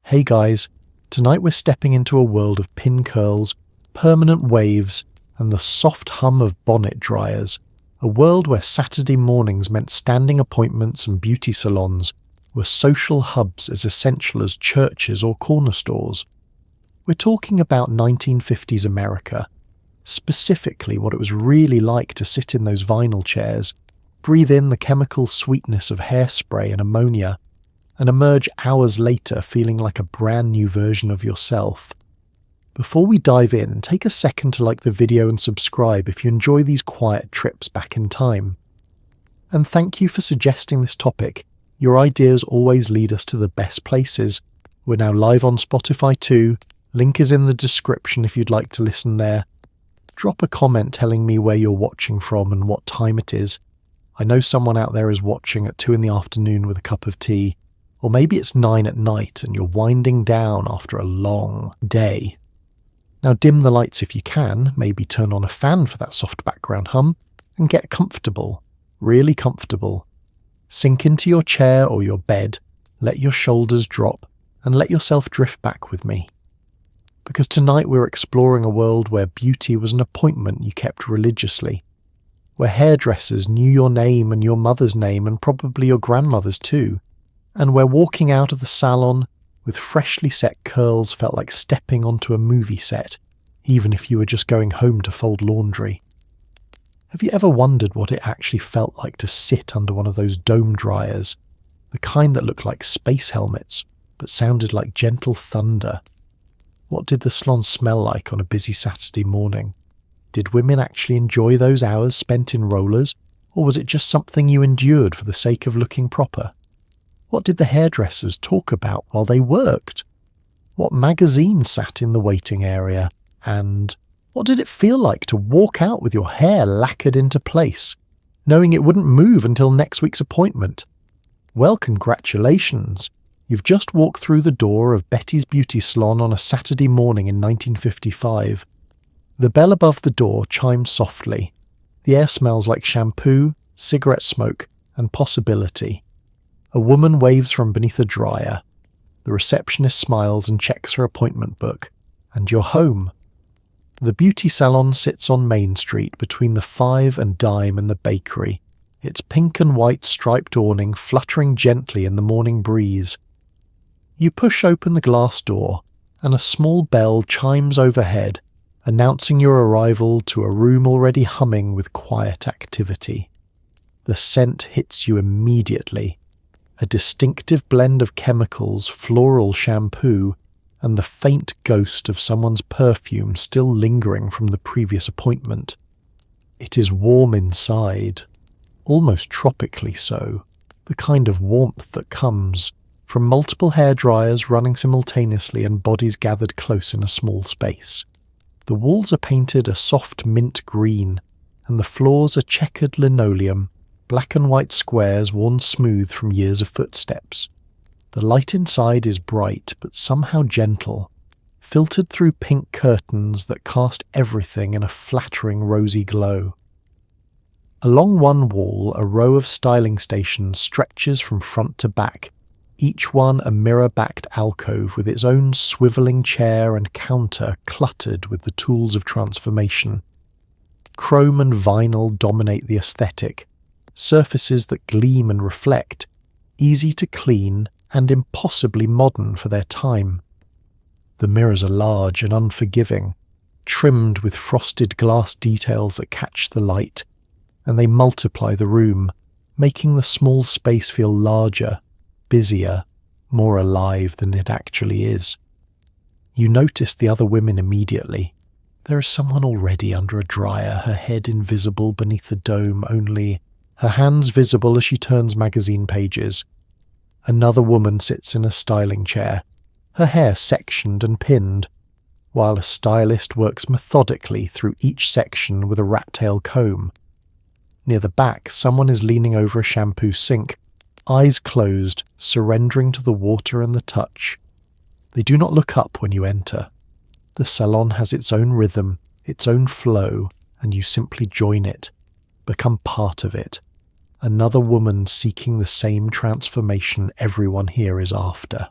Hey guys, tonight we're stepping into a world of pin curls, permanent waves, and the soft hum of bonnet dryers. A world where Saturday mornings meant standing appointments and beauty salons were social hubs as essential as churches or corner stores. We're talking about 1950s America, specifically what it was really like to sit in those vinyl chairs, breathe in the chemical sweetness of hairspray and ammonia, and emerge hours later feeling like a brand new version of yourself. Before we dive in, take a second to like the video and subscribe if you enjoy these quiet trips back in time. And thank you for suggesting this topic. Your ideas always lead us to the best places. We're now live on Spotify too. Link is in the description if you'd like to listen there. Drop a comment telling me where you're watching from and what time it is. I know someone out there is watching at 2 PM with a cup of tea. Or maybe it's 9 PM and you're winding down after a long day. Now dim the lights if you can, maybe turn on a fan for that soft background hum, and get comfortable, really comfortable. Sink into your chair or your bed, let your shoulders drop, and let yourself drift back with me. Because tonight we're exploring a world where beauty was an appointment you kept religiously, where hairdressers knew your name and your mother's name and probably your grandmother's too, and where walking out of the salon with freshly set curls felt like stepping onto a movie set, even if you were just going home to fold laundry. Have you ever wondered what it actually felt like to sit under one of those dome dryers, the kind that looked like space helmets, but sounded like gentle thunder? What did the salon smell like on a busy Saturday morning? Did women actually enjoy those hours spent in rollers, or was it just something you endured for the sake of looking proper? What did the hairdressers talk about while they worked? What magazines sat in the waiting area? And what did it feel like to walk out with your hair lacquered into place, knowing it wouldn't move until next week's appointment? Well, congratulations! You've just walked through the door of Betty's Beauty Salon on a Saturday morning in 1955. The bell above the door chimes softly. The air smells like shampoo, cigarette smoke, and possibility. A woman waves from beneath a dryer. The receptionist smiles and checks her appointment book. And you're home. The beauty salon sits on Main Street between the 5 and Dime and the bakery, its pink and white striped awning fluttering gently in the morning breeze. You push open the glass door, and a small bell chimes overhead, announcing your arrival to a room already humming with quiet activity. The scent hits you immediately. A distinctive blend of chemicals, floral shampoo, and the faint ghost of someone's perfume still lingering from the previous appointment. It is warm inside, almost tropically so, the kind of warmth that comes from multiple hair dryers running simultaneously and bodies gathered close in a small space. The walls are painted a soft mint green, and the floors are checkered linoleum, black and white squares worn smooth from years of footsteps. The light inside is bright but somehow gentle, filtered through pink curtains that cast everything in a flattering rosy glow. Along one wall, a row of styling stations stretches from front to back, each one a mirror-backed alcove with its own swivelling chair and counter cluttered with the tools of transformation. Chrome and vinyl dominate the aesthetic, surfaces that gleam and reflect, easy to clean and impossibly modern for their time. The mirrors are large and unforgiving, trimmed with frosted glass details that catch the light, and they multiply the room, making the small space feel larger, busier, more alive than it actually is. You notice the other women immediately. There is someone already under a dryer, her head invisible beneath the dome only, her hands visible as she turns magazine pages. Another woman sits in a styling chair, her hair sectioned and pinned, while a stylist works methodically through each section with a rat-tail comb. Near the back, someone is leaning over a shampoo sink, eyes closed, surrendering to the water and the touch. They do not look up when you enter. The salon has its own rhythm, its own flow, and you simply join it, become part of it. Another woman seeking the same transformation everyone here is after.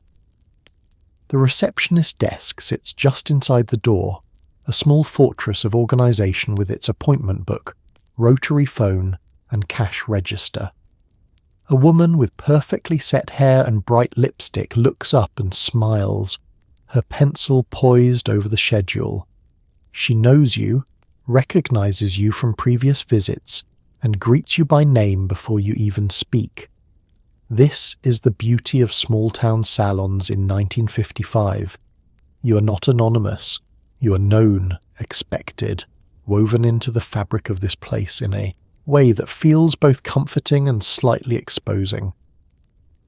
The receptionist desk sits just inside the door, a small fortress of organisation with its appointment book, rotary phone, and cash register. A woman with perfectly set hair and bright lipstick looks up and smiles, her pencil poised over the schedule. She knows you, recognises you from previous visits, and greets you by name before you even speak. This is the beauty of small-town salons in 1955. You are not anonymous. You are known, expected, woven into the fabric of this place in a way that feels both comforting and slightly exposing.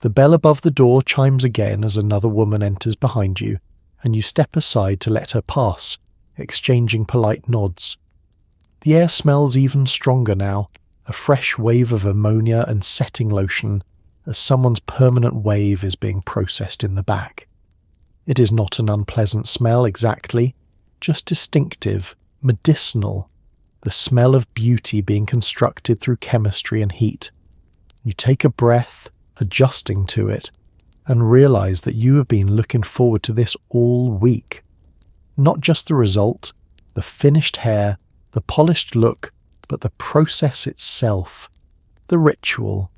The bell above the door chimes again as another woman enters behind you, and you step aside to let her pass, exchanging polite nods. The air smells even stronger now, a fresh wave of ammonia and setting lotion, as someone's permanent wave is being processed in the back. It is not an unpleasant smell exactly, just distinctive, medicinal, the smell of beauty being constructed through chemistry and heat. You take a breath, adjusting to it, and realise that you have been looking forward to this all week. Not just the result, the finished hair, the polished look, but the process itself, the ritual,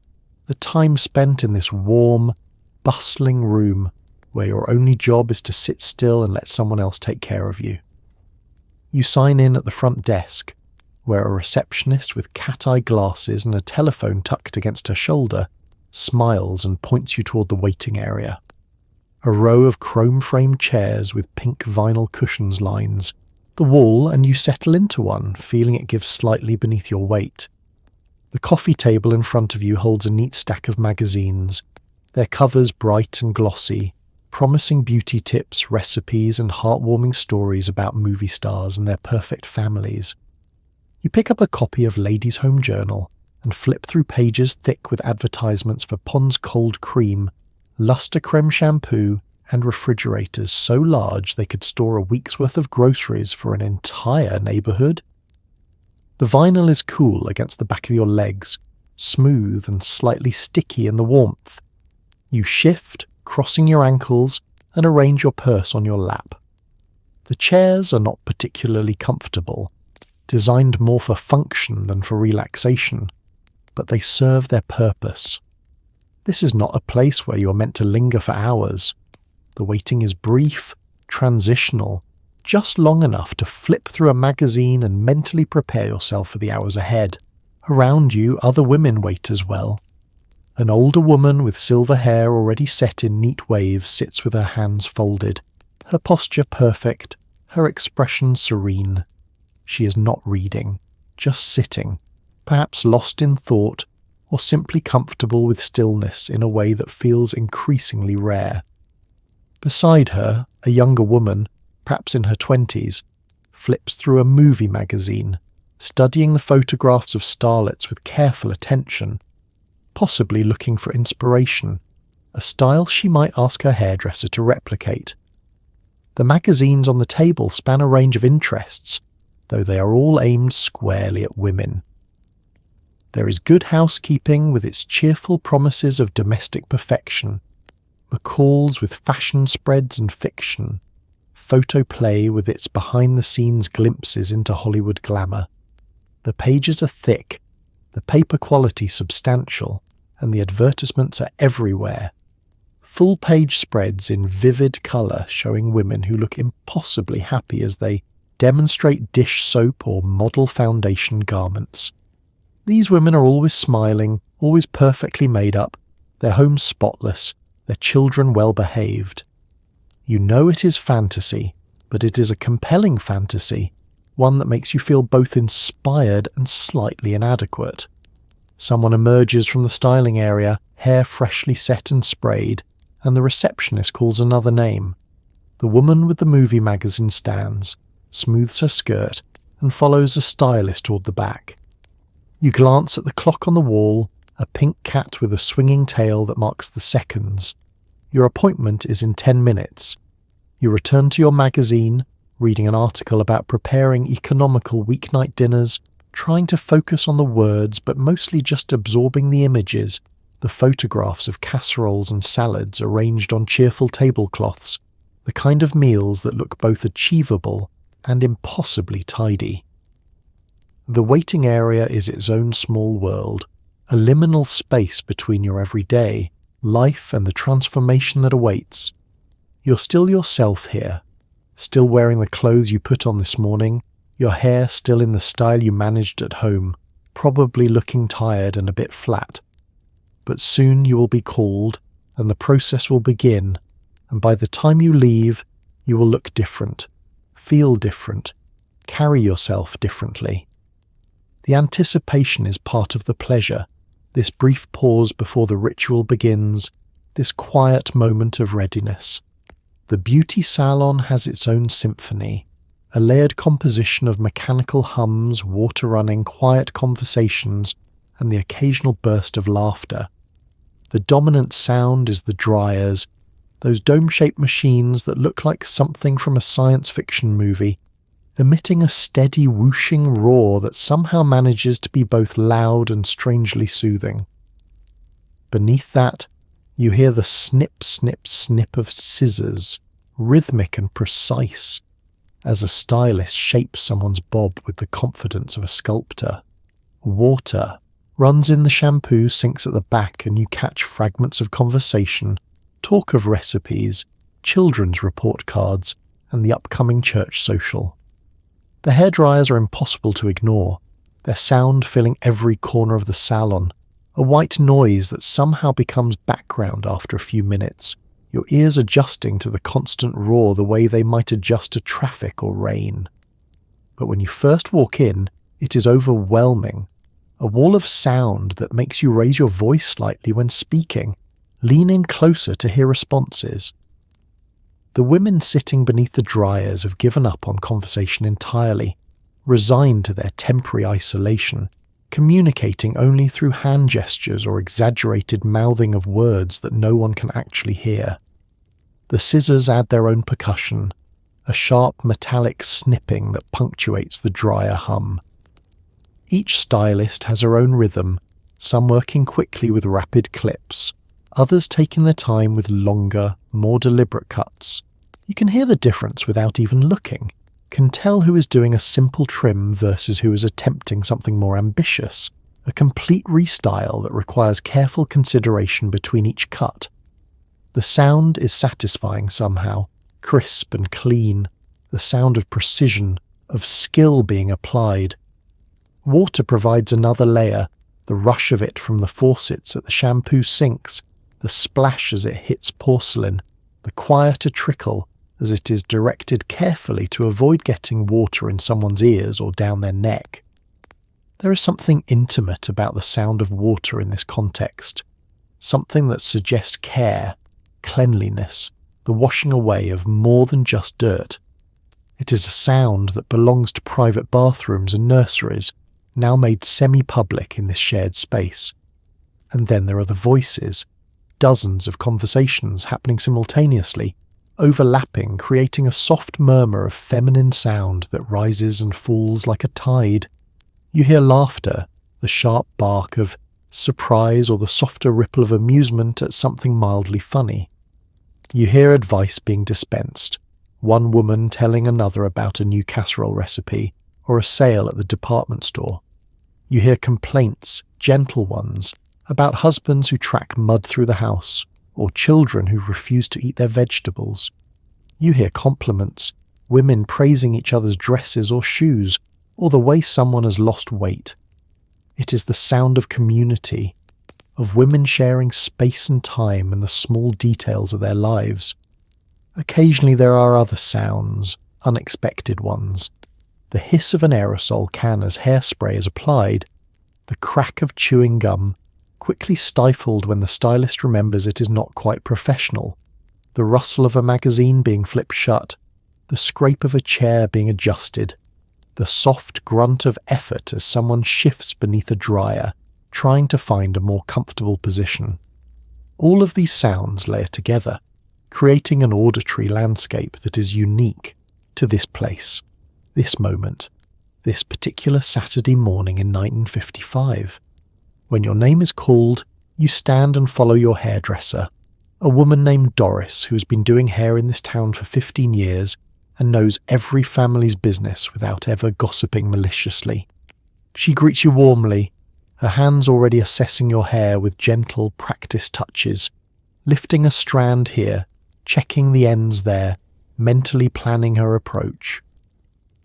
the time spent in this warm, bustling room where your only job is to sit still and let someone else take care of you. You sign in at the front desk, where a receptionist with cat-eye glasses and a telephone tucked against her shoulder smiles and points you toward the waiting area. A row of chrome-framed chairs with pink vinyl cushions lines the wall, and you settle into one, feeling it gives slightly beneath your weight. The coffee table in front of you holds a neat stack of magazines, their covers bright and glossy, promising beauty tips, recipes, and heartwarming stories about movie stars and their perfect families. You pick up a copy of Ladies' Home Journal and flip through pages thick with advertisements for Pond's Cold Cream, Luster Creme shampoo, and refrigerators so large they could store a week's worth of groceries for an entire neighbourhood. The vinyl is cool against the back of your legs, smooth and slightly sticky in the warmth. You shift, crossing your ankles, and arrange your purse on your lap. The chairs are not particularly comfortable, designed more for function than for relaxation, but they serve their purpose. This is not a place where you're meant to linger for hours. The waiting is brief, transitional, just long enough to flip through a magazine and mentally prepare yourself for the hours ahead. Around you, other women wait as well. An older woman with silver hair already set in neat waves sits with her hands folded, her posture perfect, her expression serene. She is not reading, just sitting, perhaps lost in thought, or simply comfortable with stillness in a way that feels increasingly rare. Beside her, a younger woman, perhaps in her 20s, flips through a movie magazine, studying the photographs of starlets with careful attention, possibly looking for inspiration, a style she might ask her hairdresser to replicate. The magazines on the table span a range of interests, though they are all aimed squarely at women. There is Good Housekeeping with its cheerful promises of domestic perfection, McCall's with fashion spreads and fiction, Photoplay with its behind-the-scenes glimpses into Hollywood glamour. The pages are thick, the paper quality substantial, and the advertisements are everywhere. Full-page spreads in vivid colour showing women who look impossibly happy as they demonstrate dish soap or model foundation garments. These women are always smiling, always perfectly made up, their homes spotless, their children well behaved. You know it is fantasy, but it is a compelling fantasy, one that makes you feel both inspired and slightly inadequate. Someone emerges from the styling area, hair freshly set and sprayed, and the receptionist calls another name. The woman with the movie magazine stands, smooths her skirt, and follows a stylist toward the back. You glance at the clock on the wall, a pink cat with a swinging tail that marks the seconds. Your appointment is in 10 minutes. You return to your magazine, reading an article about preparing economical weeknight dinners, trying to focus on the words but mostly just absorbing the images, the photographs of casseroles and salads arranged on cheerful tablecloths, the kind of meals that look both achievable and impossibly tidy. The waiting area is its own small world, a liminal space between your everyday life and the transformation that awaits. You're still yourself here, still wearing the clothes you put on this morning, your hair still in the style you managed at home, probably looking tired and a bit flat. But soon you will be called, and the process will begin, and by the time you leave, you will look different, feel different, carry yourself differently. The anticipation is part of the pleasure, this brief pause before the ritual begins, this quiet moment of readiness. The beauty salon has its own symphony, a layered composition of mechanical hums, water running, quiet conversations, and the occasional burst of laughter. The dominant sound is the dryers, those dome-shaped machines that look like something from a science fiction movie, emitting a steady whooshing roar that somehow manages to be both loud and strangely soothing. Beneath that, you hear the snip, snip, snip of scissors, rhythmic and precise, as a stylist shapes someone's bob with the confidence of a sculptor. Water runs in the shampoo sinks at the back, and you catch fragments of conversation, talk of recipes, children's report cards, and the upcoming church social. The hairdryers are impossible to ignore, their sound filling every corner of the salon, a white noise that somehow becomes background after a few minutes, your ears adjusting to the constant roar the way they might adjust to traffic or rain. But when you first walk in, it is overwhelming, a wall of sound that makes you raise your voice slightly when speaking, lean in closer to hear responses. The women sitting beneath the dryers have given up on conversation entirely, resigned to their temporary isolation, communicating only through hand gestures or exaggerated mouthing of words that no one can actually hear. The scissors add their own percussion, a sharp metallic snipping that punctuates the dryer hum. Each stylist has her own rhythm, some working quickly with rapid clips, others taking their time with longer, more deliberate cuts. You can hear the difference without even looking, can tell who is doing a simple trim versus who is attempting something more ambitious, a complete restyle that requires careful consideration between each cut. The sound is satisfying somehow, crisp and clean, the sound of precision, of skill being applied. Water provides another layer, the rush of it from the faucets at the shampoo sinks, the splash as it hits porcelain, the quieter trickle as it is directed carefully to avoid getting water in someone's ears or down their neck. There is something intimate about the sound of water in this context, something that suggests care, cleanliness, the washing away of more than just dirt. It is a sound that belongs to private bathrooms and nurseries, now made semi-public in this shared space. And then there are the voices, dozens of conversations happening simultaneously, overlapping, creating a soft murmur of feminine sound that rises and falls like a tide. You hear laughter, the sharp bark of surprise or the softer ripple of amusement at something mildly funny. You hear advice being dispensed, one woman telling another about a new casserole recipe or a sale at the department store. You hear complaints, gentle ones, about husbands who track mud through the house, or children who refuse to eat their vegetables. You hear compliments, women praising each other's dresses or shoes, or the way someone has lost weight. It is the sound of community, of women sharing space and time and the small details of their lives. Occasionally there are other sounds, unexpected ones. The hiss of an aerosol can as hairspray is applied, the crack of chewing gum, quickly stifled when the stylist remembers it is not quite professional, the rustle of a magazine being flipped shut, the scrape of a chair being adjusted, the soft grunt of effort as someone shifts beneath a dryer, trying to find a more comfortable position. All of these sounds layer together, creating an auditory landscape that is unique to this place, this moment, this particular Saturday morning in 1955. When your name is called, you stand and follow your hairdresser, A woman named Doris who has been doing hair in this town for 15 years and knows every family's business without ever gossiping maliciously. She greets you warmly, her hands already assessing your hair with gentle, practiced touches, lifting a strand here, checking the ends there, mentally planning her approach.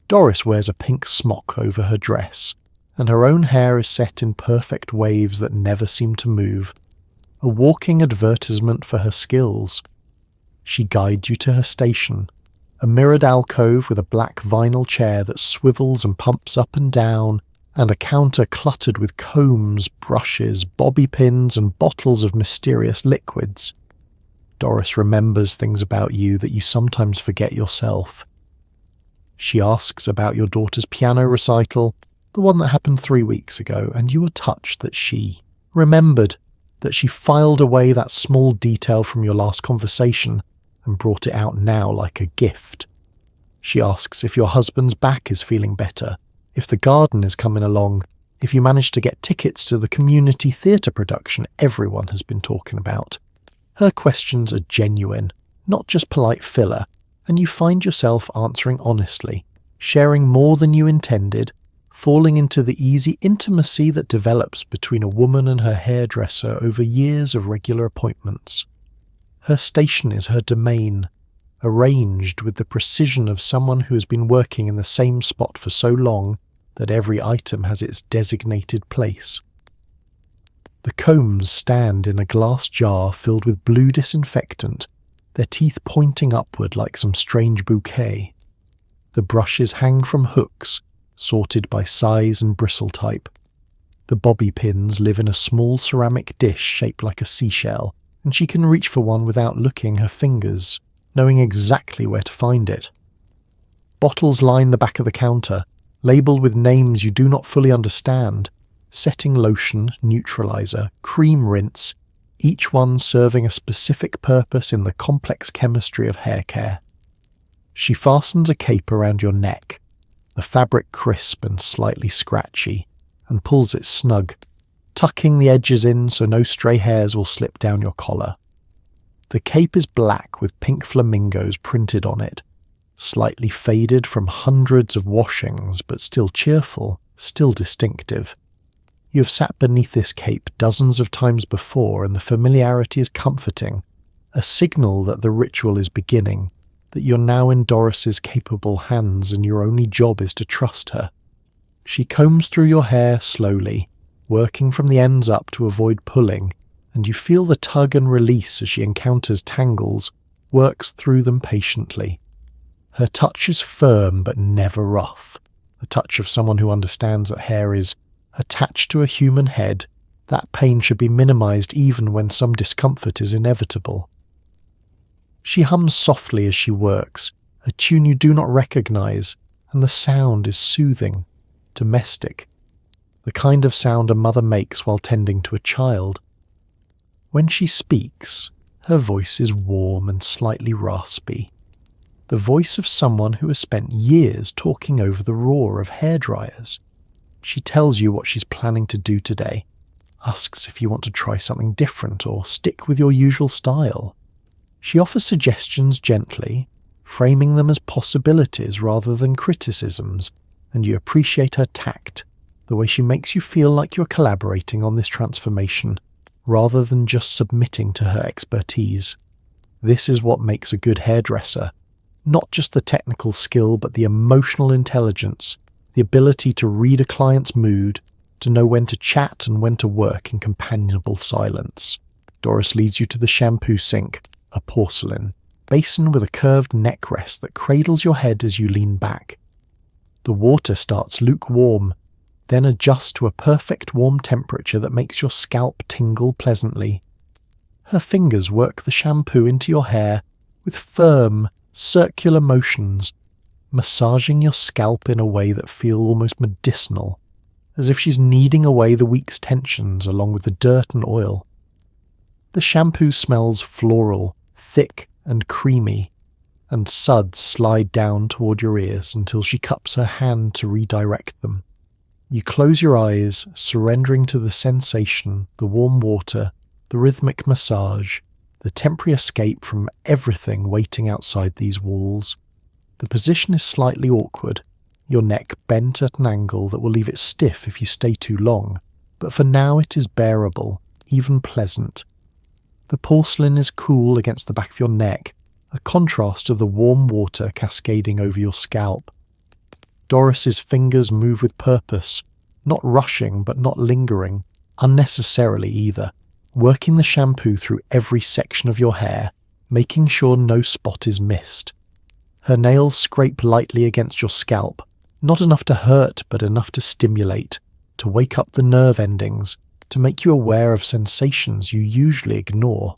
Doris wears a pink smock over her dress, and her own hair is set in perfect waves that never seem to move, a walking advertisement for her skills. She guides you to her station, a mirrored alcove with a black vinyl chair that swivels and pumps up and down, and a counter cluttered with combs, brushes, bobby pins, and bottles of mysterious liquids. Doris remembers things about you that you sometimes forget yourself. She asks about your daughter's piano recital, the one that happened 3 weeks ago, and you are touched that she remembered, that she filed away that small detail from your last conversation and brought it out now like a gift. She asks if your husband's back is feeling better, if the garden is coming along, if you managed to get tickets to the community theatre production everyone has been talking about. Her questions are genuine, not just polite filler, and you find yourself answering honestly, sharing more than you intended, falling into the easy intimacy that develops between a woman and her hairdresser over years of regular appointments. Her station is her domain, arranged with the precision of someone who has been working in the same spot for so long that every item has its designated place. The combs stand in a glass jar filled with blue disinfectant, their teeth pointing upward like some strange bouquet. The brushes hang from hooks, sorted by size and bristle type. The bobby pins live in a small ceramic dish shaped like a seashell, and she can reach for one without looking her fingers, knowing exactly where to find it. Bottles line the back of the counter, labelled with names you do not fully understand: setting lotion, neutralizer, cream rinse, each one serving a specific purpose in the complex chemistry of hair care. She fastens a cape around your neck, the fabric crisp and slightly scratchy, and pulls it snug, tucking the edges in so no stray hairs will slip down your collar. The cape is black with pink flamingos printed on it, slightly faded from hundreds of washings, but still cheerful, still distinctive. You have sat beneath this cape dozens of times before, and the familiarity is comforting, a signal that the ritual is beginning, that you're now in Doris's capable hands and your only job is to trust her. She combs through your hair slowly, working from the ends up to avoid pulling, and you feel the tug and release as she encounters tangles, works through them patiently. Her touch is firm but never rough, the touch of someone who understands that hair is attached to a human head. That pain should be minimized even when some discomfort is inevitable. She hums softly as she works, a tune you do not recognize, and the sound is soothing, domestic, the kind of sound a mother makes while tending to a child. When she speaks, her voice is warm and slightly raspy, the voice of someone who has spent years talking over the roar of hairdryers. She tells you what she's planning to do today, asks if you want to try something different or stick with your usual style. She offers suggestions gently, framing them as possibilities rather than criticisms, and you appreciate her tact, the way she makes you feel like you're collaborating on this transformation, rather than just submitting to her expertise. This is what makes a good hairdresser, not just the technical skill but the emotional intelligence, the ability to read a client's mood, to know when to chat and when to work in companionable silence. Doris leads you to the shampoo sink, a porcelain basin with a curved neck rest that cradles your head as you lean back. The water starts lukewarm, then adjusts to a perfect warm temperature that makes your scalp tingle pleasantly. Her fingers work the shampoo into your hair with firm, circular motions, massaging your scalp in a way that feels almost medicinal, as if she's kneading away the week's tensions along with the dirt and oil. The shampoo smells floral, thick and creamy, and suds slide down toward your ears until she cups her hand to redirect them. You close your eyes, surrendering to the sensation, the warm water, the rhythmic massage, the the temporary escape from everything waiting outside these walls. The position is slightly awkward, your neck bent at an angle that will leave it stiff if you stay too long, but for now it is bearable, even pleasant. The porcelain is cool against the back of your neck, a contrast to the warm water cascading over your scalp. Doris's fingers move with purpose, not rushing but not lingering, unnecessarily either, working the shampoo through every section of your hair, making sure no spot is missed. Her nails scrape lightly against your scalp, not enough to hurt but enough to stimulate, to wake up the nerve endings, to make you aware of sensations you usually ignore.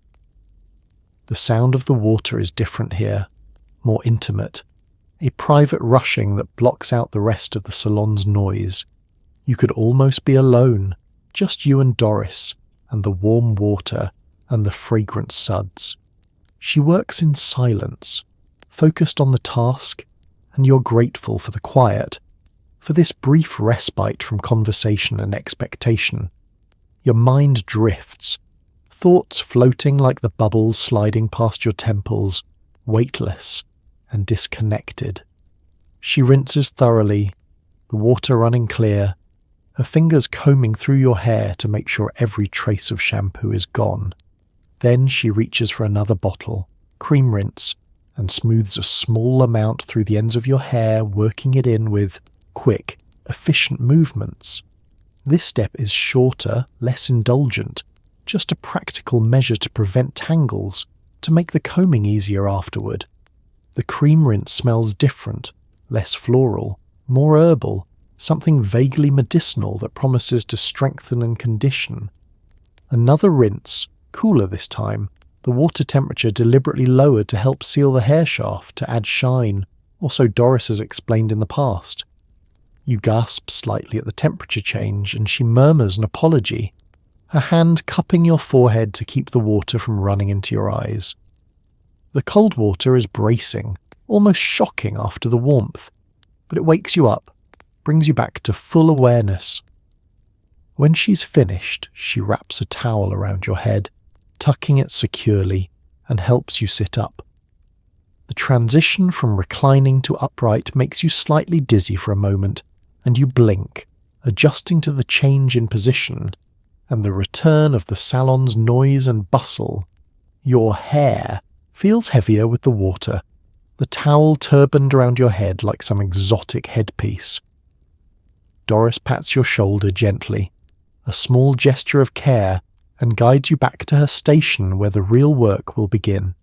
The sound of the water is different here, more intimate, a private rushing that blocks out the rest of the salon's noise. You could almost be alone, just you and Doris, and the warm water, and the fragrant suds. She works in silence, focused on the task, and you're grateful for the quiet, for this brief respite from conversation and expectation. Your mind drifts, thoughts floating like the bubbles sliding past your temples, weightless and disconnected. She rinses thoroughly, the water running clear, her fingers combing through your hair to make sure every trace of shampoo is gone. Then she reaches for another bottle, cream rinse, and smooths a small amount through the ends of your hair, working it in with quick, efficient movements. This step is shorter, less indulgent, just a practical measure to prevent tangles, to make the combing easier afterward. The cream rinse smells different, less floral, more herbal, something vaguely medicinal that promises to strengthen and condition. Another rinse, cooler this time, the water temperature deliberately lowered to help seal the hair shaft, to add shine, or so Doris has explained in the past. You gasp slightly at the temperature change, and she murmurs an apology, her hand cupping your forehead to keep the water from running into your eyes. The cold water is bracing, almost shocking after the warmth, but it wakes you up, brings you back to full awareness. When she's finished, she wraps a towel around your head, tucking it securely, and helps you sit up. The transition from reclining to upright makes you slightly dizzy for a moment, and you blink, adjusting to the change in position, and the return of the salon's noise and bustle. Your hair feels heavier with the water, the towel turbaned around your head like some exotic headpiece. Doris pats your shoulder gently, a small gesture of care, and guides you back to her station where the real work will begin.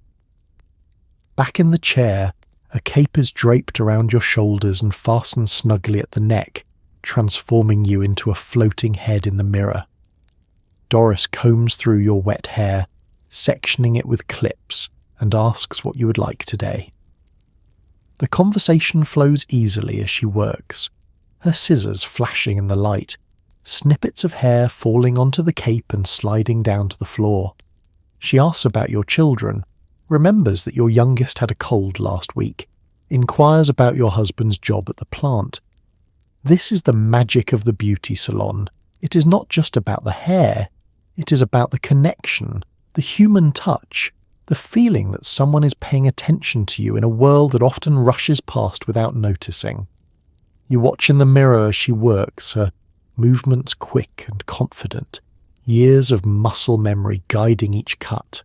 Back in the chair, a cape is draped around your shoulders and fastened snugly at the neck, transforming you into a floating head in the mirror. Doris combs through your wet hair, sectioning it with clips, and asks what you would like today. The conversation flows easily as she works, her scissors flashing in the light, snippets of hair falling onto the cape and sliding down to the floor. She asks about your children, remembers that your youngest had a cold last week, inquires about your husband's job at the plant. This is the magic of the beauty salon. It is not just about the hair, it is about the connection, the human touch, the feeling that someone is paying attention to you in a world that often rushes past without noticing. You watch in the mirror as she works, her movements quick and confident, years of muscle memory guiding each cut.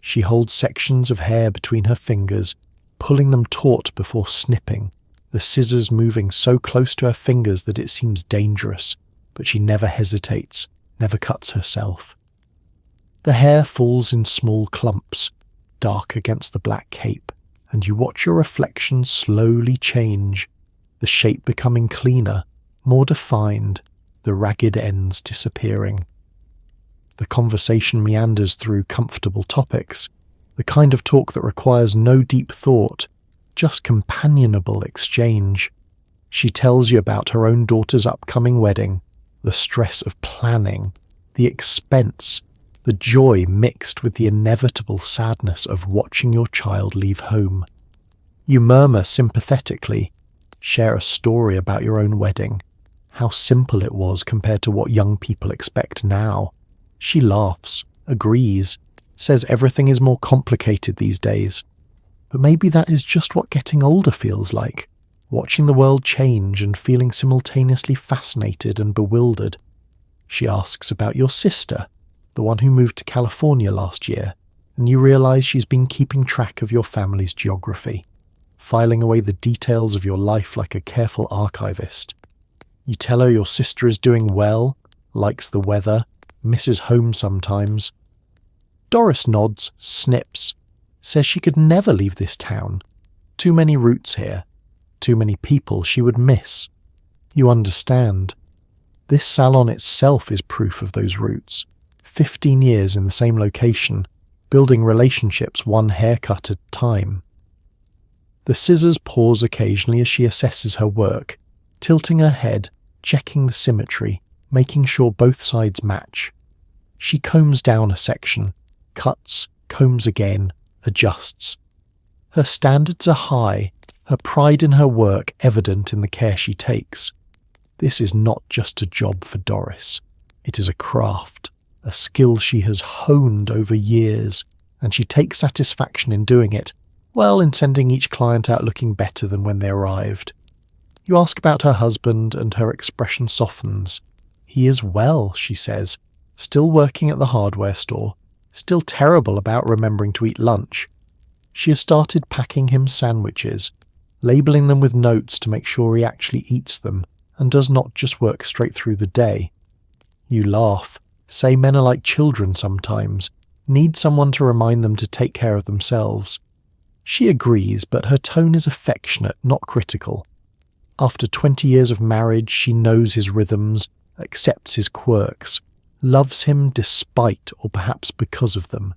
She holds sections of hair between her fingers, pulling them taut before snipping, the scissors moving so close to her fingers that it seems dangerous, but she never hesitates, never cuts herself. The hair falls in small clumps, dark against the black cape, and you watch your reflection slowly change, the shape becoming cleaner, more defined, the ragged ends disappearing. The conversation meanders through comfortable topics, the kind of talk that requires no deep thought, just companionable exchange. She tells you about her own daughter's upcoming wedding, the stress of planning, the expense, the joy mixed with the inevitable sadness of watching your child leave home. You murmur sympathetically, share a story about your own wedding, how simple it was compared to what young people expect now. She laughs, agrees, says everything is more complicated these days. But maybe that is just what getting older feels like, watching the world change and feeling simultaneously fascinated and bewildered. She asks about your sister, the one who moved to California last year, and you realise she's been keeping track of your family's geography, filing away the details of your life like a careful archivist. You tell her your sister is doing well, likes the weather, misses home sometimes. Doris nods, snips, says she could never leave this town. Too many roots here, too many people she would miss. You understand. This salon itself is proof of those roots. 15 years in the same location, building relationships one haircut at a time. The scissors pause occasionally as she assesses her work, tilting her head, checking the symmetry, making sure both sides match. She combs down a section, cuts, combs again, adjusts. Her standards are high, her pride in her work evident in the care she takes. This is not just a job for Doris. It is a craft, a skill she has honed over years, and she takes satisfaction in doing it, well, in sending each client out looking better than when they arrived. You ask about her husband, and her expression softens. He is well, she says, still working at the hardware store, still terrible about remembering to eat lunch. She has started packing him sandwiches, labelling them with notes to make sure he actually eats them, and does not just work straight through the day. You laugh, say men are like children sometimes, need someone to remind them to take care of themselves. She agrees, but her tone is affectionate, not critical. After 20 years of marriage, she knows his rhythms, accepts his quirks, loves him despite or perhaps because of them.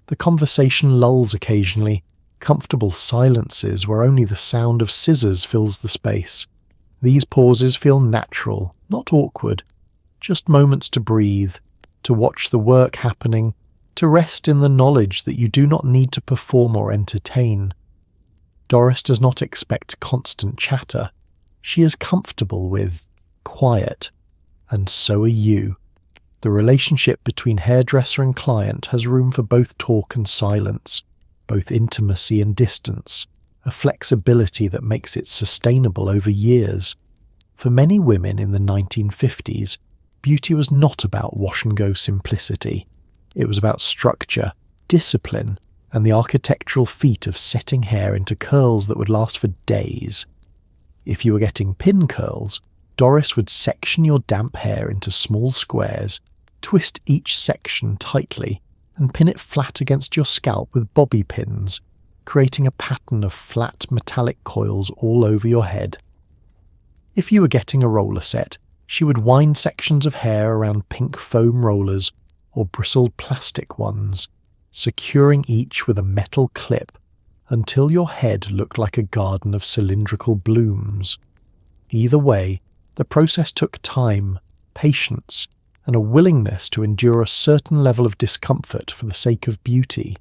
The conversation lulls occasionally, comfortable silences where only the sound of scissors fills the space. These pauses feel natural, not awkward, just moments to breathe, to watch the work happening, to rest in the knowledge that you do not need to perform or entertain. Doris does not expect constant chatter. She is comfortable with quiet, and so are you. The relationship between hairdresser and client has room for both talk and silence, both intimacy and distance, a flexibility that makes it sustainable over years. For many women in the 1950s, beauty was not about wash-and-go simplicity. It was about structure, discipline, and the architectural feat of setting hair into curls that would last for days. If you were getting pin curls, Doris would section your damp hair into small squares, twist each section tightly, and pin it flat against your scalp with bobby pins, creating a pattern of flat metallic coils all over your head. If you were getting a roller set, she would wind sections of hair around pink foam rollers or bristled plastic ones, securing each with a metal clip until your head looked like a garden of cylindrical blooms. Either way, the process took time, patience, and a willingness to endure a certain level of discomfort for the sake of beauty.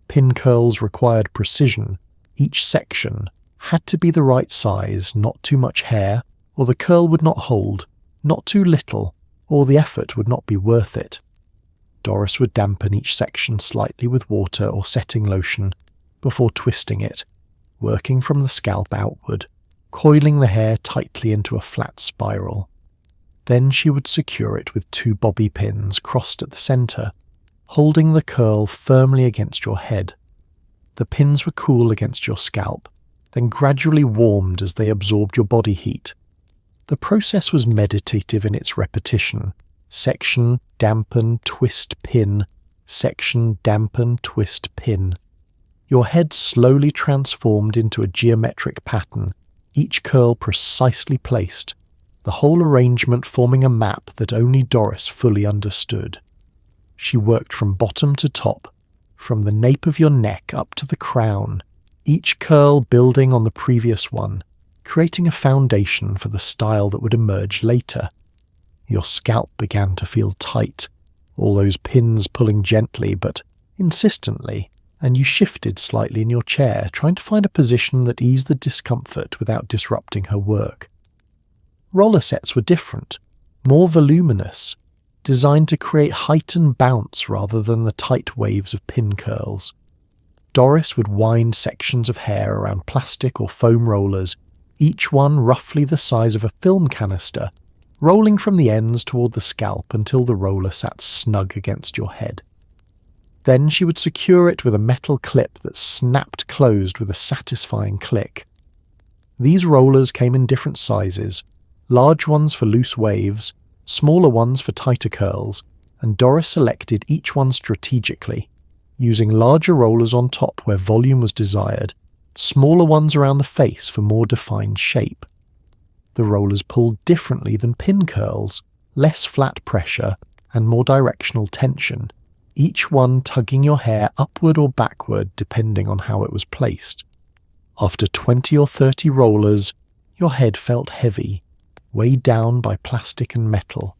Pin curls required precision. Each section had to be the right size, not too much hair, or the curl would not hold, not too little, or the effort would not be worth it. Doris would dampen each section slightly with water or setting lotion before twisting it, working from the scalp outward, coiling the hair tightly into a flat spiral. Then she would secure it with 2 bobby pins crossed at the centre, holding the curl firmly against your head. The pins were cool against your scalp, then gradually warmed as they absorbed your body heat. The process was meditative in its repetition. Section, dampen, twist, pin. Section, dampen, twist, pin. Your head slowly transformed into a geometric pattern, each curl precisely placed, the whole arrangement forming a map that only Doris fully understood. She worked from bottom to top, from the nape of your neck up to the crown, each curl building on the previous one, creating a foundation for the style that would emerge later. Your scalp began to feel tight, all those pins pulling gently but insistently, and you shifted slightly in your chair, trying to find a position that eased the discomfort without disrupting her work. Roller sets were different, more voluminous, designed to create height and bounce rather than the tight waves of pin curls. Doris would wind sections of hair around plastic or foam rollers, each one roughly the size of a film canister, rolling from the ends toward the scalp until the roller sat snug against your head. Then she would secure it with a metal clip that snapped closed with a satisfying click. These rollers came in different sizes, large ones for loose waves, smaller ones for tighter curls, and Doris selected each one strategically, using larger rollers on top where volume was desired, smaller ones around the face for more defined shape. The rollers pulled differently than pin curls, less flat pressure and more directional tension, each one tugging your hair upward or backward depending on how it was placed. After 20 or 30 rollers, your head felt heavy, weighed down by plastic and metal,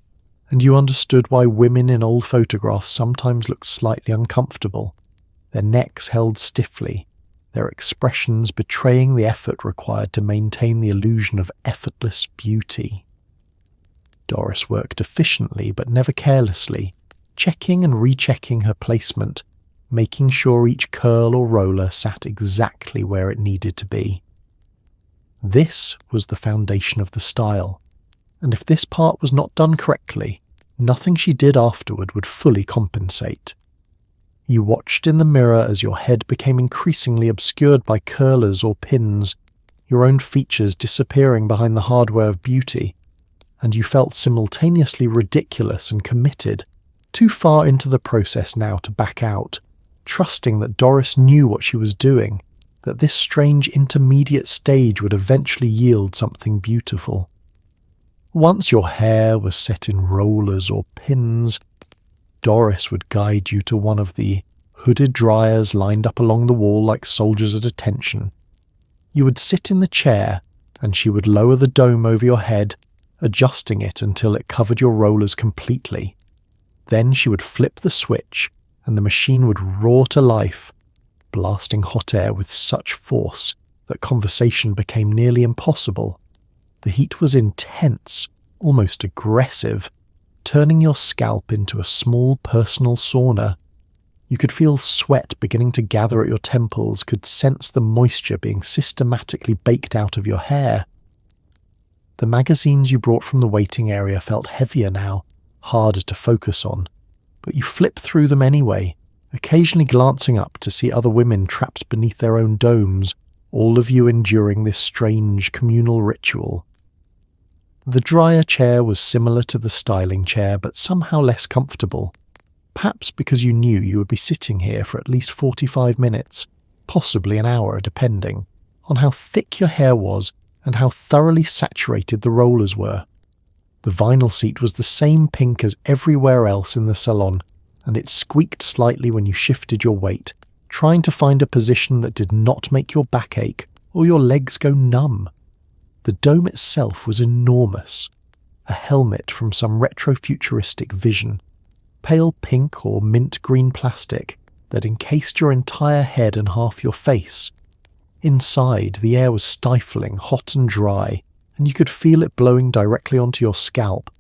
and you understood why women in old photographs sometimes looked slightly uncomfortable, their necks held stiffly, their expressions betraying the effort required to maintain the illusion of effortless beauty. Doris worked efficiently but never carelessly, checking and rechecking her placement, making sure each curl or roller sat exactly where it needed to be. This was the foundation of the style, and if this part was not done correctly, nothing she did afterward would fully compensate. You watched in the mirror as your head became increasingly obscured by curlers or pins, your own features disappearing behind the hardware of beauty, and you felt simultaneously ridiculous and committed, too far into the process now to back out, trusting that Doris knew what she was doing, that this strange intermediate stage would eventually yield something beautiful. Once your hair was set in rollers or pins, Doris would guide you to one of the hooded dryers lined up along the wall like soldiers at attention. You would sit in the chair, and she would lower the dome over your head, adjusting it until it covered your rollers completely. Then she would flip the switch, and the machine would roar to life, blasting hot air with such force that conversation became nearly impossible. The heat was intense, almost aggressive, turning your scalp into a small personal sauna. You could feel sweat beginning to gather at your temples, could sense the moisture being systematically baked out of your hair. The magazines you brought from the waiting area felt heavier now, harder to focus on, but you flipped through them anyway, occasionally glancing up to see other women trapped beneath their own domes, all of you enduring this strange communal ritual. The dryer chair was similar to the styling chair, but somehow less comfortable, perhaps because you knew you would be sitting here for at least 45 minutes, possibly an hour depending, on how thick your hair was and how thoroughly saturated the rollers were. The vinyl seat was the same pink as everywhere else in the salon, and it squeaked slightly when you shifted your weight, trying to find a position that did not make your back ache or your legs go numb. The dome itself was enormous, a helmet from some retro-futuristic vision, pale pink or mint green plastic that encased your entire head and half your face. Inside, the air was stifling, hot and dry, and you could feel it blowing directly onto your scalp,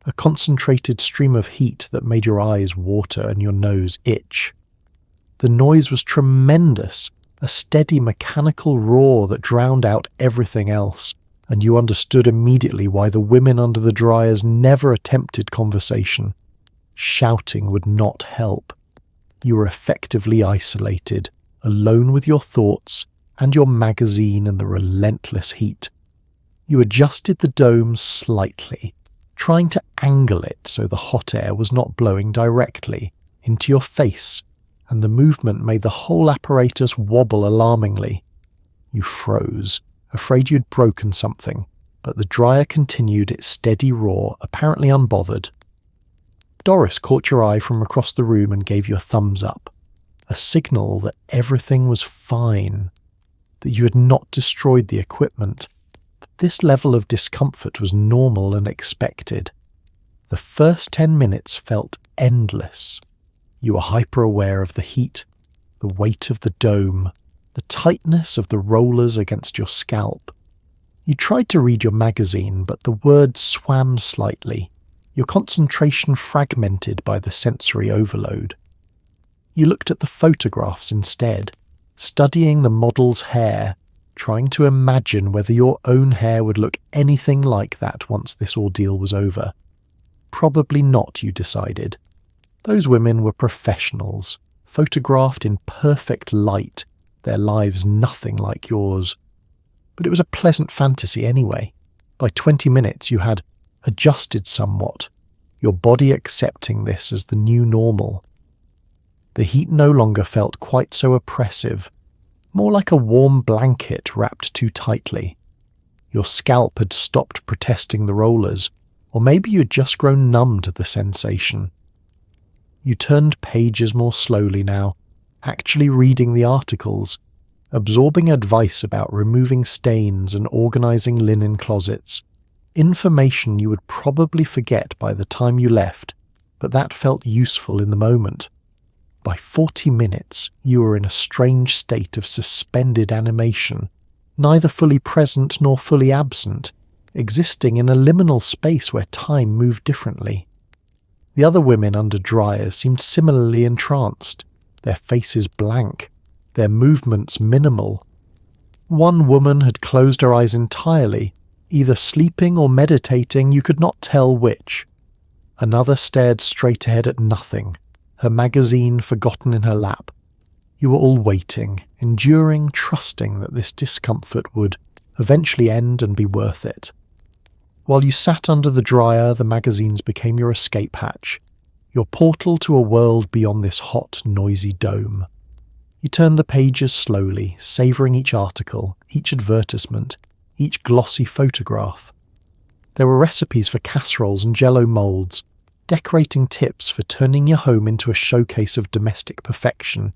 a concentrated stream of heat that made your eyes water and your nose itch. The noise was tremendous, a steady mechanical roar that drowned out everything else, and you understood immediately why the women under the dryers never attempted conversation. Shouting would not help. You were effectively isolated, alone with your thoughts and your magazine and the relentless heat. You adjusted the dome slightly, trying to angle it so the hot air was not blowing directly into your face, and the movement made the whole apparatus wobble alarmingly. You froze, afraid you'd broken something, but the dryer continued its steady roar, apparently unbothered. Doris caught your eye from across the room and gave you a thumbs up, a signal that everything was fine, that you had not destroyed the equipment, that this level of discomfort was normal and expected. The first 10 minutes felt endless. You were hyper-aware of the heat, the weight of the dome, the tightness of the rollers against your scalp. You tried to read your magazine, but the words swam slightly. your concentration fragmented by the sensory overload. You looked at the photographs instead, studying the model's hair, trying to imagine whether your own hair would look anything like that once this ordeal was over. Probably not, you decided. Those women were professionals, photographed in perfect light, their lives nothing like yours. But it was a pleasant fantasy anyway. By 20 minutes you had adjusted somewhat, your body accepting this as the new normal. The heat no longer felt quite so oppressive, more like a warm blanket wrapped too tightly. Your scalp had stopped protesting the rollers, or maybe you'd just grown numb to the sensation. You turned pages more slowly now, actually reading the articles, absorbing advice about removing stains and organising linen closets, information you would probably forget by the time you left, but that felt useful in the moment. By 40 minutes, you were in a strange state of suspended animation, neither fully present nor fully absent, existing in a liminal space where time moved differently. The other women under dryers seemed similarly entranced, their faces blank, their movements minimal. One woman had closed her eyes entirely, either sleeping or meditating, you could not tell which. Another stared straight ahead at nothing, her magazine forgotten in her lap. You were all waiting, enduring, trusting that this discomfort would eventually end and be worth it. While you sat under the dryer, the magazines became your escape hatch, your portal to a world beyond this hot, noisy dome. You turned the pages slowly, savouring each article, each advertisement, each glossy photograph. There were recipes for casseroles and jello moulds, decorating tips for turning your home into a showcase of domestic perfection,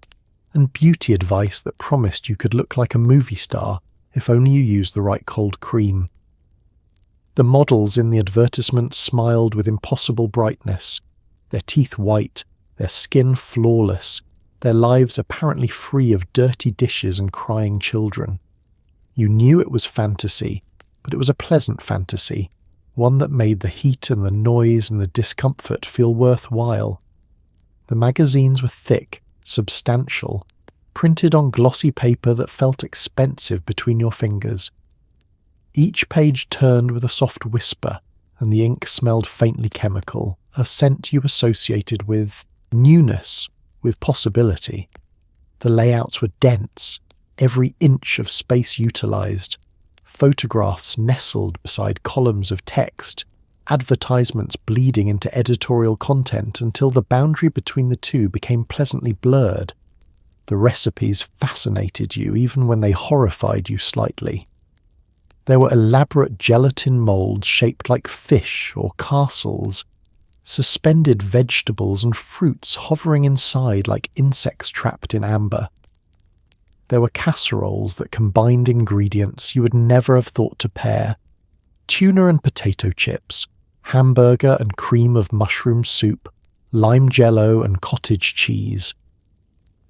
and beauty advice that promised you could look like a movie star if only you used the right cold cream. The models in the advertisements smiled with impossible brightness, their teeth white, their skin flawless, their lives apparently free of dirty dishes and crying children. You knew it was fantasy, but it was a pleasant fantasy, one that made the heat and the noise and the discomfort feel worthwhile. The magazines were thick, substantial, printed on glossy paper that felt expensive between your fingers. Each page turned with a soft whisper, and the ink smelled faintly chemical, a scent you associated with newness, with possibility. The layouts were dense, every inch of space utilised. Photographs nestled beside columns of text, advertisements bleeding into editorial content until the boundary between the two became pleasantly blurred. The recipes fascinated you even when they horrified you slightly. There were elaborate gelatin moulds shaped like fish or castles, suspended vegetables and fruits hovering inside like insects trapped in amber. There were casseroles that combined ingredients you would never have thought to pair. Tuna and potato chips, hamburger and cream of mushroom soup, lime jello and cottage cheese.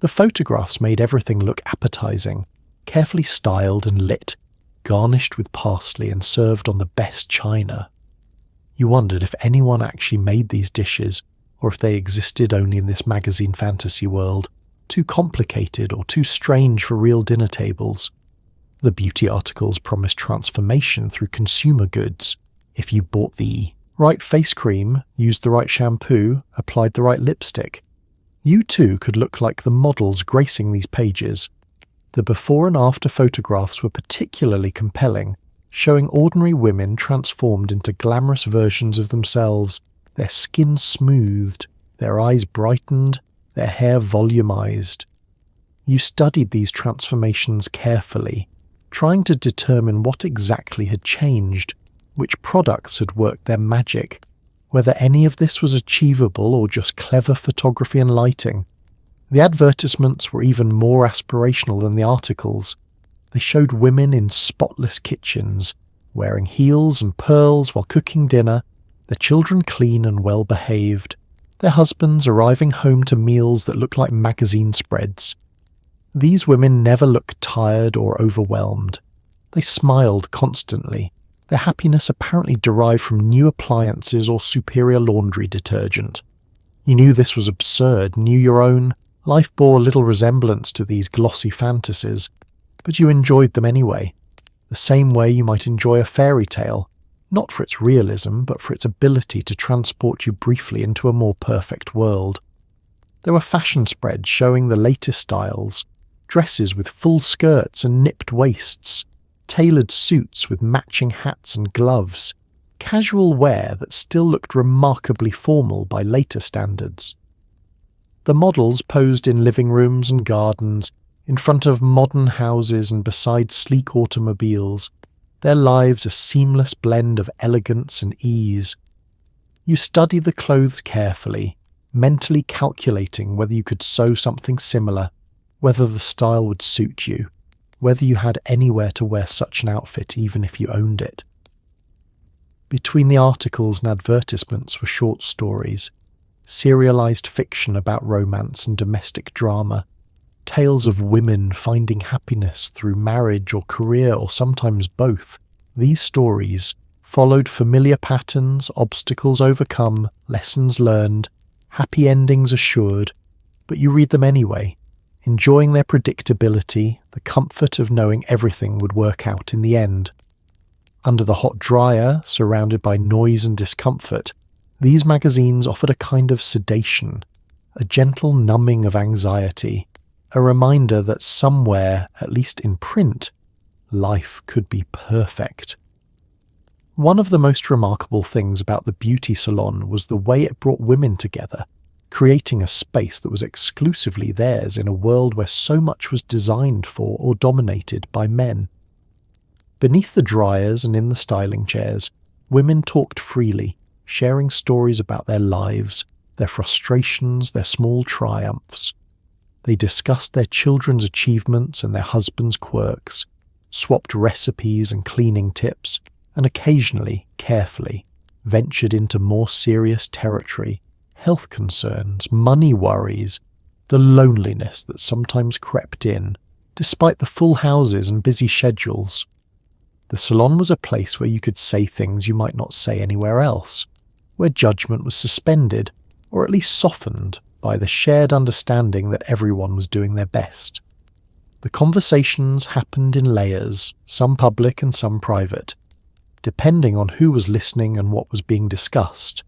The photographs made everything look appetizing, carefully styled and lit, garnished with parsley and served on the best china. You wondered if anyone actually made these dishes, or if they existed only in this magazine fantasy world, too complicated or too strange for real dinner tables. The beauty articles promised transformation through consumer goods. If you bought the right face cream, used the right shampoo, applied the right lipstick, you too could look like the models gracing these pages. The before and after photographs were particularly compelling, showing ordinary women transformed into glamorous versions of themselves, their skin smoothed, their eyes brightened, their hair volumized. You studied these transformations carefully, trying to determine what exactly had changed, which products had worked their magic, whether any of this was achievable or just clever photography and lighting. The advertisements were even more aspirational than the articles. They showed women in spotless kitchens, wearing heels and pearls while cooking dinner, their children clean and well behaved, their husbands arriving home to meals that looked like magazine spreads. These women never looked tired or overwhelmed. They smiled constantly, their happiness apparently derived from new appliances or superior laundry detergent. You knew this was absurd, knew your own life bore little resemblance to these glossy fantasies, but you enjoyed them anyway, the same way you might enjoy a fairy tale, not for its realism, but for its ability to transport you briefly into a more perfect world. There were fashion spreads showing the latest styles, dresses with full skirts and nipped waists, tailored suits with matching hats and gloves, casual wear that still looked remarkably formal by later standards. The models posed in living rooms and gardens, in front of modern houses and beside sleek automobiles, their lives a seamless blend of elegance and ease. You study the clothes carefully, mentally calculating whether you could sew something similar, whether the style would suit you, whether you had anywhere to wear such an outfit even if you owned it. Between the articles and advertisements were short stories, serialized fiction about romance and domestic drama, tales of women finding happiness through marriage or career or sometimes both. These stories followed familiar patterns, obstacles overcome, lessons learned, happy endings assured, but you read them anyway, enjoying their predictability, the comfort of knowing everything would work out in the end. Under the hot dryer, surrounded by noise and discomfort, these magazines offered a kind of sedation, a gentle numbing of anxiety, a reminder that somewhere, at least in print, life could be perfect. One of the most remarkable things about the beauty salon was the way it brought women together, creating a space that was exclusively theirs in a world where so much was designed for or dominated by men. Beneath the dryers and in the styling chairs, women talked freely, sharing stories about their lives, their frustrations, their small triumphs. They discussed their children's achievements and their husbands' quirks, swapped recipes and cleaning tips, and occasionally, carefully, ventured into more serious territory, health concerns, money worries, the loneliness that sometimes crept in, despite the full houses and busy schedules. The salon was a place where you could say things you might not say anywhere else, where judgment was suspended, or at least softened, by the shared understanding that everyone was doing their best. The conversations happened in layers, some public and some private, depending on who was listening and what was being discussed.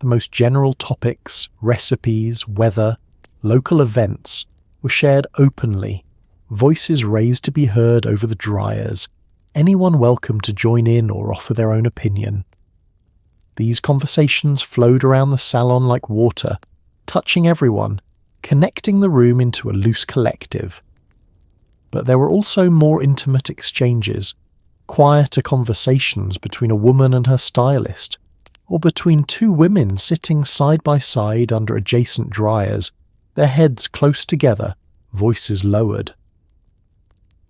The most general topics, recipes, weather, local events, were shared openly, voices raised to be heard over the dryers, anyone welcome to join in or offer their own opinion. These conversations flowed around the salon like water, touching everyone, connecting the room into a loose collective. But there were also more intimate exchanges, quieter conversations between a woman and her stylist, or between two women sitting side by side under adjacent dryers, their heads close together, voices lowered.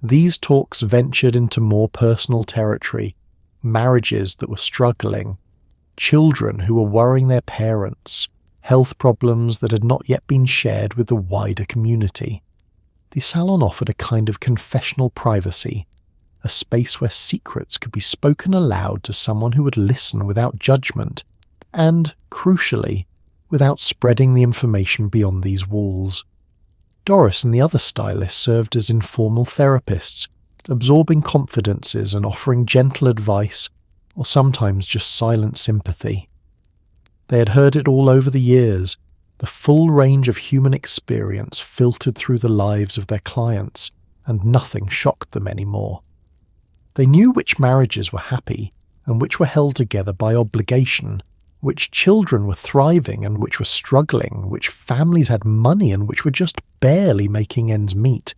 These talks ventured into more personal territory, marriages that were struggling, children who were worrying their parents, health problems that had not yet been shared with the wider community. The salon offered a kind of confessional privacy, a space where secrets could be spoken aloud to someone who would listen without judgment, and, crucially, without spreading the information beyond these walls. Doris and the other stylists served as informal therapists, absorbing confidences and offering gentle advice, or sometimes just silent sympathy. They had heard it all over the years, the full range of human experience filtered through the lives of their clients, and nothing shocked them anymore. They knew which marriages were happy, and which were held together by obligation, which children were thriving and which were struggling, which families had money and which were just barely making ends meet,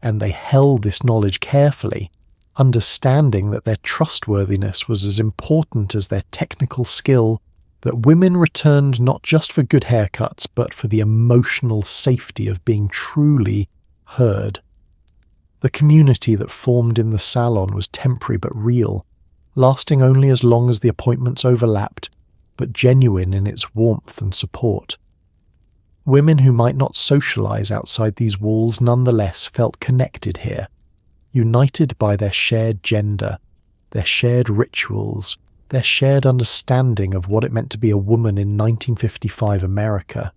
and they held this knowledge carefully, understanding that their trustworthiness was as important as their technical skill, that women returned not just for good haircuts, but for the emotional safety of being truly heard. The community that formed in the salon was temporary but real, lasting only as long as the appointments overlapped, but genuine in its warmth and support. Women who might not socialize outside these walls nonetheless felt connected here, united by their shared gender, their shared rituals, their shared understanding of what it meant to be a woman in 1955 America.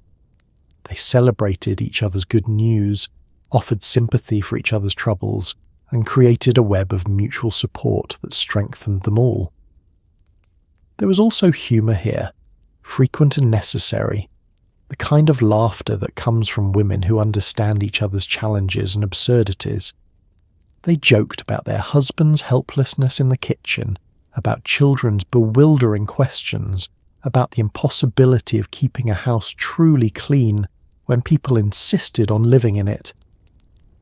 They celebrated each other's good news, offered sympathy for each other's troubles, and created a web of mutual support that strengthened them all. There was also humour here, frequent and necessary, the kind of laughter that comes from women who understand each other's challenges and absurdities. They joked about their husband's helplessness in the kitchen, about children's bewildering questions, about the impossibility of keeping a house truly clean when people insisted on living in it.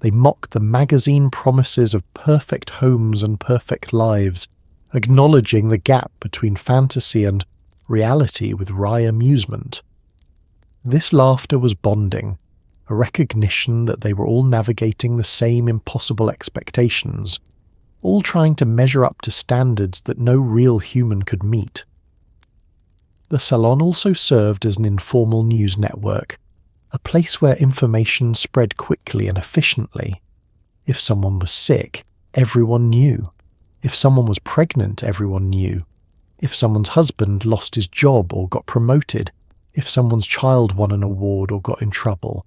They mocked the magazine promises of perfect homes and perfect lives, acknowledging the gap between fantasy and reality with wry amusement. This laughter was bonding, a recognition that they were all navigating the same impossible expectations, all trying to measure up to standards that no real human could meet. The salon also served as an informal news network, a place where information spread quickly and efficiently. If someone was sick, everyone knew. If someone was pregnant, everyone knew. If someone's husband lost his job or got promoted, if someone's child won an award or got in trouble,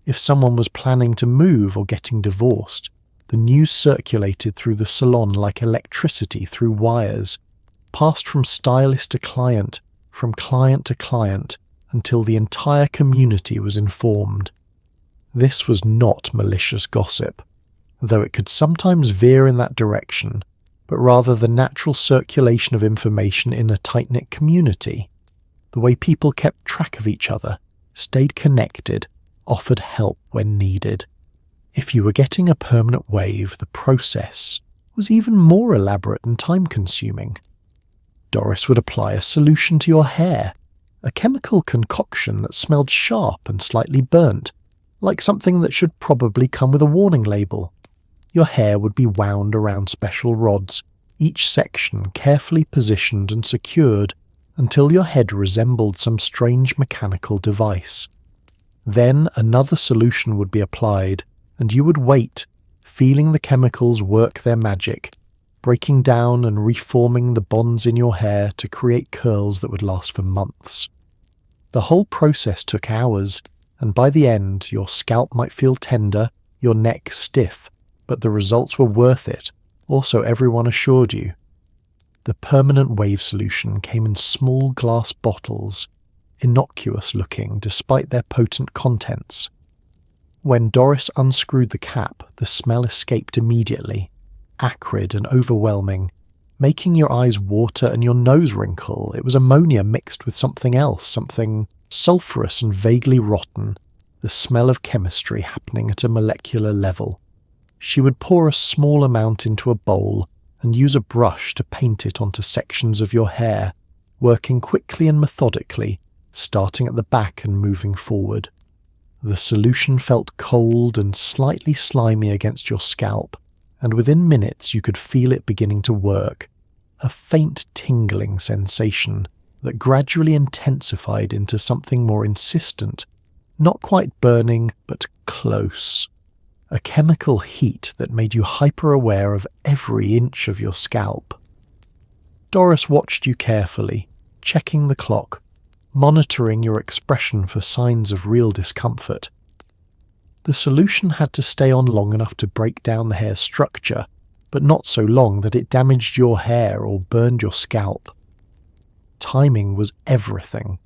if someone was planning to move or getting divorced, the news circulated through the salon like electricity through wires, passed from stylist to client, from client to client, until the entire community was informed. This was not malicious gossip, though it could sometimes veer in that direction, but rather the natural circulation of information in a tight-knit community, the way people kept track of each other, stayed connected, offered help when needed. If you were getting a permanent wave, the process was even more elaborate and time-consuming. Doris would apply a solution to your hair, a chemical concoction that smelled sharp and slightly burnt, like something that should probably come with a warning label. Your hair would be wound around special rods, each section carefully positioned and secured until your head resembled some strange mechanical device. Then another solution would be applied, and you would wait, feeling the chemicals work their magic, breaking down and reforming the bonds in your hair to create curls that would last for months. The whole process took hours, and by the end your scalp might feel tender, your neck stiff, but the results were worth it, or so everyone assured you. The permanent wave solution came in small glass bottles, innocuous looking despite their potent contents. When Doris unscrewed the cap, the smell escaped immediately, acrid and overwhelming, making your eyes water and your nose wrinkle. It was ammonia mixed with something else, something sulphurous and vaguely rotten, the smell of chemistry happening at a molecular level. She would pour a small amount into a bowl and use a brush to paint it onto sections of your hair, working quickly and methodically, starting at the back and moving forward. The solution felt cold and slightly slimy against your scalp, and within minutes you could feel it beginning to work, a faint tingling sensation that gradually intensified into something more insistent, not quite burning, but close. A chemical heat that made you hyper-aware of every inch of your scalp. Doris watched you carefully, checking the clock, monitoring your expression for signs of real discomfort. The solution had to stay on long enough to break down the hair's structure, but not so long that it damaged your hair or burned your scalp. Timing was everything.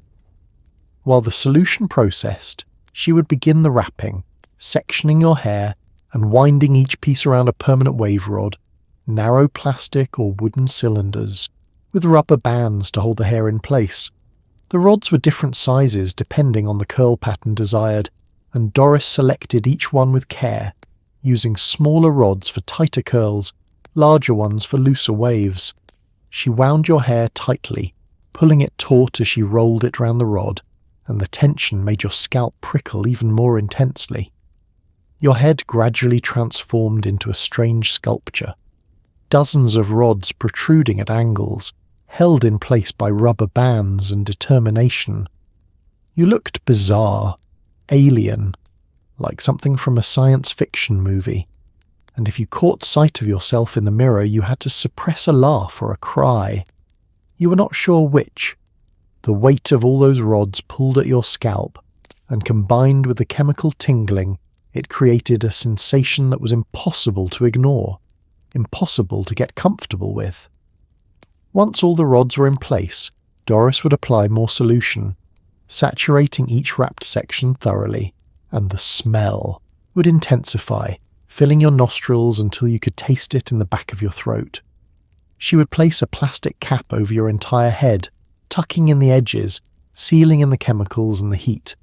While the solution processed, she would begin the wrapping, sectioning your hair and winding each piece around a permanent wave rod, narrow plastic or wooden cylinders, with rubber bands to hold the hair in place. The rods were different sizes depending on the curl pattern desired, and Doris selected each one with care, using smaller rods for tighter curls, larger ones for looser waves. She wound your hair tightly, pulling it taut as she rolled it round the rod, and the tension made your scalp prickle even more intensely. Your head gradually transformed into a strange sculpture, dozens of rods protruding at angles, held in place by rubber bands and determination. You looked bizarre, alien, like something from a science fiction movie. and if you caught sight of yourself in the mirror, you had to suppress a laugh or a cry. You were not sure which. The weight of all those rods pulled at your scalp, and combined with the chemical tingling, it created a sensation that was impossible to ignore, impossible to get comfortable with. Once all the rods were in place, Doris would apply more solution, saturating each wrapped section thoroughly, and the smell would intensify, filling your nostrils until you could taste it in the back of your throat. She would place a plastic cap over your entire head, tucking in the edges, sealing in the chemicals and the heat.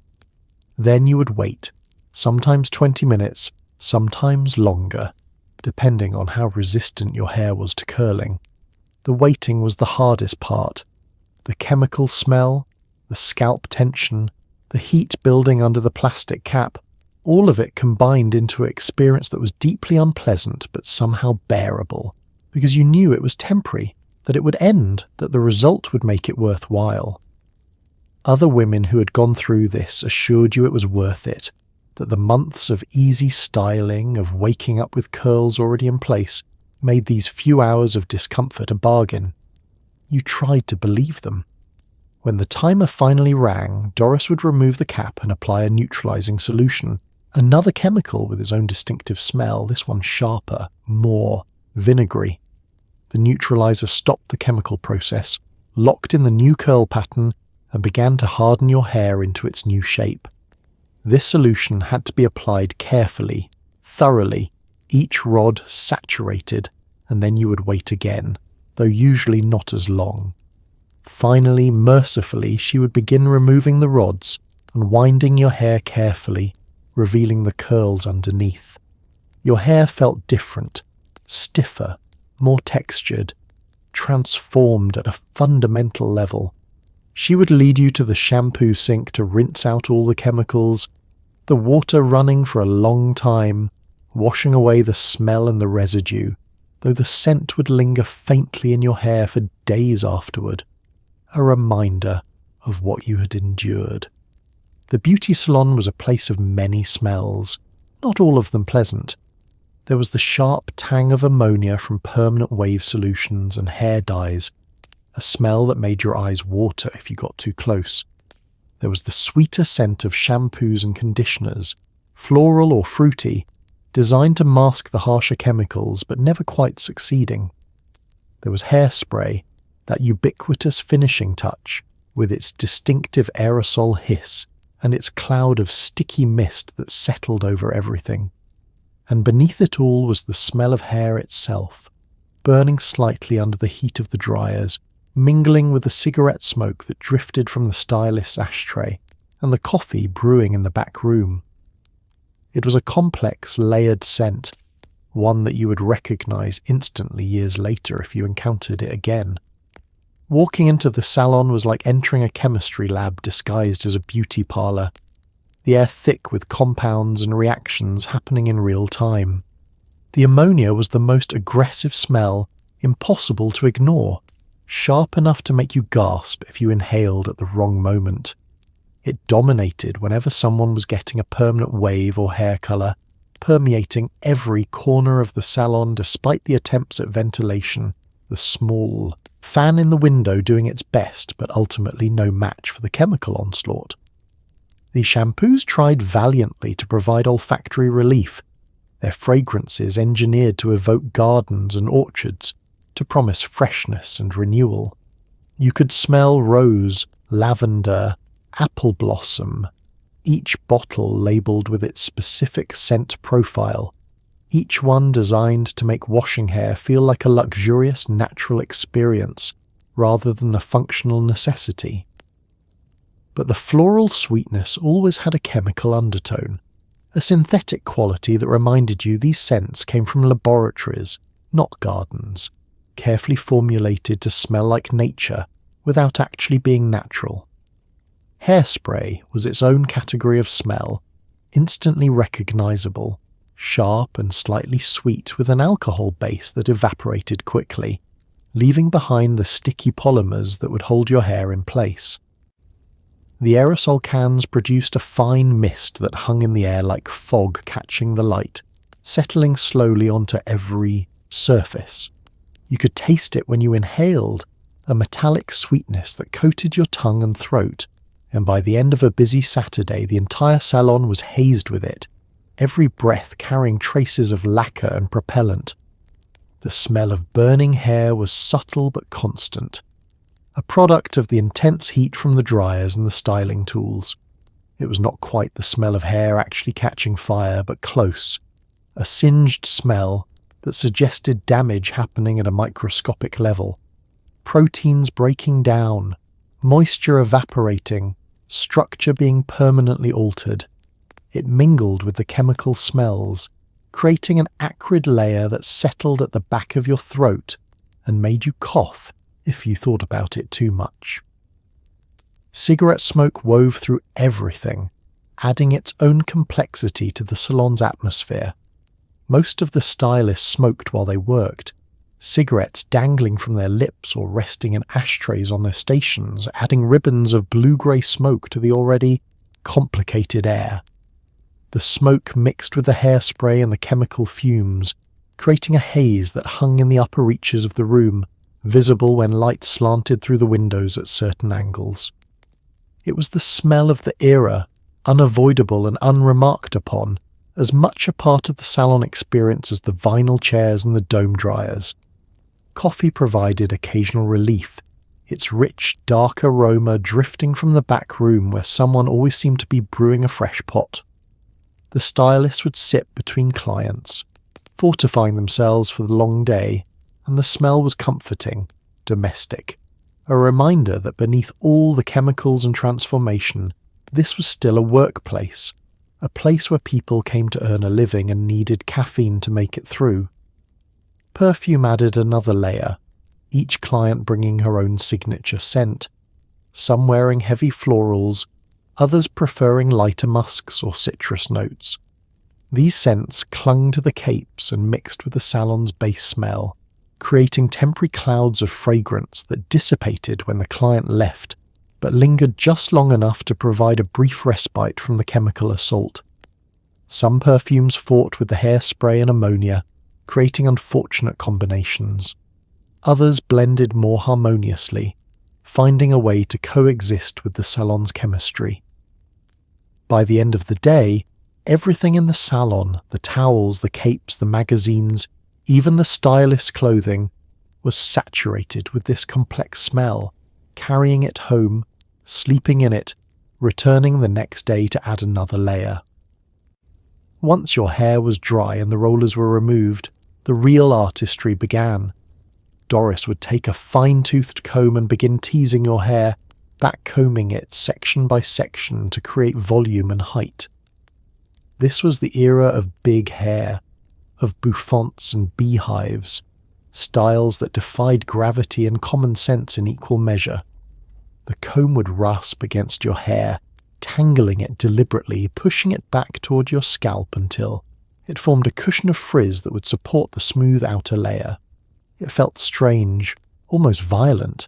Then you would wait, sometimes 20 minutes, sometimes longer, depending on how resistant your hair was to curling. The waiting was the hardest part. The chemical smell, the scalp tension, the heat building under the plastic cap, all of it combined into an experience that was deeply unpleasant but somehow bearable, because you knew it was temporary, that it would end, that the result would make it worthwhile. Other women who had gone through this assured you it was worth it, that the months of easy styling, of waking up with curls already in place, made these few hours of discomfort a bargain. You tried to believe them. When the timer finally rang, Doris would remove the cap and apply a neutralizing solution, another chemical with its own distinctive smell, this one sharper, more vinegary. The neutralizer stopped the chemical process, locked in the new curl pattern, and began to harden your hair into its new shape. This solution had to be applied carefully, thoroughly, each rod saturated, and then you would wait again, though usually not as long. Finally, mercifully, she would begin removing the rods and winding your hair carefully, revealing the curls underneath. Your hair felt different, stiffer, more textured, transformed at a fundamental level. She would lead you to the shampoo sink to rinse out all the chemicals, the water running for a long time, washing away the smell and the residue, though the scent would linger faintly in your hair for days afterward, a reminder of what you had endured. The beauty salon was a place of many smells, not all of them pleasant. There was the sharp tang of ammonia from permanent wave solutions and hair dyes, a smell that made your eyes water if you got too close. There was the sweeter scent of shampoos and conditioners, floral or fruity, designed to mask the harsher chemicals but never quite succeeding. There was hairspray, that ubiquitous finishing touch, with its distinctive aerosol hiss and its cloud of sticky mist that settled over everything. And beneath it all was the smell of hair itself, burning slightly under the heat of the dryers, mingling with the cigarette smoke that drifted from the stylist's ashtray, and the coffee brewing in the back room. It was a complex, layered scent, one that you would recognize instantly years later if you encountered it again. Walking into the salon was like entering a chemistry lab disguised as a beauty parlor, the air thick with compounds and reactions happening in real time. The ammonia was the most aggressive smell, impossible to ignore, sharp enough to make you gasp if you inhaled at the wrong moment. It dominated whenever someone was getting a permanent wave or hair colour, permeating every corner of the salon despite the attempts at ventilation, the small fan in the window doing its best but ultimately no match for the chemical onslaught. The shampoos tried valiantly to provide olfactory relief, their fragrances engineered to evoke gardens and orchards, to promise freshness and renewal. You could smell rose, lavender, apple blossom, each bottle labelled with its specific scent profile, each one designed to make washing hair feel like a luxurious natural experience rather than a functional necessity. But the floral sweetness always had a chemical undertone, a synthetic quality that reminded you these scents came from laboratories, not gardens, carefully formulated to smell like nature without actually being natural. Hairspray was its own category of smell, instantly recognizable, sharp and slightly sweet with an alcohol base that evaporated quickly, leaving behind the sticky polymers that would hold your hair in place. The aerosol cans produced a fine mist that hung in the air like fog catching the light, settling slowly onto every surface. You could taste it when you inhaled, a metallic sweetness that coated your tongue and throat, and by the end of a busy Saturday the entire salon was hazed with it, every breath carrying traces of lacquer and propellant. The smell of burning hair was subtle but constant, a product of the intense heat from the dryers and the styling tools. It was not quite the smell of hair actually catching fire, but close, a singed smell that suggested damage happening at a microscopic level. Proteins breaking down, moisture evaporating, structure being permanently altered. It mingled with the chemical smells, creating an acrid layer that settled at the back of your throat and made you cough if you thought about it too much. Cigarette smoke wove through everything, adding its own complexity to the salon's atmosphere. Most of the stylists smoked while they worked, cigarettes dangling from their lips or resting in ashtrays on their stations, adding ribbons of blue-grey smoke to the already complicated air. The smoke mixed with the hairspray and the chemical fumes, creating a haze that hung in the upper reaches of the room, visible when light slanted through the windows at certain angles. It was the smell of the era, unavoidable and unremarked upon, as much a part of the salon experience as the vinyl chairs and the dome dryers. Coffee provided occasional relief, its rich, dark aroma drifting from the back room where someone always seemed to be brewing a fresh pot. The stylist would sit between clients, fortifying themselves for the long day, and the smell was comforting, domestic, a reminder that beneath all the chemicals and transformation, this was still a workplace, a place where people came to earn a living and needed caffeine to make it through. Perfume added another layer, each client bringing her own signature scent, some wearing heavy florals, others preferring lighter musks or citrus notes. These scents clung to the capes and mixed with the salon's base smell, creating temporary clouds of fragrance that dissipated when the client left, but lingered just long enough to provide a brief respite from the chemical assault. Some perfumes fought with the hairspray and ammonia, creating unfortunate combinations. Others blended more harmoniously, finding a way to coexist with the salon's chemistry. By the end of the day, everything in the salon, the towels, the capes, the magazines, even the stylist's clothing, was saturated with this complex smell, carrying it home, sleeping in it, returning the next day to add another layer. Once your hair was dry and the rollers were removed, the real artistry began. Doris would take a fine-toothed comb and begin teasing your hair, back-combing it section by section to create volume and height. This was the era of big hair, of bouffants and beehives, styles that defied gravity and common sense in equal measure. The comb would rasp against your hair, tangling it deliberately, pushing it back toward your scalp until it formed a cushion of frizz that would support the smooth outer layer. It felt strange, almost violent,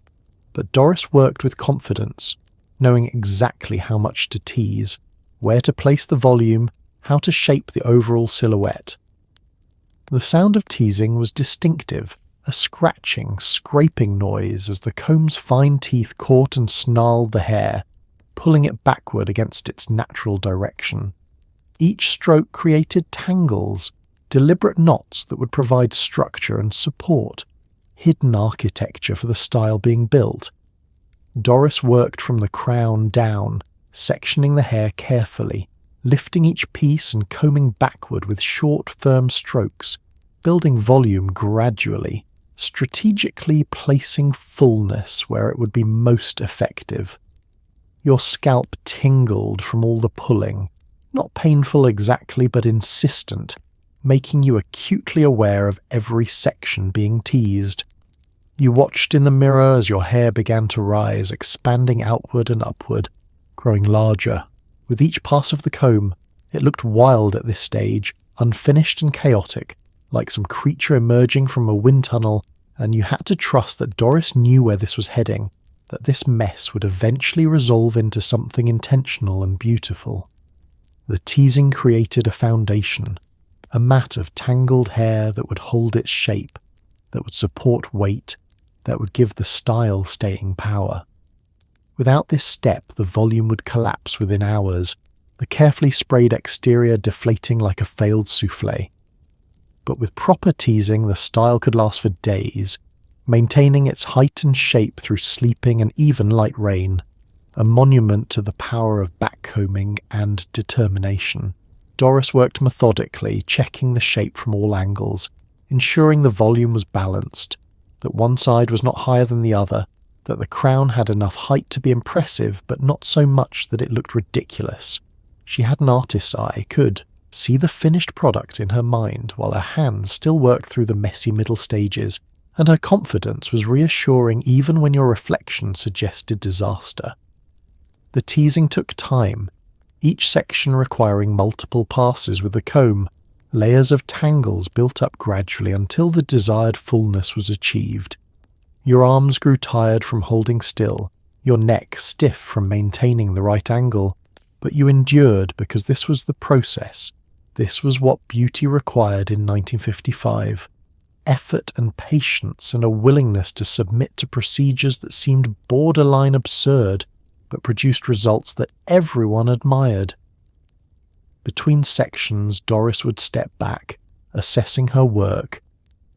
but Doris worked with confidence, knowing exactly how much to tease, where to place the volume, how to shape the overall silhouette. The sound of teasing was distinctive, a scratching, scraping noise as the comb's fine teeth caught and snarled the hair, pulling it backward against its natural direction. Each stroke created tangles, deliberate knots that would provide structure and support, hidden architecture for the style being built. Doris worked from the crown down, sectioning the hair carefully, lifting each piece and combing backward with short, firm strokes, building volume gradually, strategically placing fullness where it would be most effective. Your scalp tingled from all the pulling, not painful exactly but insistent, making you acutely aware of every section being teased. You watched in the mirror as your hair began to rise, expanding outward and upward, growing larger. With each pass of the comb, it looked wild at this stage, unfinished and chaotic, like some creature emerging from a wind tunnel, and you had to trust that Doris knew where this was heading, that this mess would eventually resolve into something intentional and beautiful. The teasing created a foundation a mat of tangled hair that would hold its shape, that would support weight, that would give the style staying power. Without this step, the volume would collapse within hours, the carefully sprayed exterior deflating like a failed soufflé. But with proper teasing, the style could last for days, maintaining its height and shape through sleeping and even light rain, a monument to the power of backcombing and determination. Doris worked methodically, checking the shape from all angles, ensuring the volume was balanced, that one side was not higher than the other, that the crown had enough height to be impressive but not so much that it looked ridiculous. She had an artist's eye, could see the finished product in her mind while her hands still worked through the messy middle stages, and her confidence was reassuring even when your reflection suggested disaster. The teasing took time, each section requiring multiple passes with the comb, layers of tangles built up gradually until the desired fullness was achieved. Your arms grew tired from holding still, your neck stiff from maintaining the right angle, but you endured because this was the process. This was what beauty required in 1955. Effort and patience and a willingness to submit to procedures that seemed borderline absurd, but produced results that everyone admired. Between sections, Doris would step back, assessing her work,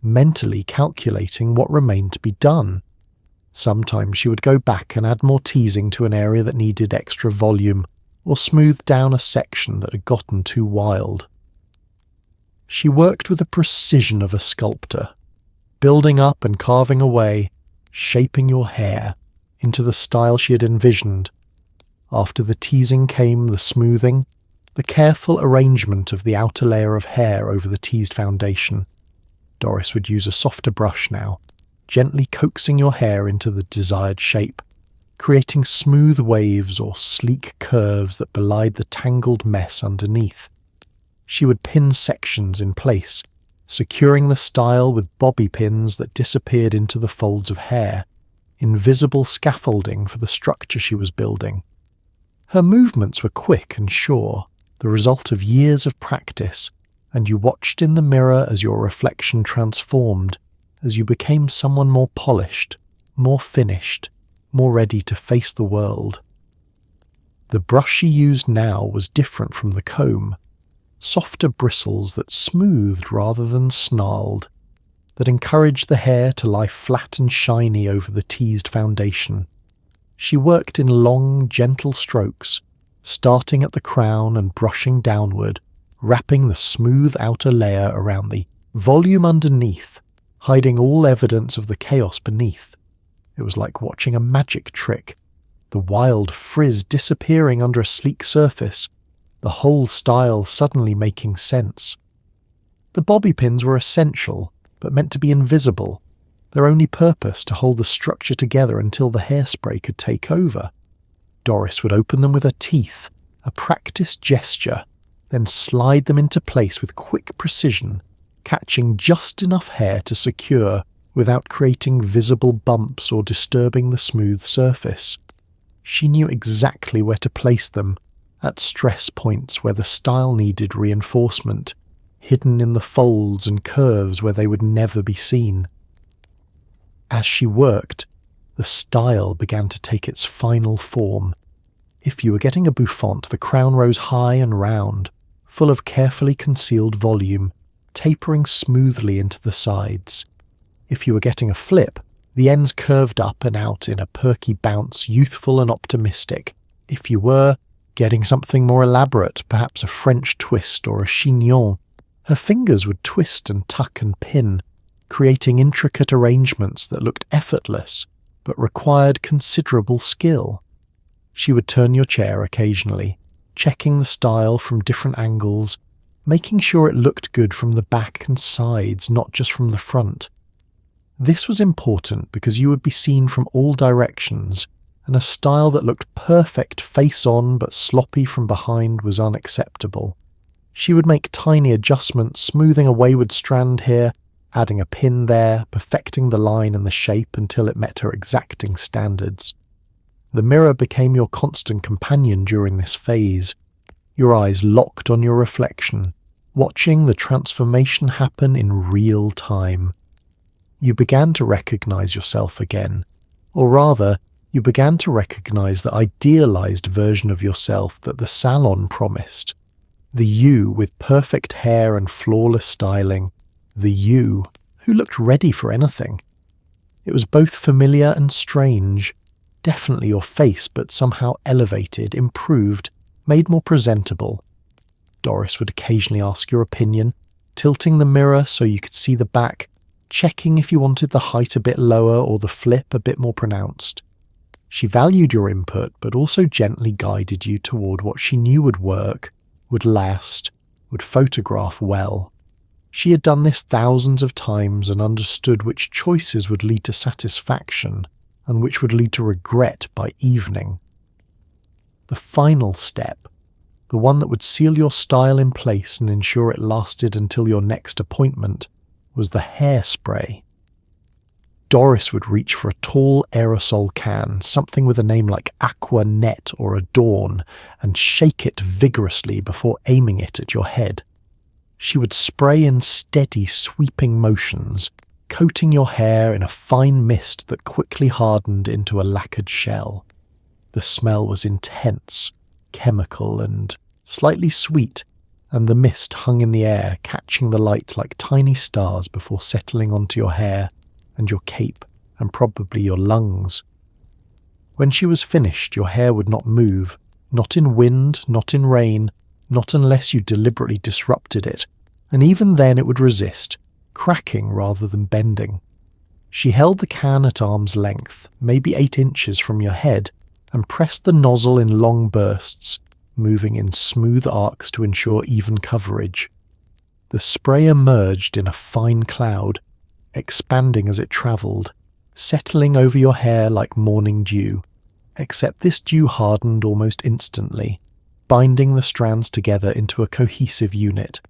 mentally calculating what remained to be done. Sometimes she would go back and add more teasing to an area that needed extra volume, or smooth down a section that had gotten too wild. She worked with the precision of a sculptor, building up and carving away, shaping your hair into the style she had envisioned. After the teasing came the smoothing, the careful arrangement of the outer layer of hair over the teased foundation. Doris would use a softer brush now, gently coaxing your hair into the desired shape, creating smooth waves or sleek curves that belied the tangled mess underneath. She would pin sections in place, securing the style with bobby pins that disappeared into the folds of hair, invisible scaffolding for the structure she was building. Her movements were quick and sure, the result of years of practice, and you watched in the mirror as your reflection transformed, as you became someone more polished, more finished, more ready to face the world. The brush she used now was different from the comb, softer bristles that smoothed rather than snarled, that encouraged the hair to lie flat and shiny over the teased foundation. She worked in long, gentle strokes, starting at the crown and brushing downward, wrapping the smooth outer layer around the volume underneath, hiding all evidence of the chaos beneath. It was like watching a magic trick, the wild frizz disappearing under a sleek surface, the whole style suddenly making sense. The bobby pins were essential, but meant to be invisible, their only purpose to hold the structure together until the hairspray could take over. Doris would open them with her teeth, a practiced gesture, then slide them into place with quick precision, catching just enough hair to secure without creating visible bumps or disturbing the smooth surface. She knew exactly where to place them, at stress points where the style needed reinforcement, hidden in the folds and curves where they would never be seen. As she worked, the style began to take its final form. If you were getting a bouffant, the crown rose high and round, full of carefully concealed volume, tapering smoothly into the sides. If you were getting a flip, the ends curved up and out in a perky bounce, youthful and optimistic. If you were getting something more elaborate, perhaps a French twist or a chignon, her fingers would twist and tuck and pin, creating intricate arrangements that looked effortless, but required considerable skill. She would turn your chair occasionally, checking the style from different angles, making sure it looked good from the back and sides, not just from the front. This was important because you would be seen from all directions, and a style that looked perfect face on but sloppy from behind was unacceptable. She would make tiny adjustments, smoothing a wayward strand here, adding a pin there, perfecting the line and the shape until it met her exacting standards. The mirror became your constant companion during this phase, your eyes locked on your reflection, watching the transformation happen in real time. You began to recognize yourself again, or rather, you began to recognize the idealized version of yourself that the salon promised. The you with perfect hair and flawless styling. The you who looked ready for anything. It was both familiar and strange. Definitely your face, but somehow elevated, improved, made more presentable. Doris would occasionally ask your opinion, tilting the mirror so you could see the back, checking if you wanted the height a bit lower or the flip a bit more pronounced. She valued your input, but also gently guided you toward what she knew would work, would last, would photograph well. She had done this thousands of times and understood which choices would lead to satisfaction and which would lead to regret by evening. The final step, the one that would seal your style in place and ensure it lasted until your next appointment, was the hairspray. Doris would reach for a tall aerosol can, something with a name like Aqua Net or Adorn, and shake it vigorously before aiming it at your head. She would spray in steady, sweeping motions, coating your hair in a fine mist that quickly hardened into a lacquered shell. The smell was intense, chemical, and slightly sweet, and the mist hung in the air, catching the light like tiny stars before settling onto your hair and your cape and probably your lungs. When she was finished, your hair would not move, not in wind, not in rain, not unless you deliberately disrupted it, and even then it would resist, cracking rather than bending. She held the can at arm's length, maybe 8 inches from your head, and pressed the nozzle in long bursts, moving in smooth arcs to ensure even coverage. The spray emerged in a fine cloud, expanding as it travelled, settling over your hair like morning dew, except this dew hardened almost instantly, binding the strands together into a cohesive unit.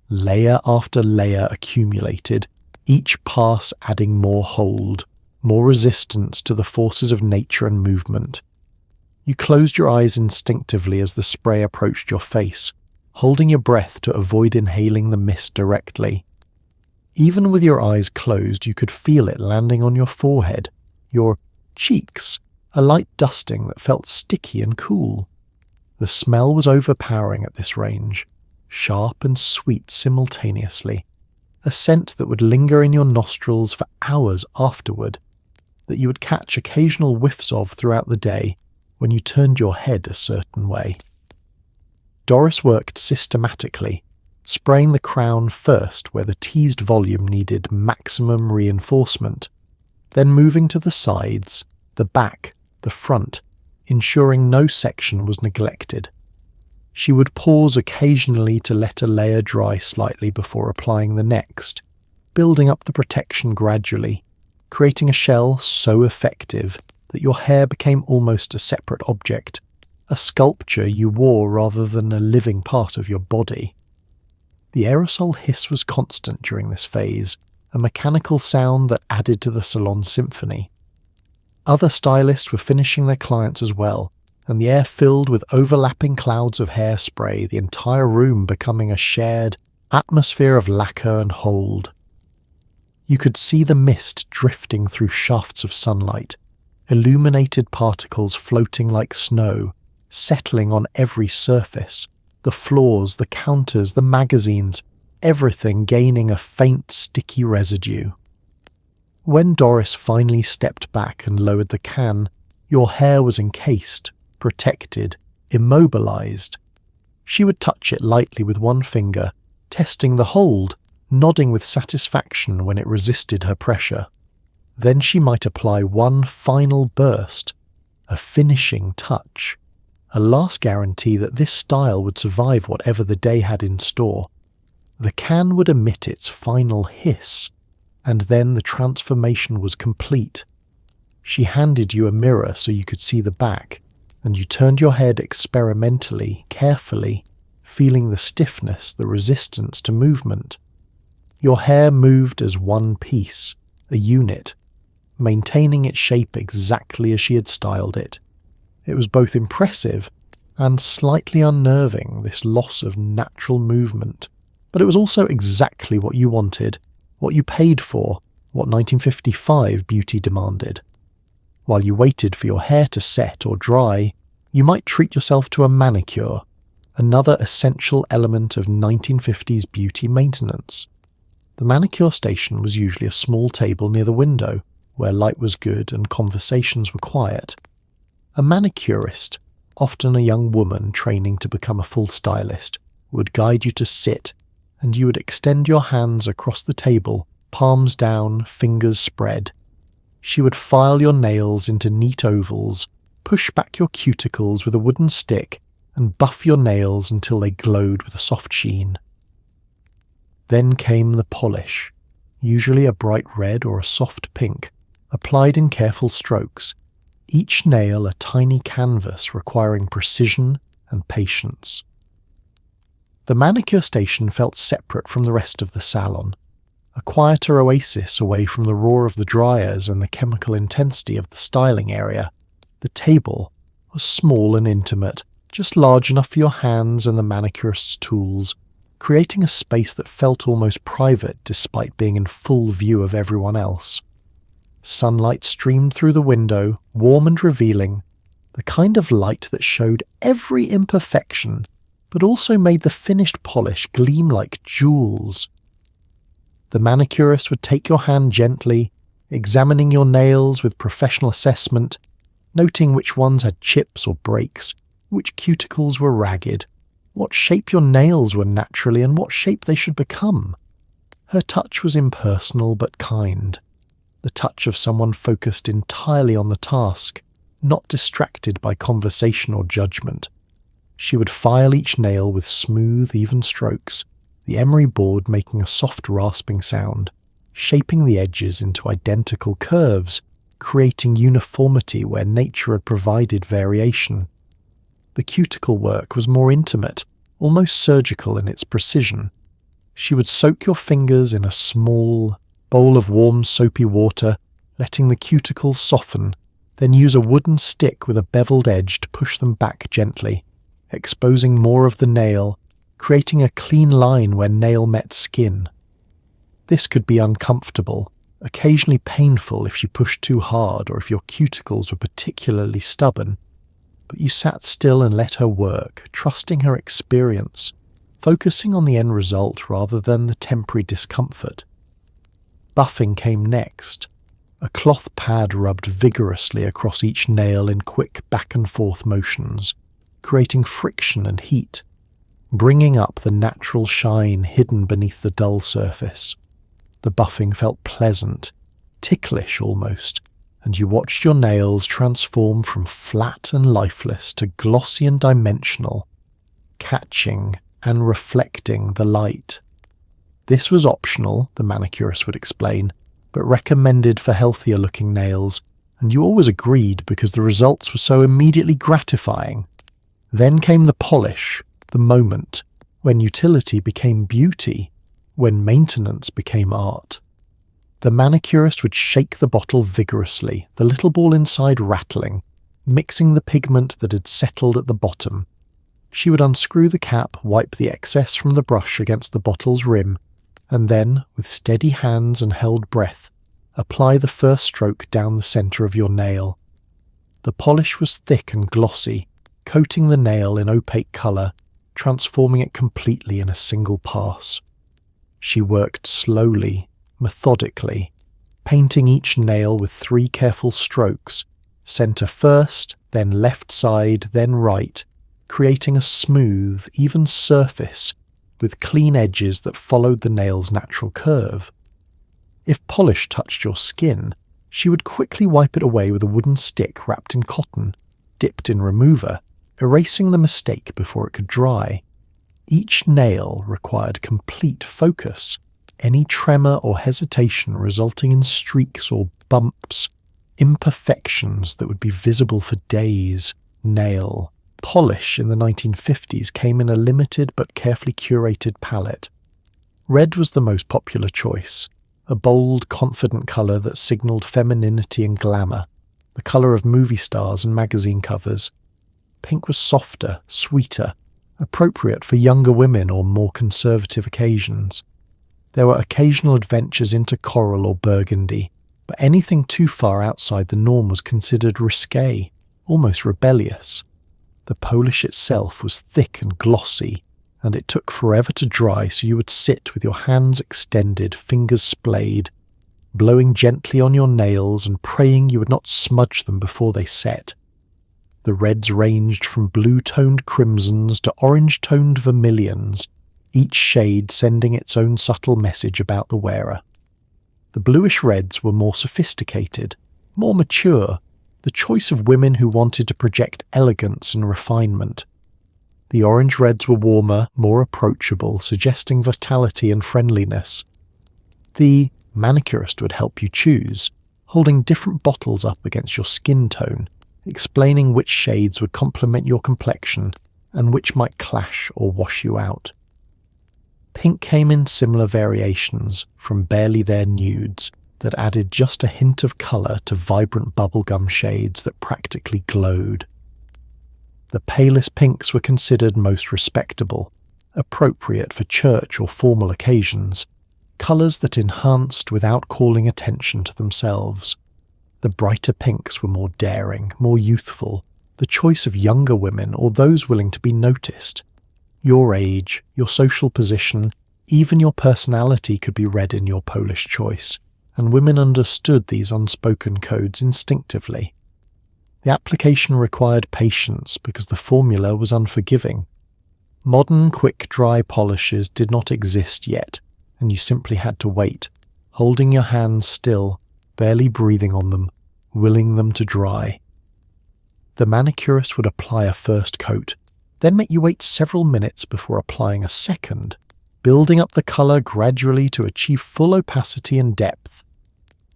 Layer after layer accumulated, each pass adding more hold, more resistance to the forces of nature and movement. You closed your eyes instinctively as the spray approached your face, holding your breath to avoid inhaling the mist directly. Even with your eyes closed, you could feel it landing on your forehead, your cheeks, a light dusting that felt sticky and cool. The smell was overpowering at this range, sharp and sweet simultaneously, a scent that would linger in your nostrils for hours afterward, that you would catch occasional whiffs of throughout the day when you turned your head a certain way. Doris worked systematically, spraying the crown first where the teased volume needed maximum reinforcement, then moving to the sides, the back, the front, ensuring no section was neglected. She would pause occasionally to let a layer dry slightly before applying the next, building up the protection gradually, creating a shell so effective that your hair became almost a separate object, a sculpture you wore rather than a living part of your body. The aerosol hiss was constant during this phase, a mechanical sound that added to the salon symphony. Other stylists were finishing their clients as well, and the air filled with overlapping clouds of hairspray, the entire room becoming a shared atmosphere of lacquer and hold. You could see the mist drifting through shafts of sunlight, illuminated particles floating like snow, settling on every surface, the floors, the counters, the magazines, everything gaining a faint sticky residue. When Doris finally stepped back and lowered the can, your hair was encased, protected, immobilized. She would touch it lightly with one finger, testing the hold, nodding with satisfaction when it resisted her pressure. Then she might apply one final burst, a finishing touch, a last guarantee that this style would survive whatever the day had in store. The can would emit its final hiss, and then the transformation was complete. She handed you a mirror so you could see the back, and you turned your head experimentally, carefully, feeling the stiffness, the resistance to movement. Your hair moved as one piece, a unit, maintaining its shape exactly as she had styled it. It was both impressive and slightly unnerving, this loss of natural movement, but it was also exactly what you wanted, what you paid for, what 1955 beauty demanded. While you waited for your hair to set or dry, you might treat yourself to a manicure, another essential element of 1950s beauty maintenance. The manicure station was usually a small table near the window, where light was good and conversations were quiet. A manicurist, often a young woman training to become a full stylist, would guide you to sit, and you would extend your hands across the table, palms down, fingers spread. She would file your nails into neat ovals, push back your cuticles with a wooden stick, and buff your nails until they glowed with a soft sheen. Then came the polish, usually a bright red or a soft pink, applied in careful strokes, each nail a tiny canvas requiring precision and patience. The manicure station felt separate from the rest of the salon, a quieter oasis away from the roar of the dryers and the chemical intensity of the styling area. The table was small and intimate, just large enough for your hands and the manicurist's tools, creating a space that felt almost private despite being in full view of everyone else. Sunlight streamed through the window, warm and revealing, the kind of light that showed every imperfection, but also made the finished polish gleam like jewels. The manicurist would take your hand gently, examining your nails with professional assessment, noting which ones had chips or breaks, which cuticles were ragged, what shape your nails were naturally and what shape they should become. Her touch was impersonal but kind, the touch of someone focused entirely on the task, not distracted by conversation or judgment. She would file each nail with smooth, even strokes, the emery board making a soft rasping sound, shaping the edges into identical curves, creating uniformity where nature had provided variation. The cuticle work was more intimate, almost surgical in its precision. She would soak your fingers in a small bowl of warm soapy water, letting the cuticles soften, then use a wooden stick with a beveled edge to push them back gently, exposing more of the nail, creating a clean line where nail met skin. This could be uncomfortable, occasionally painful if you pushed too hard or if your cuticles were particularly stubborn, but you sat still and let her work, trusting her experience, focusing on the end result rather than the temporary discomfort. Buffing came next. A cloth pad rubbed vigorously across each nail in quick back and forth motions, creating friction and heat, bringing up the natural shine hidden beneath the dull surface. The buffing felt pleasant, ticklish almost, and you watched your nails transform from flat and lifeless to glossy and dimensional, catching and reflecting the light. This was optional, the manicurist would explain, but recommended for healthier-looking nails, and you always agreed because the results were so immediately gratifying. Then came the polish, the moment, when utility became beauty, when maintenance became art. The manicurist would shake the bottle vigorously, the little ball inside rattling, mixing the pigment that had settled at the bottom. She would unscrew the cap, wipe the excess from the brush against the bottle's rim, and then, with steady hands and held breath, apply the first stroke down the centre of your nail. The polish was thick and glossy, coating the nail in opaque colour, transforming it completely in a single pass. She worked slowly, methodically, painting each nail with 3 careful strokes, centre first, then left side, then right, creating a smooth, even surface with clean edges that followed the nail's natural curve. If polish touched your skin, she would quickly wipe it away with a wooden stick wrapped in cotton, dipped in remover, erasing the mistake before it could dry. Each nail required complete focus, any tremor or hesitation resulting in streaks or bumps, imperfections that would be visible for days. Nail polish in the 1950s came in a limited but carefully curated palette. Red was the most popular choice, a bold, confident colour that signalled femininity and glamour, the colour of movie stars and magazine covers. Pink was softer, sweeter, appropriate for younger women or more conservative occasions. There were occasional adventures into coral or burgundy, but anything too far outside the norm was considered risque, almost rebellious. The polish itself was thick and glossy, and it took forever to dry, so you would sit with your hands extended, fingers splayed, blowing gently on your nails and praying you would not smudge them before they set. The reds ranged from blue-toned crimsons to orange-toned vermilions, each shade sending its own subtle message about the wearer. The bluish reds were more sophisticated, more mature, the choice of women who wanted to project elegance and refinement. The orange reds were warmer, more approachable, suggesting vitality and friendliness. The manicurist would help you choose, holding different bottles up against your skin tone, explaining which shades would complement your complexion and which might clash or wash you out. Pink came in similar variations, from barely there nudes that added just a hint of colour to vibrant bubblegum shades that practically glowed. The palest pinks were considered most respectable, appropriate for church or formal occasions, colours that enhanced without calling attention to themselves. The brighter pinks were more daring, more youthful, the choice of younger women or those willing to be noticed. Your age, your social position, even your personality could be read in your Polish choice, and women understood these unspoken codes instinctively. The application required patience because the formula was unforgiving. Modern quick-dry polishes did not exist yet, and you simply had to wait, holding your hands still, barely breathing on them, willing them to dry. The manicurist would apply a first coat, then make you wait several minutes before applying a second, building up the colour gradually to achieve full opacity and depth.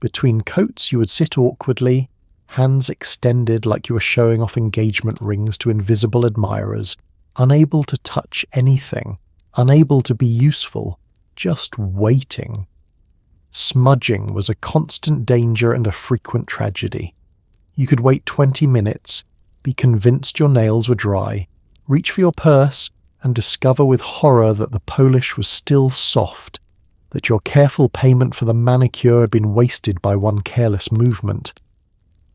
Between coats you would sit awkwardly, hands extended like you were showing off engagement rings to invisible admirers, unable to touch anything, unable to be useful, just waiting. Smudging was a constant danger and a frequent tragedy. You could wait 20 minutes, be convinced your nails were dry, reach for your purse, and discover with horror that the polish was still soft, that your careful payment for the manicure had been wasted by one careless movement.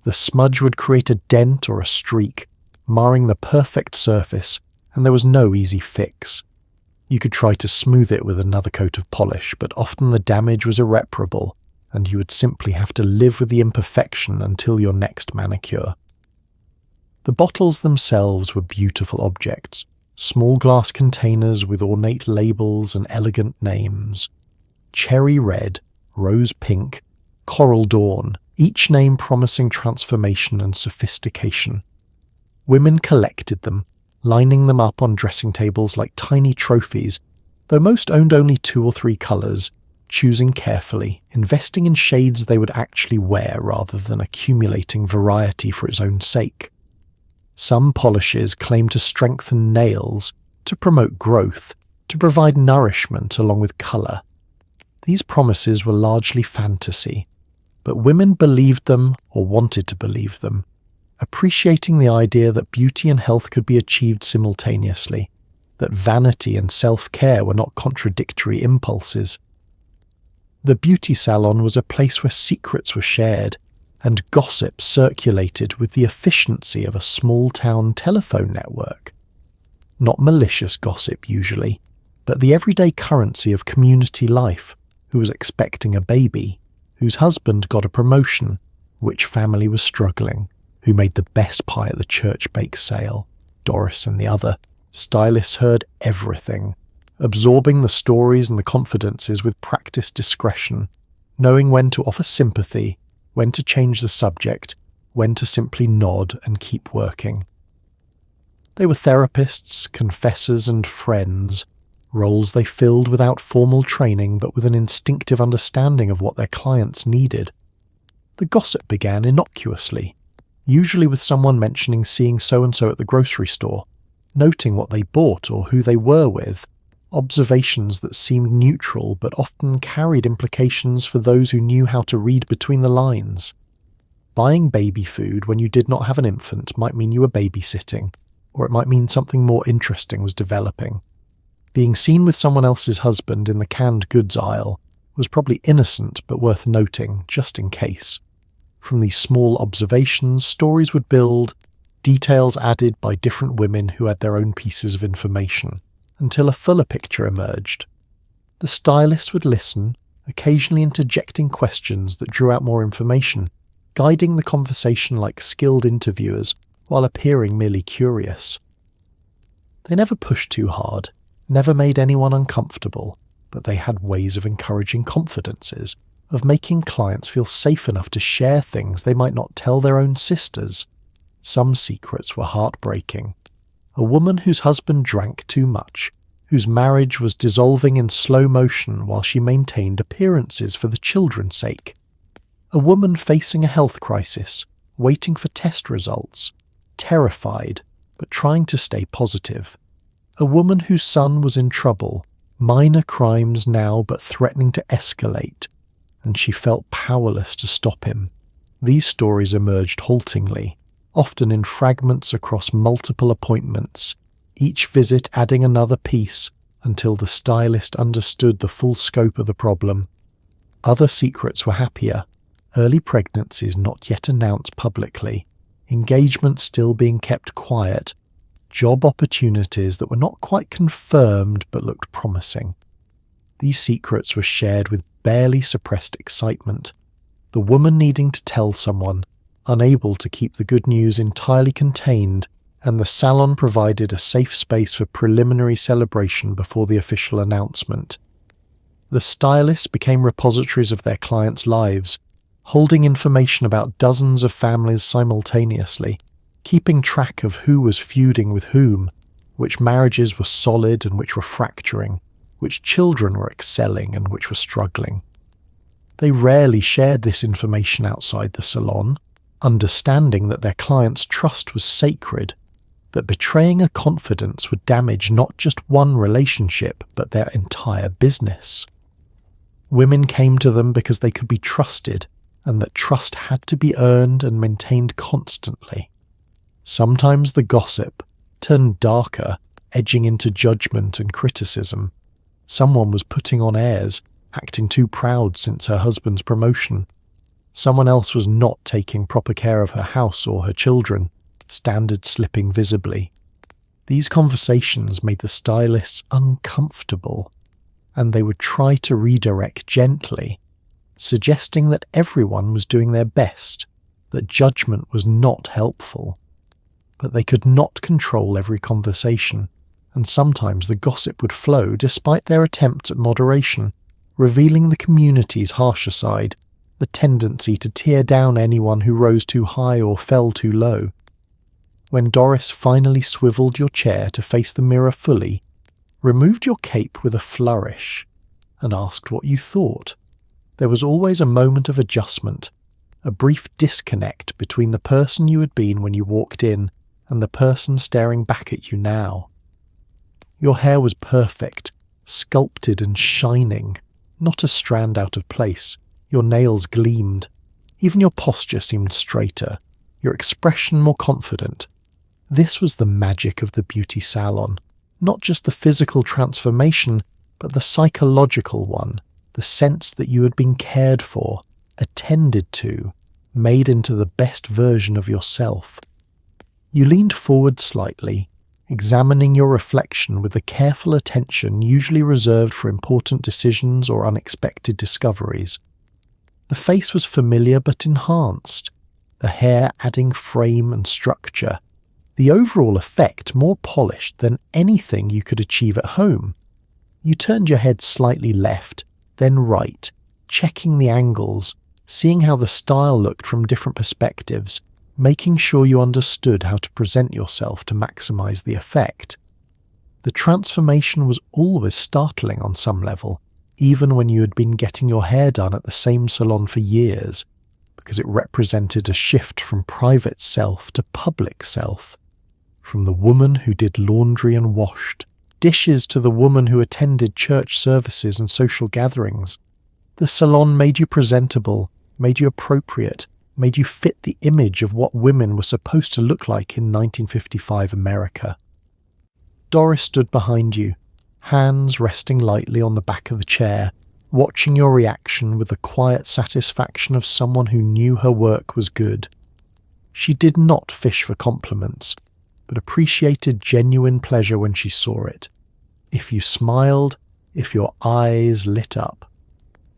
The smudge would create a dent or a streak, marring the perfect surface, and there was no easy fix. You could try to smooth it with another coat of polish, but often the damage was irreparable, and you would simply have to live with the imperfection until your next manicure. The bottles themselves were beautiful objects, small glass containers with ornate labels and elegant names. Cherry red, rose pink, coral dawn, each name promising transformation and sophistication. Women collected them, lining them up on dressing tables like tiny trophies, though most owned only 2 or 3 colours, choosing carefully, investing in shades they would actually wear rather than accumulating variety for its own sake. Some polishes claim to strengthen nails, to promote growth, to provide nourishment along with colour. These promises were largely fantasy, but women believed them or wanted to believe them, appreciating the idea that beauty and health could be achieved simultaneously, that vanity and self-care were not contradictory impulses. The beauty salon was a place where secrets were shared, and gossip circulated with the efficiency of a small-town telephone network. Not malicious gossip usually, but the everyday currency of community life, who was expecting a baby, whose husband got a promotion, which family was struggling, who made the best pie at the church bake sale, Doris and the other. Stylists heard everything, absorbing the stories and the confidences with practiced discretion, knowing when to offer sympathy, when to change the subject, when to simply nod and keep working. They were therapists, confessors and friends, roles they filled without formal training but with an instinctive understanding of what their clients needed. The gossip began innocuously, usually with someone mentioning seeing so-and-so at the grocery store, noting what they bought or who they were with, observations that seemed neutral but often carried implications for those who knew how to read between the lines. Buying baby food when you did not have an infant might mean you were babysitting, or it might mean something more interesting was developing. Being seen with someone else's husband in the canned goods aisle was probably innocent but worth noting, just in case. From these small observations, stories would build, details added by different women who had their own pieces of information, until a fuller picture emerged. The stylist would listen, occasionally interjecting questions that drew out more information, guiding the conversation like skilled interviewers while appearing merely curious. They never pushed too hard, never made anyone uncomfortable, but they had ways of encouraging confidences, of making clients feel safe enough to share things they might not tell their own sisters. Some secrets were heartbreaking. A woman whose husband drank too much, whose marriage was dissolving in slow motion while she maintained appearances for the children's sake. A woman facing a health crisis, waiting for test results, terrified, but trying to stay positive. A woman whose son was in trouble, minor crimes now but threatening to escalate, and she felt powerless to stop him. These stories emerged haltingly, often in fragments across multiple appointments, each visit adding another piece until the stylist understood the full scope of the problem. Other secrets were happier, early pregnancies not yet announced publicly, engagement still being kept quiet, job opportunities that were not quite confirmed but looked promising. These secrets were shared with barely suppressed excitement, the woman needing to tell someone, unable to keep the good news entirely contained, and the salon provided a safe space for preliminary celebration before the official announcement. The stylists became repositories of their clients' lives, holding information about dozens of families simultaneously, keeping track of who was feuding with whom, which marriages were solid and which were fracturing, which children were excelling and which were struggling. They rarely shared this information outside the salon, understanding that their clients' trust was sacred, that betraying a confidence would damage not just one relationship but their entire business. Women came to them because they could be trusted, and that trust had to be earned and maintained constantly. Sometimes the gossip turned darker, edging into judgment and criticism. Someone was putting on airs, acting too proud since her husband's promotion. Someone else was not taking proper care of her house or her children, standards slipping visibly. These conversations made the stylists uncomfortable, and they would try to redirect gently, suggesting that everyone was doing their best, that judgment was not helpful. But they could not control every conversation, and sometimes the gossip would flow despite their attempts at moderation, revealing the community's harsher side, the tendency to tear down anyone who rose too high or fell too low. When Doris finally swiveled your chair to face the mirror fully, removed your cape with a flourish, and asked what you thought, there was always a moment of adjustment, a brief disconnect between the person you had been when you walked in and the person staring back at you now. Your hair was perfect, sculpted and shining, not a strand out of place. Your nails gleamed. Even your posture seemed straighter, your expression more confident. This was the magic of the beauty salon, not just the physical transformation, but the psychological one, the sense that you had been cared for, attended to, made into the best version of yourself. You leaned forward slightly, examining your reflection with the careful attention usually reserved for important decisions or unexpected discoveries. The face was familiar but enhanced, the hair adding frame and structure, the overall effect more polished than anything you could achieve at home. You turned your head slightly left, then right, checking the angles, seeing how the style looked from different perspectives, making sure you understood how to present yourself to maximize the effect. The transformation was always startling on some level, even when you had been getting your hair done at the same salon for years, because it represented a shift from private self to public self, from the woman who did laundry and washed dishes to the woman who attended church services and social gatherings. The salon made you presentable, made you appropriate, made you fit the image of what women were supposed to look like in 1955 America. Doris stood behind you, hands resting lightly on the back of the chair, watching your reaction with the quiet satisfaction of someone who knew her work was good. She did not fish for compliments, but appreciated genuine pleasure when she saw it. If you smiled, if your eyes lit up,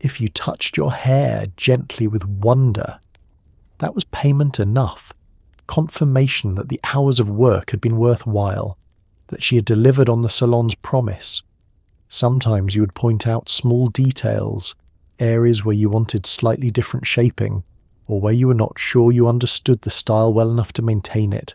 if you touched your hair gently with wonder, that was payment enough, confirmation that the hours of work had been worthwhile, that she had delivered on the salon's promise. Sometimes you would point out small details, areas where you wanted slightly different shaping, or where you were not sure you understood the style well enough to maintain it.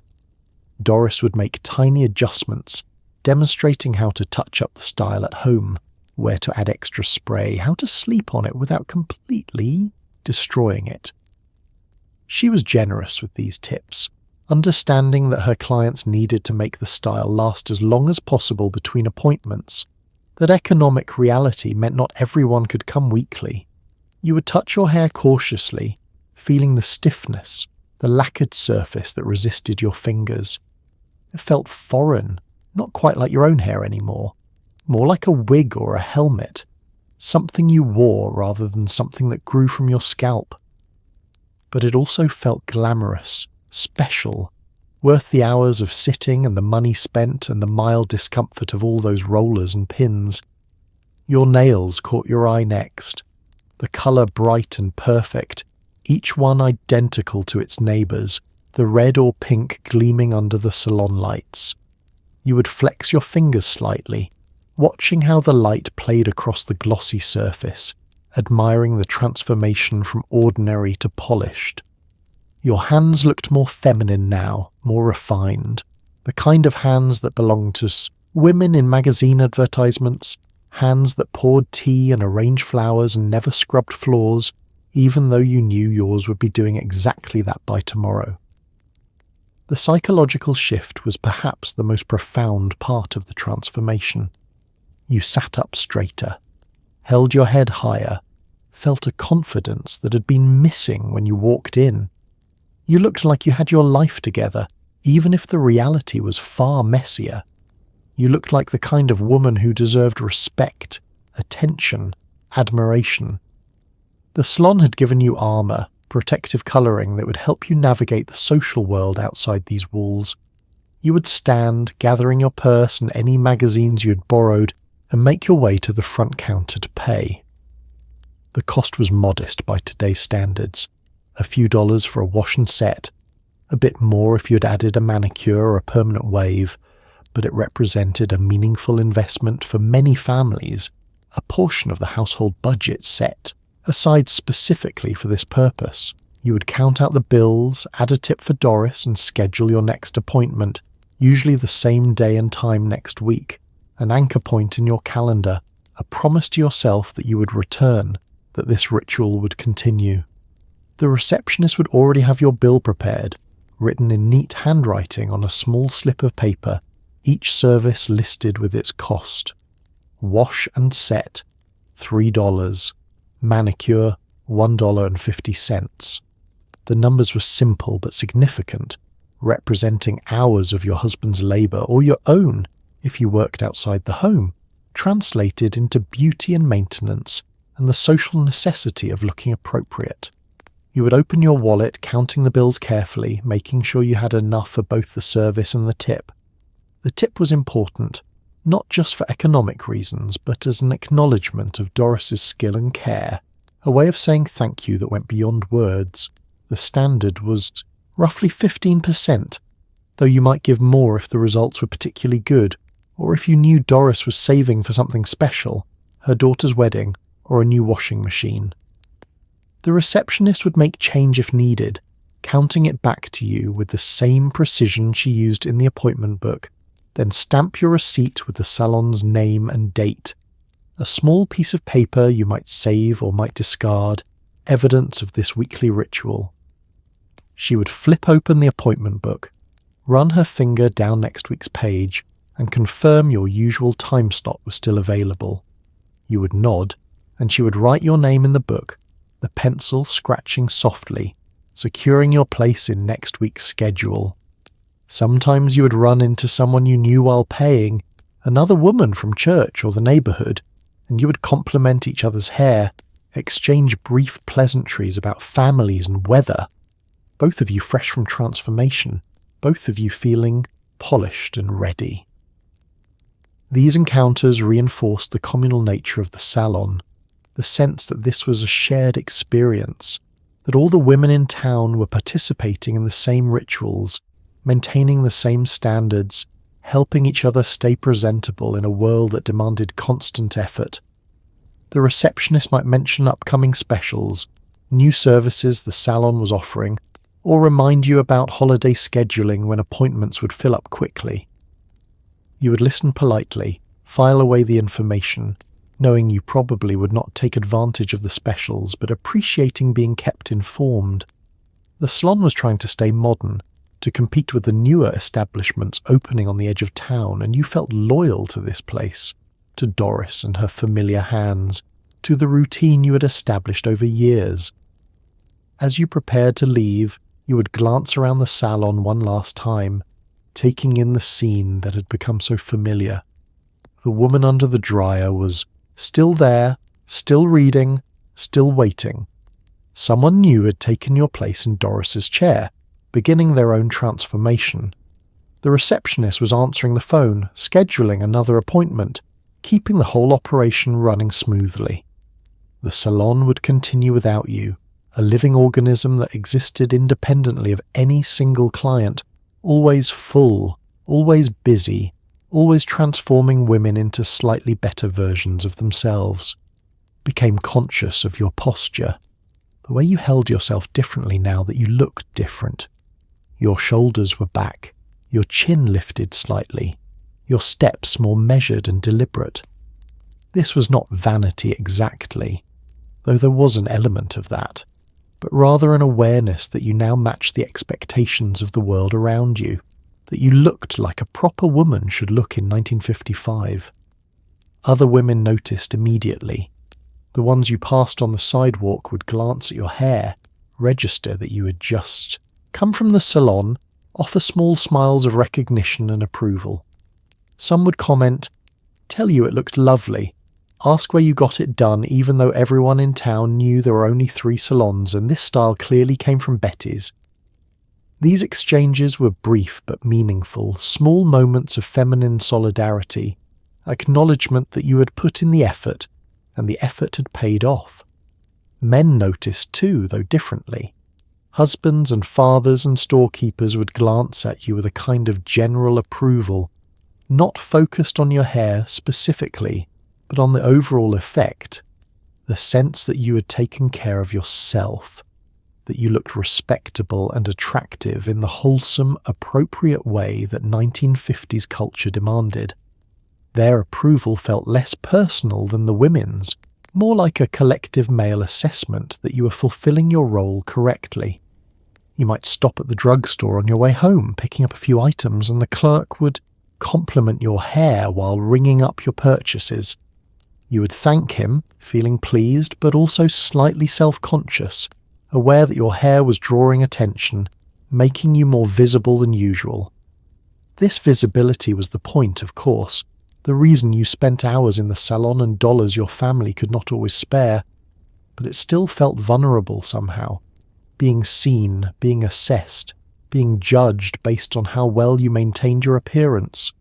Doris would make tiny adjustments, demonstrating how to touch up the style at home, where to add extra spray, how to sleep on it without completely destroying it. She was generous with these tips, understanding that her clients needed to make the style last as long as possible between appointments, that economic reality meant not everyone could come weekly. You would touch your hair cautiously, feeling the stiffness, the lacquered surface that resisted your fingers. It felt foreign, not quite like your own hair anymore, more like a wig or a helmet, something you wore rather than something that grew from your scalp. But it also felt glamorous, special, worth the hours of sitting and the money spent and the mild discomfort of all those rollers and pins. Your nails caught your eye next, the colour bright and perfect, each one identical to its neighbours, the red or pink gleaming under the salon lights. You would flex your fingers slightly, watching how the light played across the glossy surface, admiring the transformation from ordinary to polished. Your hands looked more feminine now, more refined, the kind of hands that belonged to women in magazine advertisements, hands that poured tea and arranged flowers and never scrubbed floors, even though you knew yours would be doing exactly that by tomorrow. The psychological shift was perhaps the most profound part of the transformation. You sat up straighter, held your head higher, felt a confidence that had been missing when you walked in. You looked like you had your life together, even if the reality was far messier. You looked like the kind of woman who deserved respect, attention, admiration. The salon had given you armour, protective colouring that would help you navigate the social world outside these walls. You would stand, gathering your purse and any magazines you had borrowed, and make your way to the front counter to pay. The cost was modest by today's standards. A few dollars for a wash and set, a bit more if you had added a manicure or a permanent wave, but it represented a meaningful investment for many families, a portion of the household budget set aside specifically for this purpose. You would count out the bills, add a tip for Doris, and schedule your next appointment, usually the same day and time next week, an anchor point in your calendar, a promise to yourself that you would return, that this ritual would continue. The receptionist would already have your bill prepared, written in neat handwriting on a small slip of paper, each service listed with its cost. Wash and set, $3. Manicure, $1.50. The numbers were simple but significant, representing hours of your husband's labour or your own if you worked outside the home, translated into beauty and maintenance and the social necessity of looking appropriate. You would open your wallet, counting the bills carefully, making sure you had enough for both the service and the tip. The tip was important, not just for economic reasons, but as an acknowledgement of Doris's skill and care, a way of saying thank you that went beyond words. The standard was roughly 15%, though you might give more if the results were particularly good, or if you knew Doris was saving for something special, her daughter's wedding, or a new washing machine. The receptionist would make change if needed, counting it back to you with the same precision she used in the appointment book, then stamp your receipt with the salon's name and date. A small piece of paper you might save or might discard, evidence of this weekly ritual. She would flip open the appointment book, run her finger down next week's page, and confirm your usual time slot was still available. You would nod, and she would write your name in the book, the pencil scratching softly, securing your place in next week's schedule. Sometimes you would run into someone you knew while paying, another woman from church or the neighbourhood, and you would compliment each other's hair, exchange brief pleasantries about families and weather, both of you fresh from transformation, both of you feeling polished and ready. These encounters reinforced the communal nature of the salon, the sense that this was a shared experience, that all the women in town were participating in the same rituals, maintaining the same standards, helping each other stay presentable in a world that demanded constant effort. The receptionist might mention upcoming specials, new services the salon was offering, or remind you about holiday scheduling when appointments would fill up quickly. You would listen politely, file away the information, knowing you probably would not take advantage of the specials, but appreciating being kept informed. The salon was trying to stay modern, to compete with the newer establishments opening on the edge of town, and you felt loyal to this place, to Doris and her familiar hands, to the routine you had established over years. As you prepared to leave, you would glance around the salon one last time, taking in the scene that had become so familiar. The woman under the dryer was still there, still reading, still waiting. Someone new had taken your place in Doris's chair, beginning their own transformation. The receptionist was answering the phone, scheduling another appointment, keeping the whole operation running smoothly. The salon would continue without you, a living organism that existed independently of any single client, always full, always busy, always transforming women into slightly better versions of themselves. Became conscious of your posture, the way you held yourself differently now that you looked different. Your shoulders were back, your chin lifted slightly, your steps more measured and deliberate. This was not vanity exactly, though there was an element of that, but rather an awareness that you now matched the expectations of the world around you, that you looked like a proper woman should look in 1955. Other women noticed immediately. The ones you passed on the sidewalk would glance at your hair, register that you had just come from the salon, offer small smiles of recognition and approval. Some would comment, tell you it looked lovely, ask where you got it done even though everyone in town knew there were only 3 salons and this style clearly came from Betty's. These exchanges were brief but meaningful, small moments of feminine solidarity, acknowledgement that you had put in the effort and the effort had paid off. Men noticed too, though differently. Husbands and fathers and storekeepers would glance at you with a kind of general approval, not focused on your hair specifically, but on the overall effect, the sense that you had taken care of yourself, that you looked respectable and attractive in the wholesome, appropriate way that 1950s culture demanded. Their approval felt less personal than the women's, more like a collective male assessment that you were fulfilling your role correctly. You might stop at the drugstore on your way home, picking up a few items, and the clerk would compliment your hair while ringing up your purchases. You would thank him, feeling pleased but also slightly self-conscious, aware that your hair was drawing attention, making you more visible than usual. This visibility was the point, of course, the reason you spent hours in the salon and dollars your family could not always spare, but it still felt vulnerable somehow, being seen, being assessed, being judged based on how well you maintained your appearance.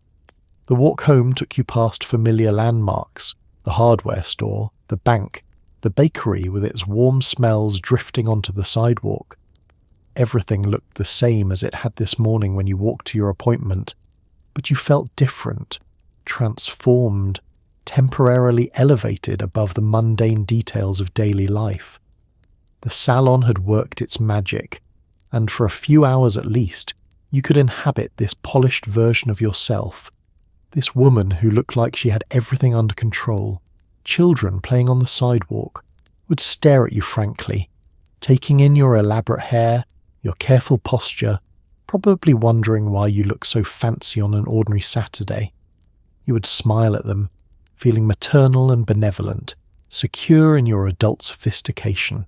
The walk home took you past familiar landmarks, the hardware store, the bank, the bakery with its warm smells drifting onto the sidewalk. Everything looked the same as it had this morning when you walked to your appointment, but you felt different, transformed, temporarily elevated above the mundane details of daily life. The salon had worked its magic, and for a few hours at least, you could inhabit this polished version of yourself, this woman who looked like she had everything under control. Children playing on the sidewalk would stare at you frankly, taking in your elaborate hair, your careful posture, probably wondering why you look so fancy on an ordinary Saturday. You would smile at them, feeling maternal and benevolent, secure in your adult sophistication.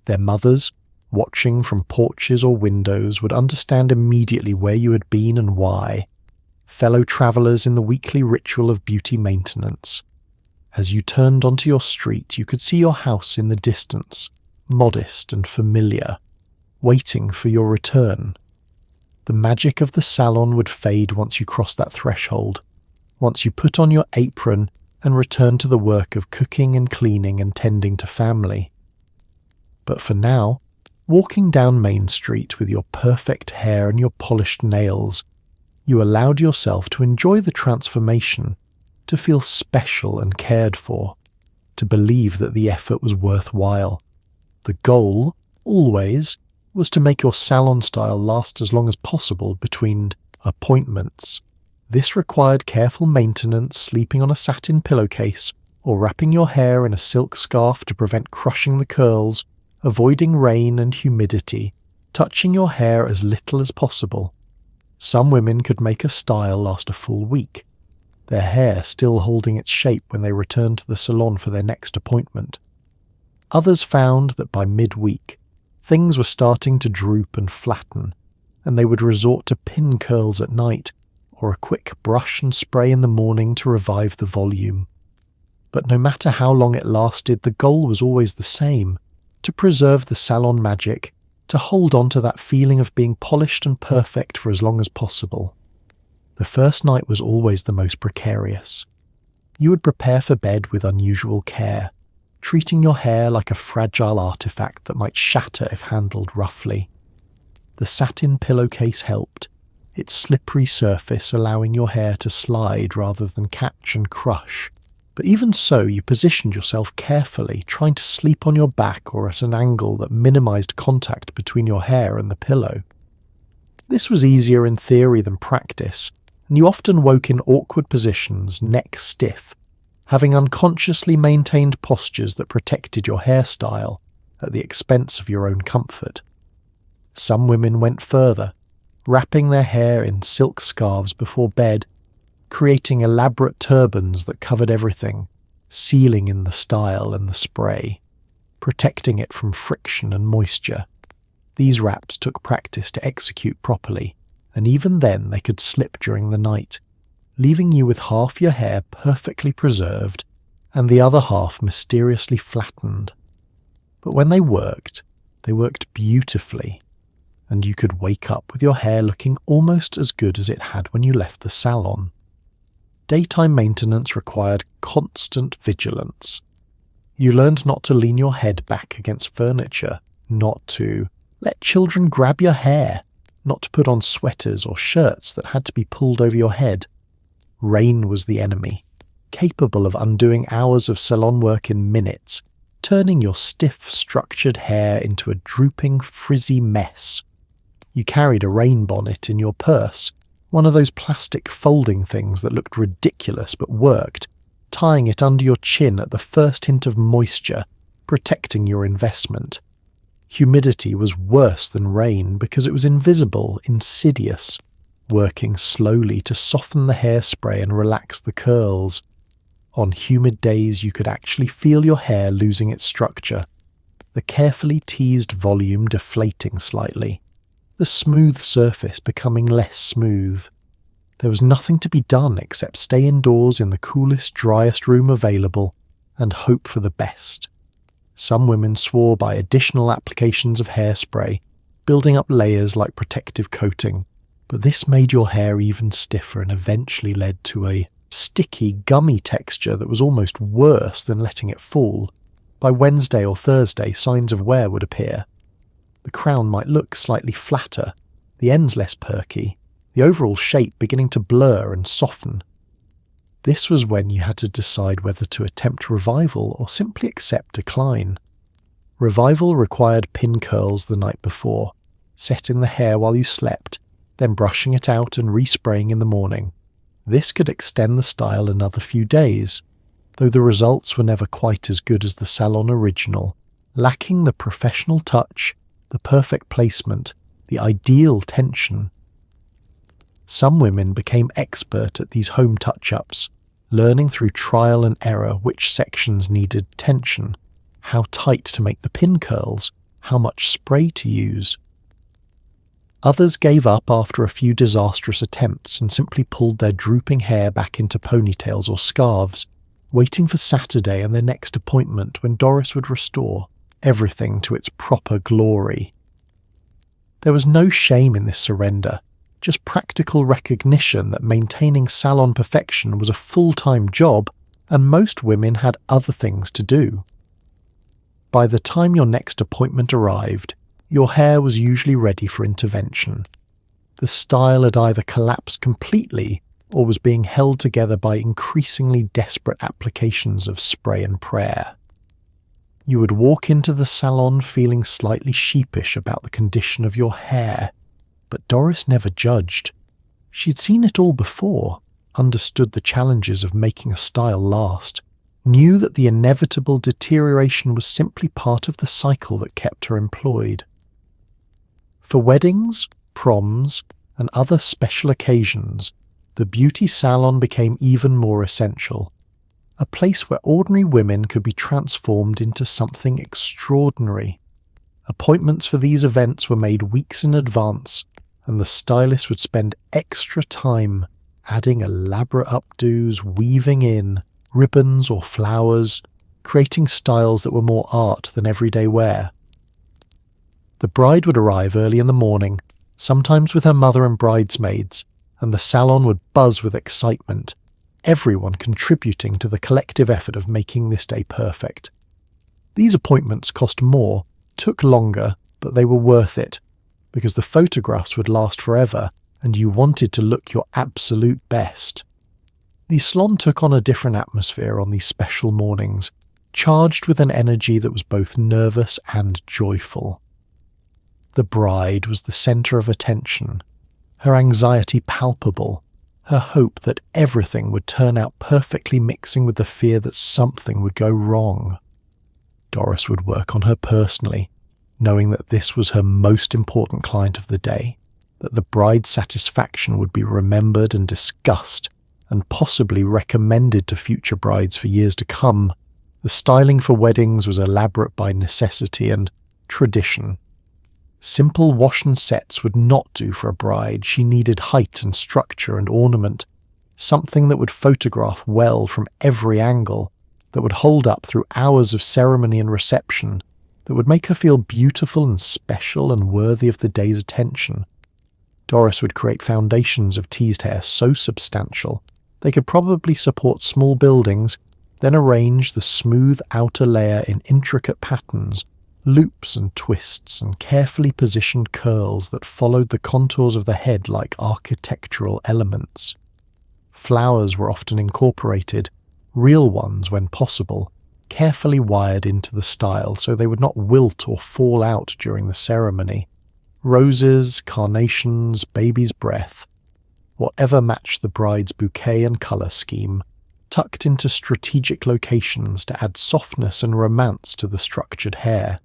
Their mothers, watching from porches or windows, would understand immediately where you had been and why, fellow travellers in the weekly ritual of beauty maintenance. As you turned onto your street, you could see your house in the distance, modest and familiar, waiting for your return. The magic of the salon would fade once you crossed that threshold, once you put on your apron and returned to the work of cooking and cleaning and tending to family. But for now, walking down Main Street with your perfect hair and your polished nails, you allowed yourself to enjoy the transformation, to feel special and cared for, to believe that the effort was worthwhile. The goal, always, was to make your salon style last as long as possible between appointments. This required careful maintenance, sleeping on a satin pillowcase, or wrapping your hair in a silk scarf to prevent crushing the curls, avoiding rain and humidity, touching your hair as little as possible. Some women could make a style last a full week, their hair still holding its shape when they returned to the salon for their next appointment. Others found that by mid-week, things were starting to droop and flatten, and they would resort to pin curls at night, or a quick brush and spray in the morning to revive the volume. But no matter how long it lasted, the goal was always the same: to preserve the salon magic, to hold on to that feeling of being polished and perfect for as long as possible. The first night was always the most precarious. You would prepare for bed with unusual care, treating your hair like a fragile artifact that might shatter if handled roughly. The satin pillowcase helped, its slippery surface allowing your hair to slide rather than catch and crush. But even so, you positioned yourself carefully, trying to sleep on your back or at an angle that minimized contact between your hair and the pillow. This was easier in theory than practice, and you often woke in awkward positions, neck stiff, having unconsciously maintained postures that protected your hairstyle at the expense of your own comfort. Some women went further, wrapping their hair in silk scarves before bed, creating elaborate turbans that covered everything, sealing in the style and the spray, protecting it from friction and moisture. These wraps took practice to execute properly, and even then they could slip during the night, leaving you with half your hair perfectly preserved and the other half mysteriously flattened. But when they worked beautifully, and you could wake up with your hair looking almost as good as it had when you left the salon. Daytime maintenance required constant vigilance. You learned not to lean your head back against furniture, not to let children grab your hair, not to put on sweaters or shirts that had to be pulled over your head. Rain was the enemy, capable of undoing hours of salon work in minutes, turning your stiff, structured hair into a drooping, frizzy mess. You carried a rain bonnet in your purse, one of those plastic folding things that looked ridiculous but worked, tying it under your chin at the first hint of moisture, protecting your investment. Humidity was worse than rain because it was invisible, insidious, working slowly to soften the hairspray and relax the curls. On humid days you could actually feel your hair losing its structure, the carefully teased volume deflating slightly, the smooth surface becoming less smooth. There was nothing to be done except stay indoors in the coolest, driest room available and hope for the best. Some women swore by additional applications of hairspray, building up layers like protective coating, but this made your hair even stiffer and eventually led to a sticky, gummy texture that was almost worse than letting it fall. By Wednesday or Thursday, signs of wear would appear. The crown might look slightly flatter, the ends less perky, the overall shape beginning to blur and soften. This was when you had to decide whether to attempt revival or simply accept decline. Revival required pin curls the night before, setting the hair while you slept, then brushing it out and respraying in the morning. This could extend the style another few days, though the results were never quite as good as the salon original, lacking the professional touch, the perfect placement, the ideal tension. Some women became expert at these home touch-ups, learning through trial and error which sections needed tension, how tight to make the pin curls, how much spray to use. Others gave up after a few disastrous attempts and simply pulled their drooping hair back into ponytails or scarves, waiting for Saturday and their next appointment when Doris would restore everything to its proper glory. There was no shame in this surrender, just practical recognition that maintaining salon perfection was a full-time job and most women had other things to do. By the time your next appointment arrived, your hair was usually ready for intervention. The style had either collapsed completely or was being held together by increasingly desperate applications of spray and prayer. You would walk into the salon feeling slightly sheepish about the condition of your hair, but Doris never judged. She'd seen it all before, understood the challenges of making a style last, knew that the inevitable deterioration was simply part of the cycle that kept her employed. For weddings, proms, and other special occasions, the beauty salon became even more essential, a place where ordinary women could be transformed into something extraordinary. Appointments for these events were made weeks in advance, and the stylist would spend extra time adding elaborate updos, weaving in ribbons or flowers, creating styles that were more art than everyday wear. The bride would arrive early in the morning, sometimes with her mother and bridesmaids, and the salon would buzz with excitement, everyone contributing to the collective effort of making this day perfect. These appointments cost more, took longer, but they were worth it, because the photographs would last forever and you wanted to look your absolute best. The salon took on a different atmosphere on these special mornings, charged with an energy that was both nervous and joyful. The bride was the centre of attention, her anxiety palpable, her hope that everything would turn out perfectly mixing with the fear that something would go wrong. Doris would work on her personally, knowing that this was her most important client of the day, that the bride's satisfaction would be remembered and discussed, and possibly recommended to future brides for years to come. The styling for weddings was elaborate by necessity and tradition. Simple wash and sets would not do for a bride. She needed height and structure and ornament, something that would photograph well from every angle, that would hold up through hours of ceremony and reception, that would make her feel beautiful and special and worthy of the day's attention. Doris would create foundations of teased hair so substantial they could probably support small buildings, then arrange the smooth outer layer in intricate patterns, loops and twists and carefully positioned curls that followed the contours of the head like architectural elements. Flowers were often incorporated, real ones when possible, carefully wired into the style so they would not wilt or fall out during the ceremony. Roses, carnations, baby's breath, whatever matched the bride's bouquet and colour scheme, tucked into strategic locations to add softness and romance to the structured hair.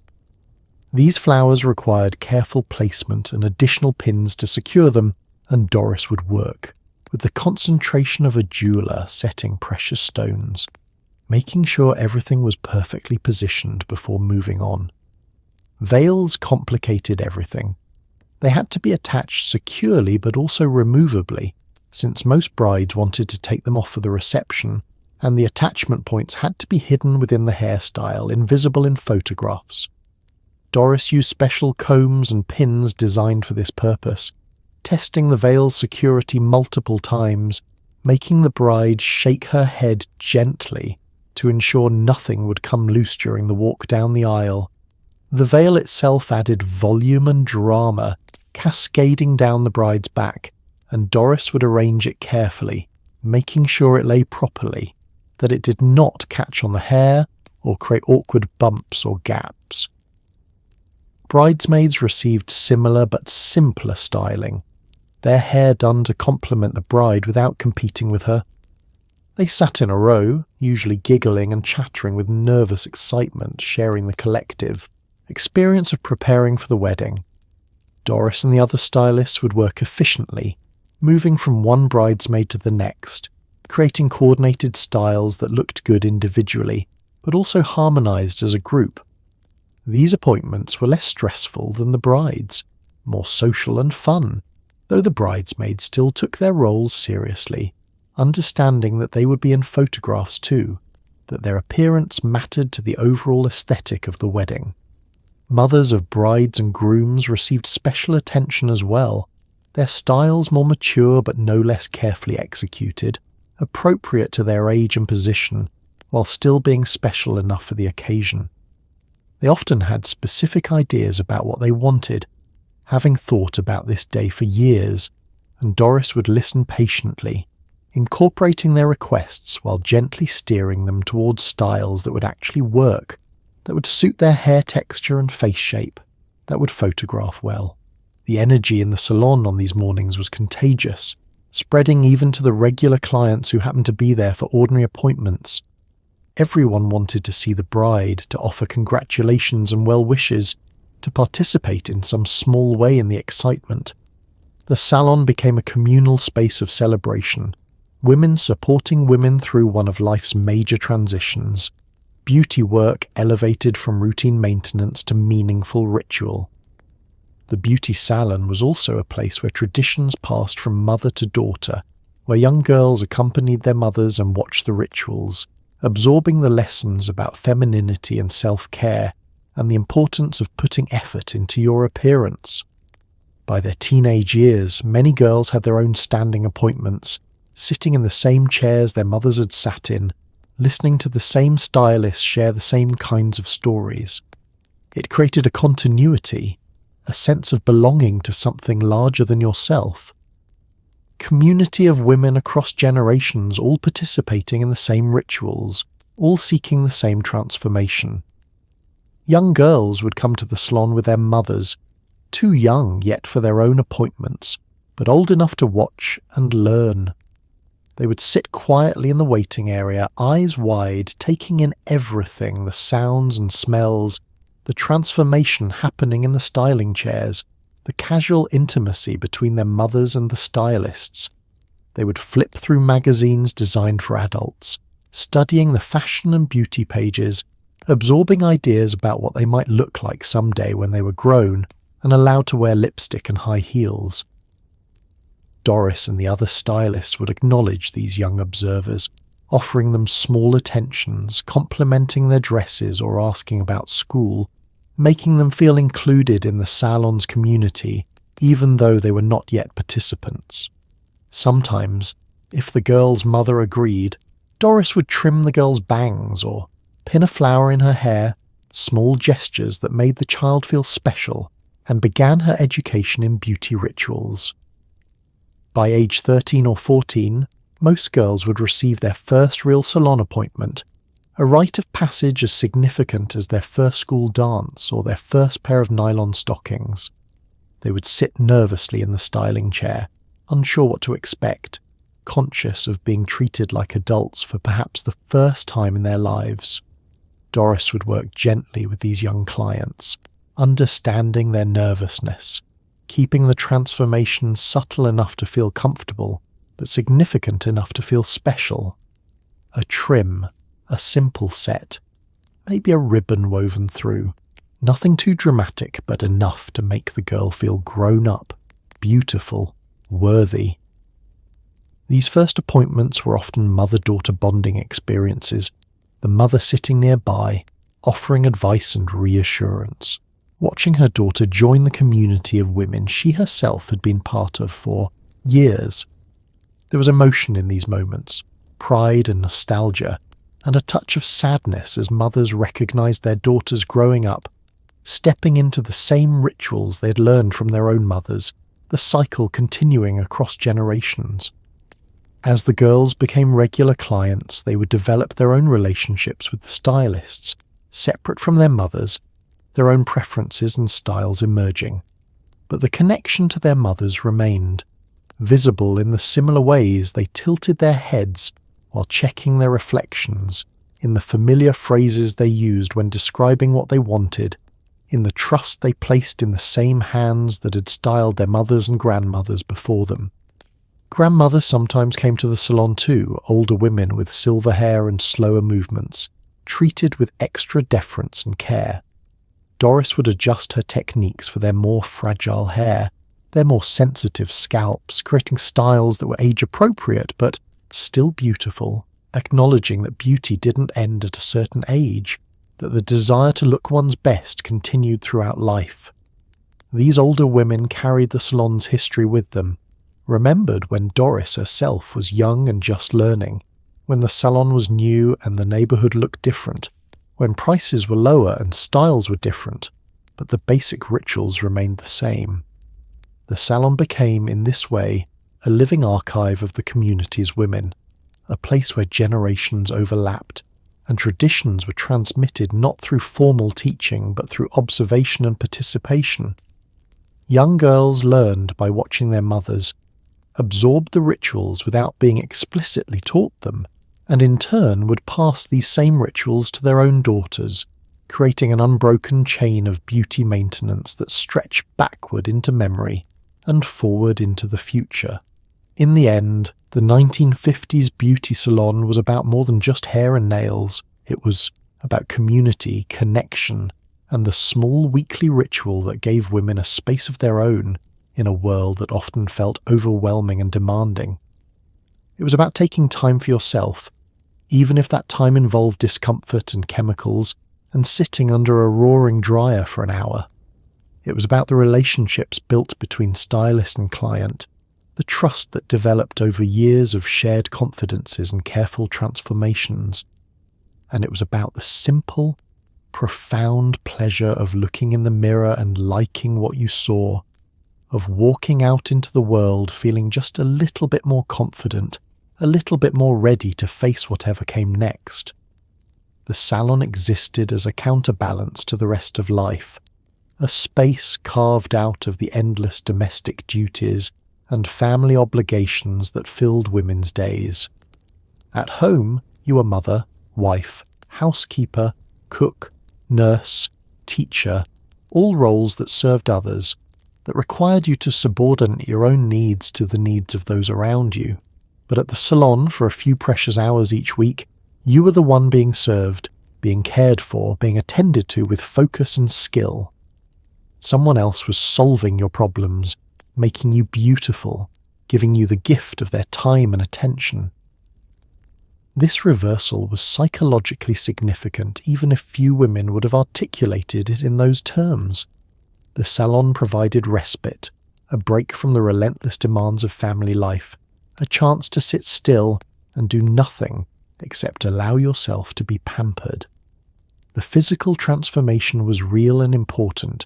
These flowers required careful placement and additional pins to secure them, and Doris would work, with the concentration of a jeweller setting precious stones, making sure everything was perfectly positioned before moving on. Veils complicated everything. They had to be attached securely but also removably, since most brides wanted to take them off for the reception, and the attachment points had to be hidden within the hairstyle, invisible in photographs. Doris used special combs and pins designed for this purpose, testing the veil's security multiple times, making the bride shake her head gently to ensure nothing would come loose during the walk down the aisle. The veil itself added volume and drama, cascading down the bride's back, and Doris would arrange it carefully, making sure it lay properly, that it did not catch on the hair or create awkward bumps or gaps. Bridesmaids received similar but simpler styling, their hair done to complement the bride without competing with her. They sat in a row, usually giggling and chattering with nervous excitement, sharing the collective experience of preparing for the wedding. Doris and the other stylists would work efficiently, moving from one bridesmaid to the next, creating coordinated styles that looked good individually, but also harmonized as a group. These appointments were less stressful than the bride's, more social and fun, though the bridesmaids still took their roles seriously, understanding that they would be in photographs too, that their appearance mattered to the overall aesthetic of the wedding. Mothers of brides and grooms received special attention as well, their styles more mature but no less carefully executed, appropriate to their age and position, while still being special enough for the occasion. They often had specific ideas about what they wanted, having thought about this day for years, and Doris would listen patiently, incorporating their requests while gently steering them towards styles that would actually work, that would suit their hair texture and face shape, that would photograph well. The energy in the salon on these mornings was contagious, spreading even to the regular clients who happened to be there for ordinary appointments. Everyone wanted to see the bride, to offer congratulations and well wishes, to participate in some small way in the excitement. The salon became a communal space of celebration, women supporting women through one of life's major transitions, beauty work elevated from routine maintenance to meaningful ritual. The beauty salon was also a place where traditions passed from mother to daughter, where young girls accompanied their mothers and watched the rituals, absorbing the lessons about femininity and self-care and the importance of putting effort into your appearance. By their teenage years, many girls had their own standing appointments, sitting in the same chairs their mothers had sat in, listening to the same stylists share the same kinds of stories. It created a continuity, a sense of belonging to something larger than yourself. Community of women across generations, all participating in the same rituals, all seeking the same transformation. Young girls would come to the salon with their mothers, too young yet for their own appointments, but old enough to watch and learn. They would sit quietly in the waiting area, eyes wide, taking in everything, the sounds and smells, the transformation happening in the styling chairs, the casual intimacy between their mothers and the stylists. They would flip through magazines designed for adults, studying the fashion and beauty pages, absorbing ideas about what they might look like someday when they were grown and allowed to wear lipstick and high heels. Doris and the other stylists would acknowledge these young observers, offering them small attentions, complimenting their dresses or asking about school, making them feel included in the salon's community, even though they were not yet participants. Sometimes, if the girl's mother agreed, Doris would trim the girl's bangs or pin a flower in her hair, small gestures that made the child feel special, and began her education in beauty rituals. By age 13 or 14, most girls would receive their first real salon appointment, a rite of passage as significant as their first school dance or their first pair of nylon stockings. They would sit nervously in the styling chair, unsure what to expect, conscious of being treated like adults for perhaps the first time in their lives. Doris would work gently with these young clients, understanding their nervousness, keeping the transformation subtle enough to feel comfortable, but significant enough to feel special. A trim, a simple set, maybe a ribbon woven through, nothing too dramatic but enough to make the girl feel grown up, beautiful, worthy. These first appointments were often mother-daughter bonding experiences, the mother sitting nearby, offering advice and reassurance, watching her daughter join the community of women she herself had been part of for years. There was emotion in these moments, pride and nostalgia, and a touch of sadness as mothers recognized their daughters growing up, stepping into the same rituals they had learned from their own mothers, the cycle continuing across generations. As the girls became regular clients, they would develop their own relationships with the stylists, separate from their mothers, their own preferences and styles emerging. But the connection to their mothers remained, visible in the similar ways they tilted their heads while checking their reflections, in the familiar phrases they used when describing what they wanted, in the trust they placed in the same hands that had styled their mothers and grandmothers before them. Grandmothers sometimes came to the salon too, older women with silver hair and slower movements, treated with extra deference and care. Doris would adjust her techniques for their more fragile hair, their more sensitive scalps, creating styles that were age-appropriate but still beautiful, acknowledging that beauty didn't end at a certain age, that the desire to look one's best continued throughout life. These older women carried the salon's history with them, remembered when Doris herself was young and just learning, when the salon was new and the neighbourhood looked different, when prices were lower and styles were different, but the basic rituals remained the same. The salon became, in this way, a living archive of the community's women, a place where generations overlapped, and traditions were transmitted not through formal teaching but through observation and participation. Young girls learned by watching their mothers, absorbed the rituals without being explicitly taught them, and in turn would pass these same rituals to their own daughters, creating an unbroken chain of beauty maintenance that stretched backward into memory and forward into the future. In the end, the 1950s beauty salon was about more than just hair and nails. It was about community, connection, and the small weekly ritual that gave women a space of their own in a world that often felt overwhelming and demanding. It was about taking time for yourself, even if that time involved discomfort and chemicals, and sitting under a roaring dryer for an hour. It was about the relationships built between stylist and client, the trust that developed over years of shared confidences and careful transformations. And it was about the simple, profound pleasure of looking in the mirror and liking what you saw, of walking out into the world feeling just a little bit more confident, a little bit more ready to face whatever came next. The salon existed as a counterbalance to the rest of life, a space carved out of the endless domestic duties and family obligations that filled women's days. At home, you were mother, wife, housekeeper, cook, nurse, teacher, all roles that served others, that required you to subordinate your own needs to the needs of those around you. But at the salon, for a few precious hours each week, you were the one being served, being cared for, being attended to with focus and skill. Someone else was solving your problems, making you beautiful, giving you the gift of their time and attention. This reversal was psychologically significant, even if few women would have articulated it in those terms. The salon provided respite, a break from the relentless demands of family life, a chance to sit still and do nothing except allow yourself to be pampered. The physical transformation was real and important,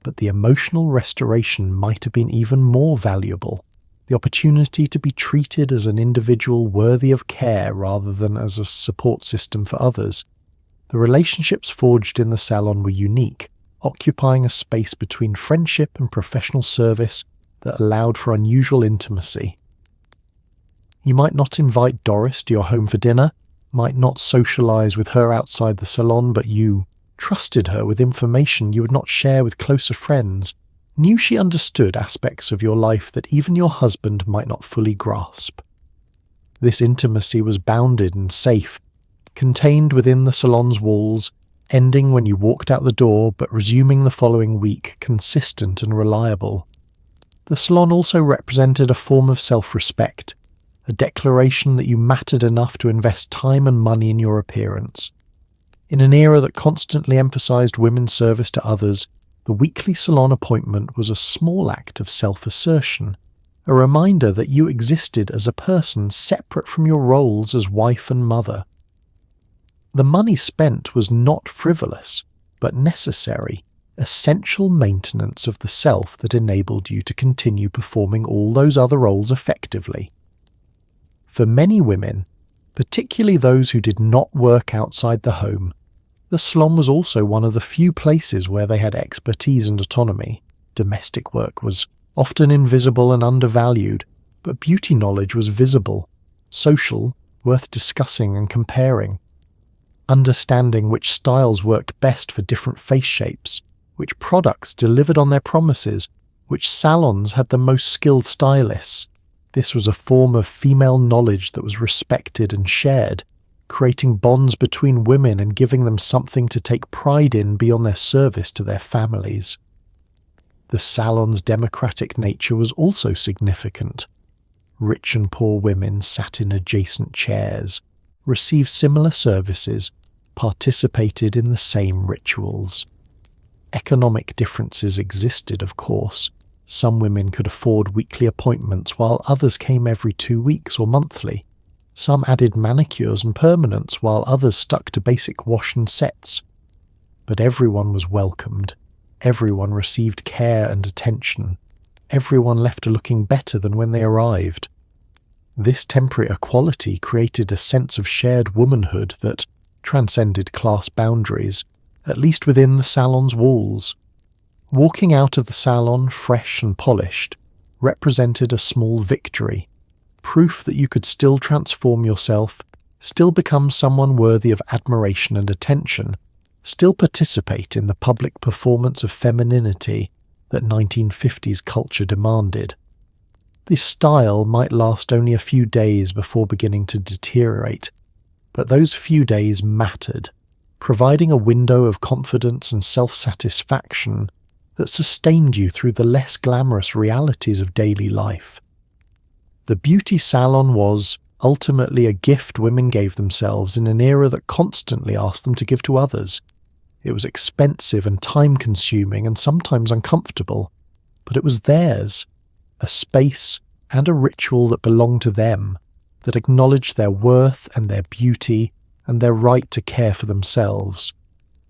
but the emotional restoration might have been even more valuable. The opportunity to be treated as an individual worthy of care rather than as a support system for others. The relationships forged in the salon were unique, occupying a space between friendship and professional service that allowed for unusual intimacy. You might not invite Doris to your home for dinner, might not socialize with her outside the salon, but you trusted her with information you would not share with closer friends, knew she understood aspects of your life that even your husband might not fully grasp. This intimacy was bounded and safe, contained within the salon's walls, ending when you walked out the door but resuming the following week, consistent and reliable. The salon also represented a form of self-respect, a declaration that you mattered enough to invest time and money in your appearance. In an era that constantly emphasized women's service to others, the weekly salon appointment was a small act of self-assertion, a reminder that you existed as a person separate from your roles as wife and mother. The money spent was not frivolous, but necessary, essential maintenance of the self that enabled you to continue performing all those other roles effectively. For many women, particularly those who did not work outside the home, the salon was also one of the few places where they had expertise and autonomy. Domestic work was often invisible and undervalued, but beauty knowledge was visible, social, worth discussing and comparing. Understanding which styles worked best for different face shapes, which products delivered on their promises, which salons had the most skilled stylists. This was a form of female knowledge that was respected and shared, creating bonds between women and giving them something to take pride in beyond their service to their families. The salon's democratic nature was also significant. Rich and poor women sat in adjacent chairs, received similar services, participated in the same rituals. Economic differences existed, of course. Some women could afford weekly appointments while others came every 2 weeks or monthly. Some added manicures and permanents while others stuck to basic wash and sets. But everyone was welcomed. Everyone received care and attention. Everyone left looking better than when they arrived. This temporary equality created a sense of shared womanhood that transcended class boundaries, at least within the salon's walls. Walking out of the salon fresh and polished represented a small victory, proof that you could still transform yourself, still become someone worthy of admiration and attention, still participate in the public performance of femininity that 1950s culture demanded. This style might last only a few days before beginning to deteriorate, but those few days mattered, providing a window of confidence and self-satisfaction that sustained you through the less glamorous realities of daily life. The beauty salon was, ultimately, a gift women gave themselves in an era that constantly asked them to give to others. It was expensive and time-consuming and sometimes uncomfortable, but it was theirs, a space and a ritual that belonged to them, that acknowledged their worth and their beauty and their right to care for themselves.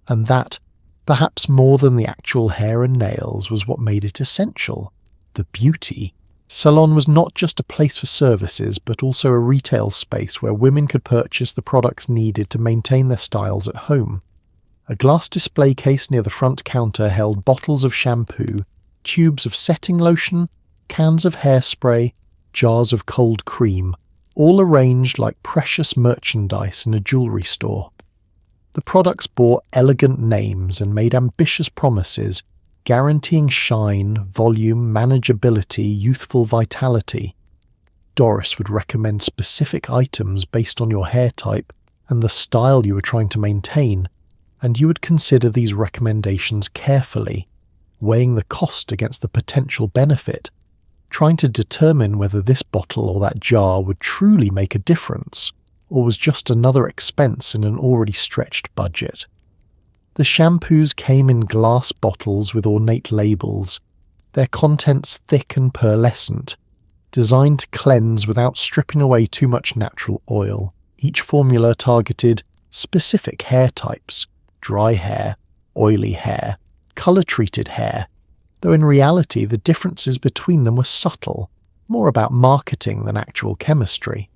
And that, perhaps more than the actual hair and nails, was what made it essential. The beauty. Salon was not just a place for services, but also a retail space where women could purchase the products needed to maintain their styles at home. A glass display case near the front counter held bottles of shampoo, tubes of setting lotion, cans of hairspray, jars of cold cream, all arranged like precious merchandise in a jewellery store. The products bore elegant names and made ambitious promises, guaranteeing shine, volume, manageability, youthful vitality. Doris would recommend specific items based on your hair type and the style you were trying to maintain, and you would consider these recommendations carefully, weighing the cost against the potential benefit, trying to determine whether this bottle or that jar would truly make a difference, or was just another expense in an already stretched budget. The shampoos came in glass bottles with ornate labels, their contents thick and pearlescent, designed to cleanse without stripping away too much natural oil. Each formula targeted specific hair types: dry hair, oily hair, colour-treated hair, though in reality the differences between them were subtle, more about marketing than actual chemistry.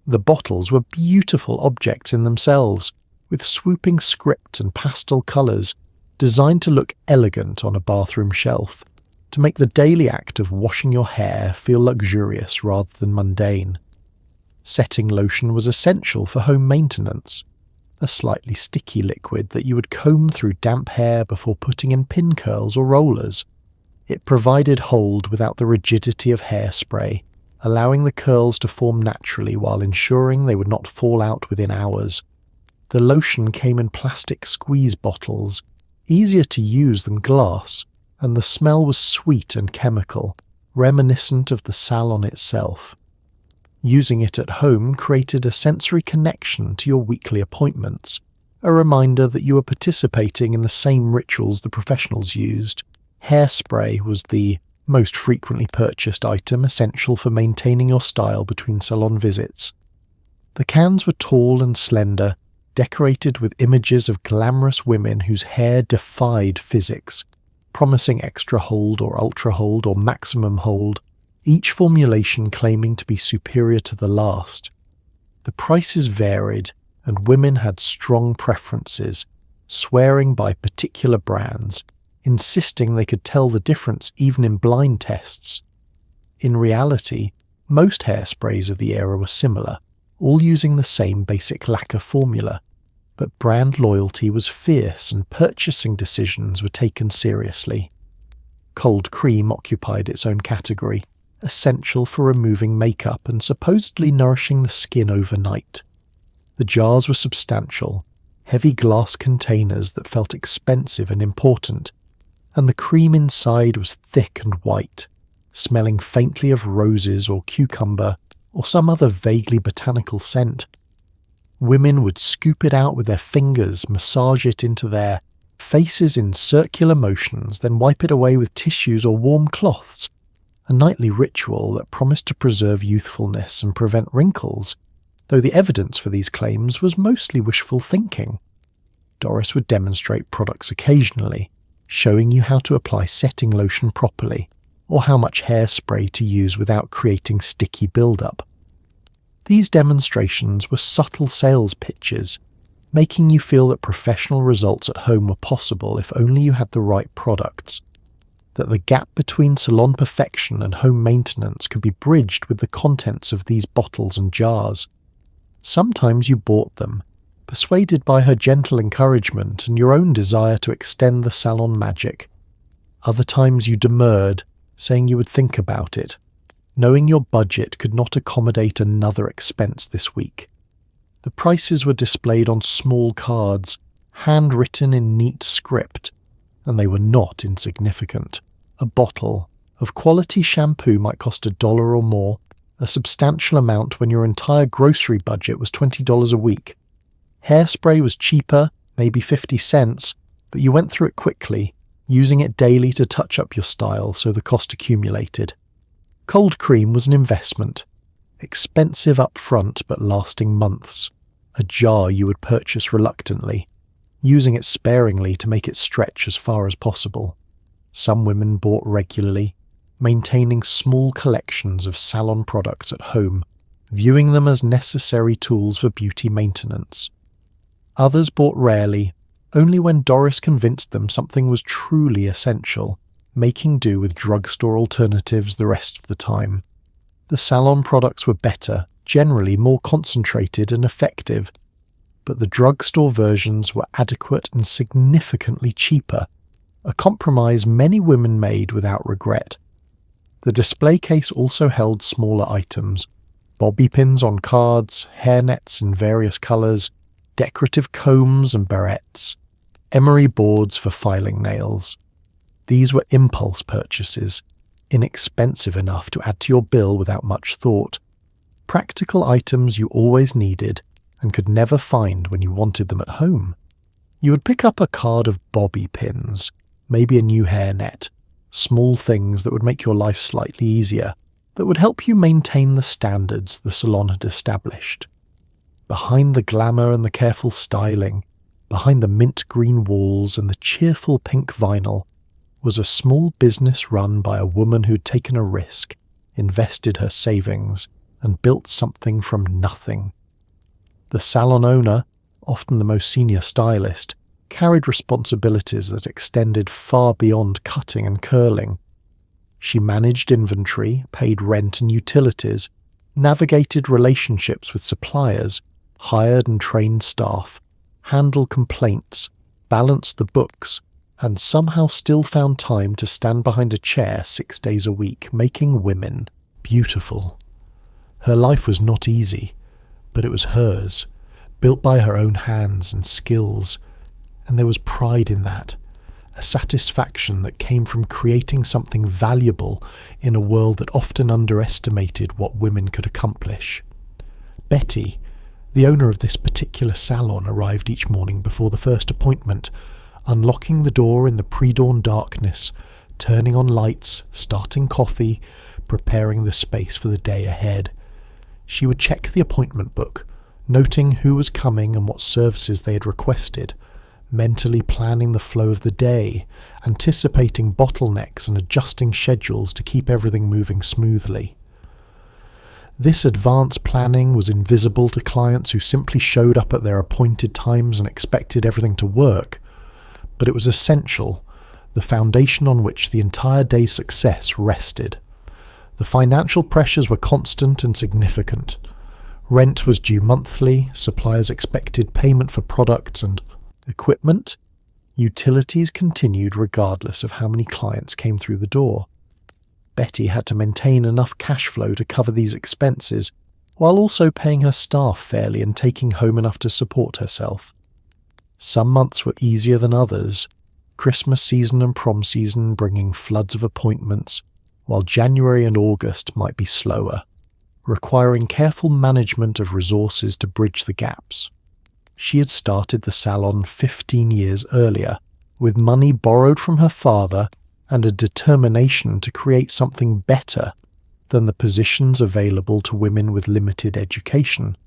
The bottles were beautiful objects in themselves, with swooping script and pastel colours, designed to look elegant on a bathroom shelf, to make the daily act of washing your hair feel luxurious rather than mundane. Setting lotion was essential for home maintenance, a slightly sticky liquid that you would comb through damp hair before putting in pin curls or rollers. It provided hold without the rigidity of hairspray, allowing the curls to form naturally while ensuring they would not fall out within hours. The lotion came in plastic squeeze bottles, easier to use than glass, and the smell was sweet and chemical, reminiscent of the salon itself. Using it at home created a sensory connection to your weekly appointments, a reminder that you were participating in the same rituals the professionals used. Hairspray was the most frequently purchased item essential for maintaining your style between salon visits. The cans were tall and slender, decorated with images of glamorous women whose hair defied physics, promising extra hold or ultra hold or maximum hold, each formulation claiming to be superior to the last. The prices varied, and women had strong preferences, swearing by particular brands, insisting they could tell the difference even in blind tests. In reality, most hairsprays of the era were similar, all using the same basic lacquer formula, but brand loyalty was fierce and purchasing decisions were taken seriously. Cold cream occupied its own category, essential for removing makeup and supposedly nourishing the skin overnight. The jars were substantial, heavy glass containers that felt expensive and important, and the cream inside was thick and white, smelling faintly of roses or cucumber or some other vaguely botanical scent. Women would scoop it out with their fingers, massage it into their faces in circular motions, then wipe it away with tissues or warm cloths, a nightly ritual that promised to preserve youthfulness and prevent wrinkles, though the evidence for these claims was mostly wishful thinking. Doris would demonstrate products occasionally, showing you how to apply setting lotion properly, or how much hairspray to use without creating sticky buildup. These demonstrations were subtle sales pitches, making you feel that professional results at home were possible if only you had the right products, that the gap between salon perfection and home maintenance could be bridged with the contents of these bottles and jars. Sometimes you bought them, persuaded by her gentle encouragement and your own desire to extend the salon magic. Other times you demurred, saying you would think about it, knowing your budget could not accommodate another expense this week. The prices were displayed on small cards, handwritten in neat script, and they were not insignificant. A bottle of quality shampoo might cost $1 or more, a substantial amount when your entire grocery budget was $20 a week. Hairspray was cheaper, maybe 50 cents, but you went through it quickly, using it daily to touch up your style, so the cost accumulated. Cold cream was an investment, expensive up front but lasting months. A jar you would purchase reluctantly, using it sparingly to make it stretch as far as possible. Some women bought regularly, maintaining small collections of salon products at home, viewing them as necessary tools for beauty maintenance. Others bought rarely, only when Doris convinced them something was truly essential, making do with drugstore alternatives the rest of the time. The salon products were better, generally more concentrated and effective, but the drugstore versions were adequate and significantly cheaper, a compromise many women made without regret. The display case also held smaller items, bobby pins on cards, hairnets in various colours, decorative combs and barrettes, emery boards for filing nails. These were impulse purchases, inexpensive enough to add to your bill without much thought. Practical items you always needed and could never find when you wanted them at home. You would pick up a card of bobby pins, maybe a new hairnet, small things that would make your life slightly easier, that would help you maintain the standards the salon had established. Behind the glamour and the careful styling, behind the mint green walls and the cheerful pink vinyl, was a small business run by a woman who'd taken a risk, invested her savings, and built something from nothing. The salon owner, often the most senior stylist, carried responsibilities that extended far beyond cutting and curling. She managed inventory, paid rent and utilities, navigated relationships with suppliers, hired and trained staff, handled complaints, balanced the books, and somehow still found time to stand behind a chair 6 days a week, making women beautiful. Her life was not easy, but it was hers, built by her own hands and skills, and there was pride in that, a satisfaction that came from creating something valuable in a world that often underestimated what women could accomplish. Betty, the owner of this particular salon, arrived each morning before the first appointment, unlocking the door in the pre-dawn darkness, turning on lights, starting coffee, preparing the space for the day ahead. She would check the appointment book, noting who was coming and what services they had requested, mentally planning the flow of the day, anticipating bottlenecks and adjusting schedules to keep everything moving smoothly. This advanced planning was invisible to clients who simply showed up at their appointed times and expected everything to work, but it was essential, the foundation on which the entire day's success rested. The financial pressures were constant and significant. Rent was due monthly, suppliers expected payment for products and equipment. Utilities continued regardless of how many clients came through the door. Betty had to maintain enough cash flow to cover these expenses, while also paying her staff fairly and taking home enough to support herself. Some months were easier than others, Christmas season and prom season bringing floods of appointments, while January and August might be slower, requiring careful management of resources to bridge the gaps. She had started the salon 15 years earlier, with money borrowed from her father and a determination to create something better than the positions available to women with limited education.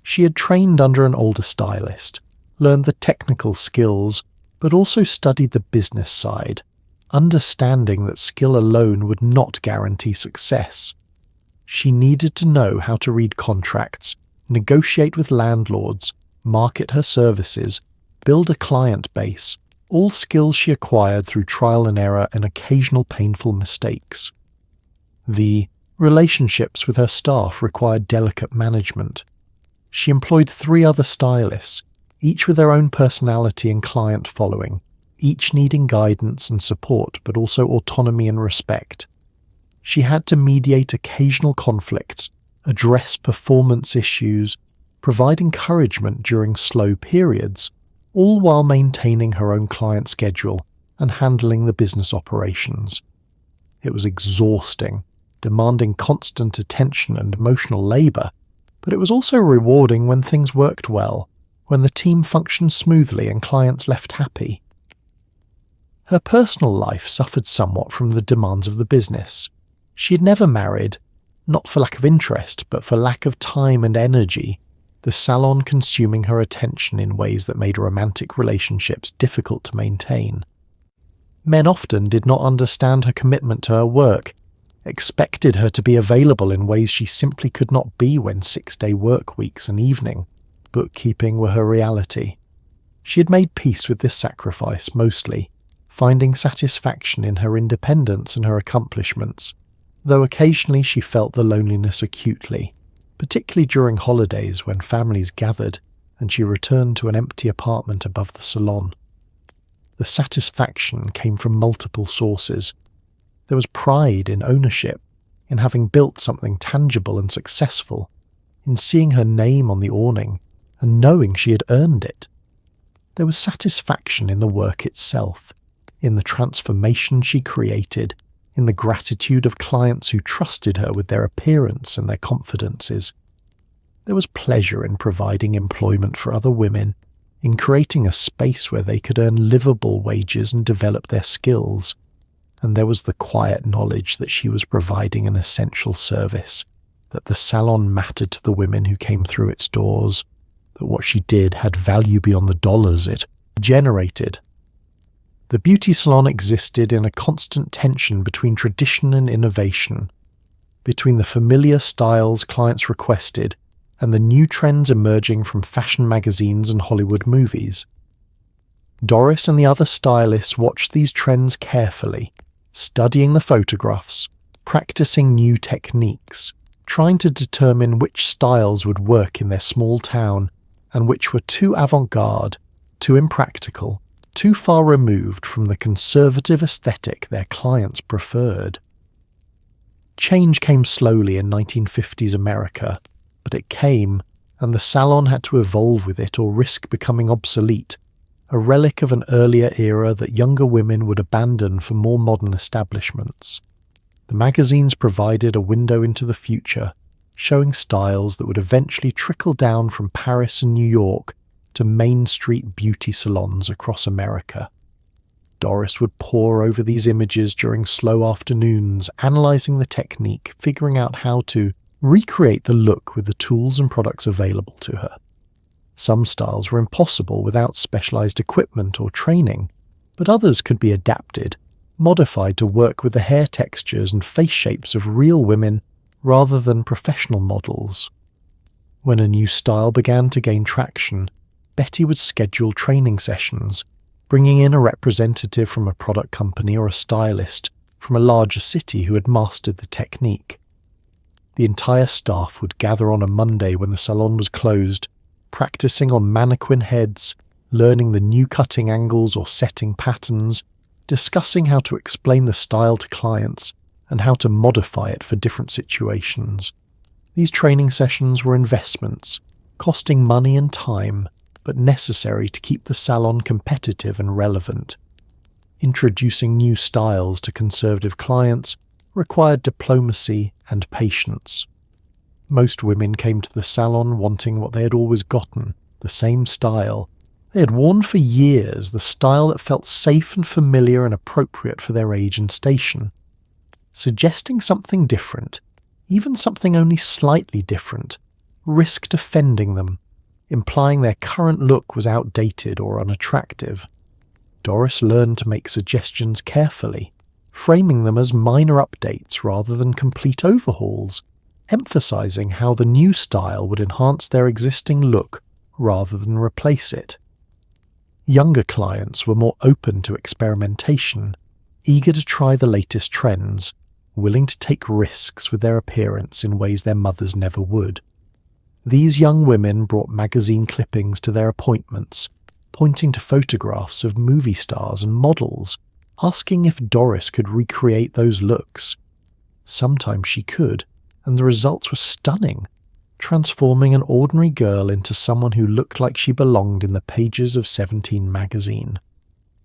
She had trained under an older stylist, learned the technical skills, but also studied the business side, understanding that skill alone would not guarantee success. She needed to know how to read contracts, negotiate with landlords, market her services, build a client base, all skills she acquired through trial and error and occasional painful mistakes. The relationships with her staff required delicate management. She employed 3 other stylists, each with their own personality and client following, each needing guidance and support but also autonomy and respect. She had to mediate occasional conflicts, address performance issues, provide encouragement during slow periods, all while maintaining her own client schedule and handling the business operations. It was exhausting, demanding constant attention and emotional labour, but it was also rewarding when things worked well, when the team functioned smoothly and clients left happy. Her personal life suffered somewhat from the demands of the business. She had never married, not for lack of interest, but for lack of time and energy, the salon consuming her attention in ways that made romantic relationships difficult to maintain. Men often did not understand her commitment to her work, expected her to be available in ways she simply could not be when 6-day work weeks and evening, bookkeeping were her reality. She had made peace with this sacrifice mostly, finding satisfaction in her independence and her accomplishments, though occasionally she felt the loneliness acutely, particularly during holidays when families gathered and she returned to an empty apartment above the salon. The satisfaction came from multiple sources. There was pride in ownership, in having built something tangible and successful, in seeing her name on the awning and knowing she had earned it. There was satisfaction in the work itself, in the transformation she created, in the gratitude of clients who trusted her with their appearance and their confidences. There was pleasure in providing employment for other women, in creating a space where they could earn livable wages and develop their skills. And there was the quiet knowledge that she was providing an essential service, that the salon mattered to the women who came through its doors, that what she did had value beyond the dollars it generated. The beauty salon existed in a constant tension between tradition and innovation, between the familiar styles clients requested and the new trends emerging from fashion magazines and Hollywood movies. Doris and the other stylists watched these trends carefully, studying the photographs, practicing new techniques, trying to determine which styles would work in their small town and which were too avant-garde, too impractical, too far removed from the conservative aesthetic their clients preferred. Change came slowly in 1950s America, but it came, and the salon had to evolve with it or risk becoming obsolete, a relic of an earlier era that younger women would abandon for more modern establishments. The magazines provided a window into the future, showing styles that would eventually trickle down from Paris and New York to Main Street beauty salons across America. Doris would pore over these images during slow afternoons, analysing the technique, figuring out how to recreate the look with the tools and products available to her. Some styles were impossible without specialised equipment or training, but others could be adapted, modified to work with the hair textures and face shapes of real women rather than professional models. When a new style began to gain traction, Betty would schedule training sessions, bringing in a representative from a product company or a stylist from a larger city who had mastered the technique. The entire staff would gather on a Monday when the salon was closed, practicing on mannequin heads, learning the new cutting angles or setting patterns, discussing how to explain the style to clients and how to modify it for different situations. These training sessions were investments, costing money and time, but necessary to keep the salon competitive and relevant. Introducing new styles to conservative clients required diplomacy and patience. Most women came to the salon wanting what they had always gotten, the same style. They had worn for years the style that felt safe and familiar and appropriate for their age and station. Suggesting something different, even something only slightly different, risked offending them, implying their current look was outdated or unattractive. Doris learned to make suggestions carefully, framing them as minor updates rather than complete overhauls, emphasizing how the new style would enhance their existing look rather than replace it. Younger clients were more open to experimentation, eager to try the latest trends, willing to take risks with their appearance in ways their mothers never would. These young women brought magazine clippings to their appointments, pointing to photographs of movie stars and models, asking if Doris could recreate those looks. Sometimes she could, and the results were stunning, transforming an ordinary girl into someone who looked like she belonged in the pages of 17 magazine.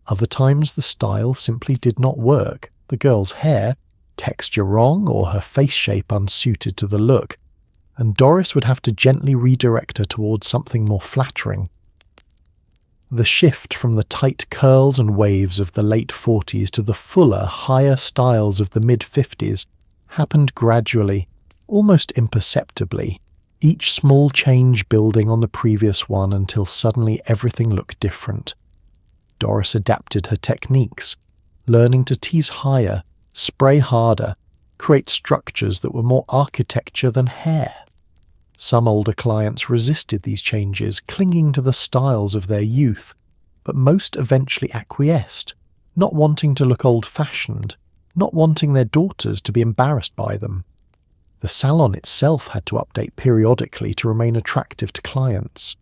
Other times the style simply did not work, the girl's hair, texture wrong, or her face shape unsuited to the look, and Doris would have to gently redirect her towards something more flattering. The shift from the tight curls and waves of the late 40s to the fuller, higher styles of the mid-50s happened gradually, almost imperceptibly, each small change building on the previous one until suddenly everything looked different. Doris adapted her techniques, learning to tease higher, spray harder, create structures that were more architecture than hair. Some older clients resisted these changes, clinging to the styles of their youth, but most eventually acquiesced, not wanting to look old-fashioned, not wanting their daughters to be embarrassed by them. The salon itself had to update periodically to remain attractive to clients.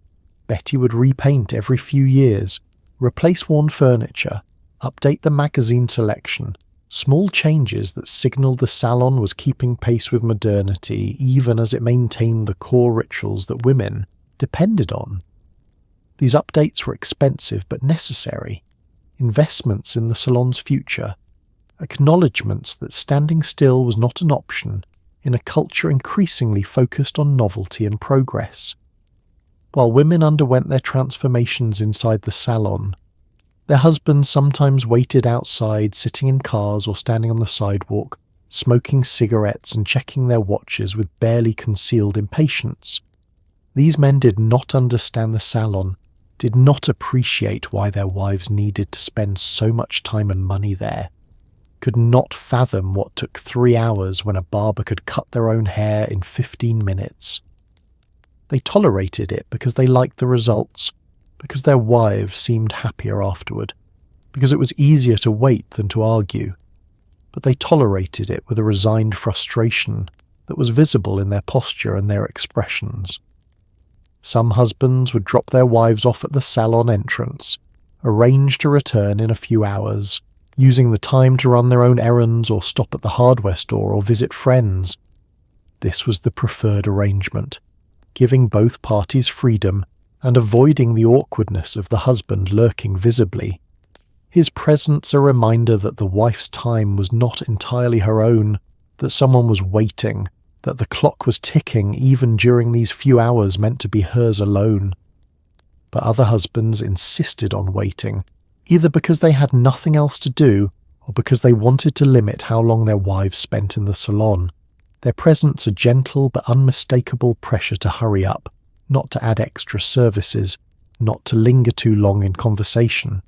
Betty would repaint every few years, replace worn furniture, update the magazine selection, small changes that signalled the salon was keeping pace with modernity even as it maintained the core rituals that women depended on. These updates were expensive but necessary, investments in the salon's future, acknowledgements that standing still was not an option in a culture increasingly focused on novelty and progress. While women underwent their transformations inside the salon, their husbands sometimes waited outside, sitting in cars or standing on the sidewalk, smoking cigarettes and checking their watches with barely concealed impatience. These men did not understand the salon, did not appreciate why their wives needed to spend so much time and money there, could not fathom what took 3 hours when a barber could cut their own hair in 15 minutes. They tolerated it because they liked the results, because their wives seemed happier afterward, because it was easier to wait than to argue. But they tolerated it with a resigned frustration that was visible in their posture and their expressions. Some husbands would drop their wives off at the salon entrance, arrange to return in a few hours, using the time to run their own errands or stop at the hardware store or visit friends. This was the preferred arrangement, giving both parties freedom and avoiding the awkwardness of the husband lurking visibly. His presence a reminder that the wife's time was not entirely her own, that someone was waiting, that the clock was ticking even during these few hours meant to be hers alone. But other husbands insisted on waiting, either because they had nothing else to do or because they wanted to limit how long their wives spent in the salon, their presence a gentle but unmistakable pressure to hurry up, not to add extra services, not to linger too long in conversation.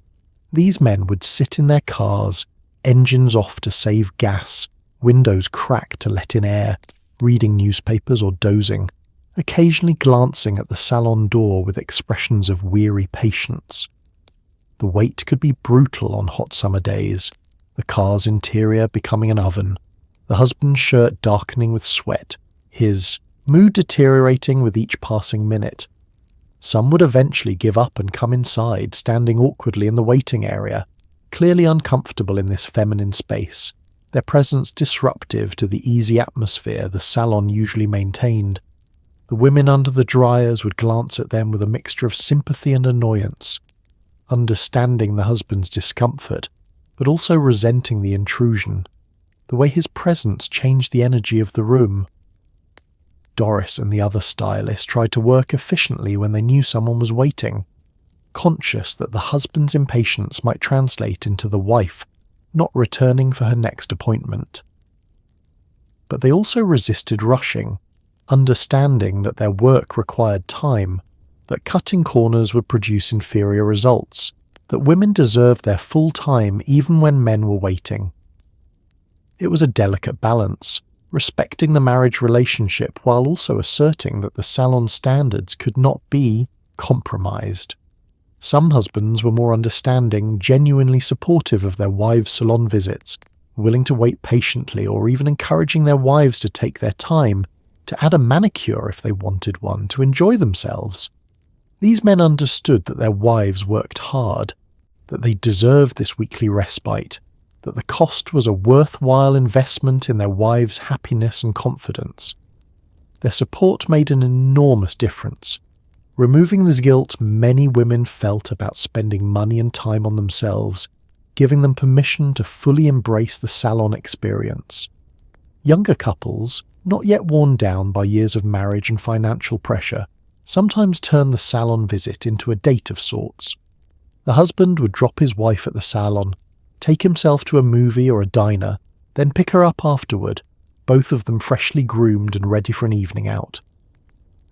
These men would sit in their cars, engines off to save gas, windows cracked to let in air, reading newspapers or dozing, occasionally glancing at the salon door with expressions of weary patience. The wait could be brutal on hot summer days, the car's interior becoming an oven, the husband's shirt darkening with sweat, his mood deteriorating with each passing minute. Some would eventually give up and come inside, standing awkwardly in the waiting area, clearly uncomfortable in this feminine space. their presence disruptive to the easy atmosphere the salon usually maintained. The women under the dryers would glance at them with a mixture of sympathy and annoyance, understanding the husband's discomfort, but also resenting the intrusion, the way his presence changed the energy of the room. Doris and the other stylists tried to work efficiently when they knew someone was waiting, conscious that the husband's impatience might translate into the wife not returning for her next appointment. But they also resisted rushing, understanding that their work required time, that cutting corners would produce inferior results, that women deserved their full time even when men were waiting. It was a delicate balance, respecting the marriage relationship while also asserting that the salon standards could not be compromised. Some husbands were more understanding, genuinely supportive of their wives' salon visits, willing to wait patiently or even encouraging their wives to take their time, to add a manicure if they wanted one, to enjoy themselves. These men understood that their wives worked hard, that they deserved this weekly respite, that the cost was a worthwhile investment in their wives' happiness and confidence. Their support made an enormous difference, removing the guilt many women felt about spending money and time on themselves, giving them permission to fully embrace the salon experience. Younger couples, not yet worn down by years of marriage and financial pressure, sometimes turn the salon visit into a date of sorts. The husband would drop his wife at the salon, take himself to a movie or a diner, then pick her up afterward, both of them freshly groomed and ready for an evening out.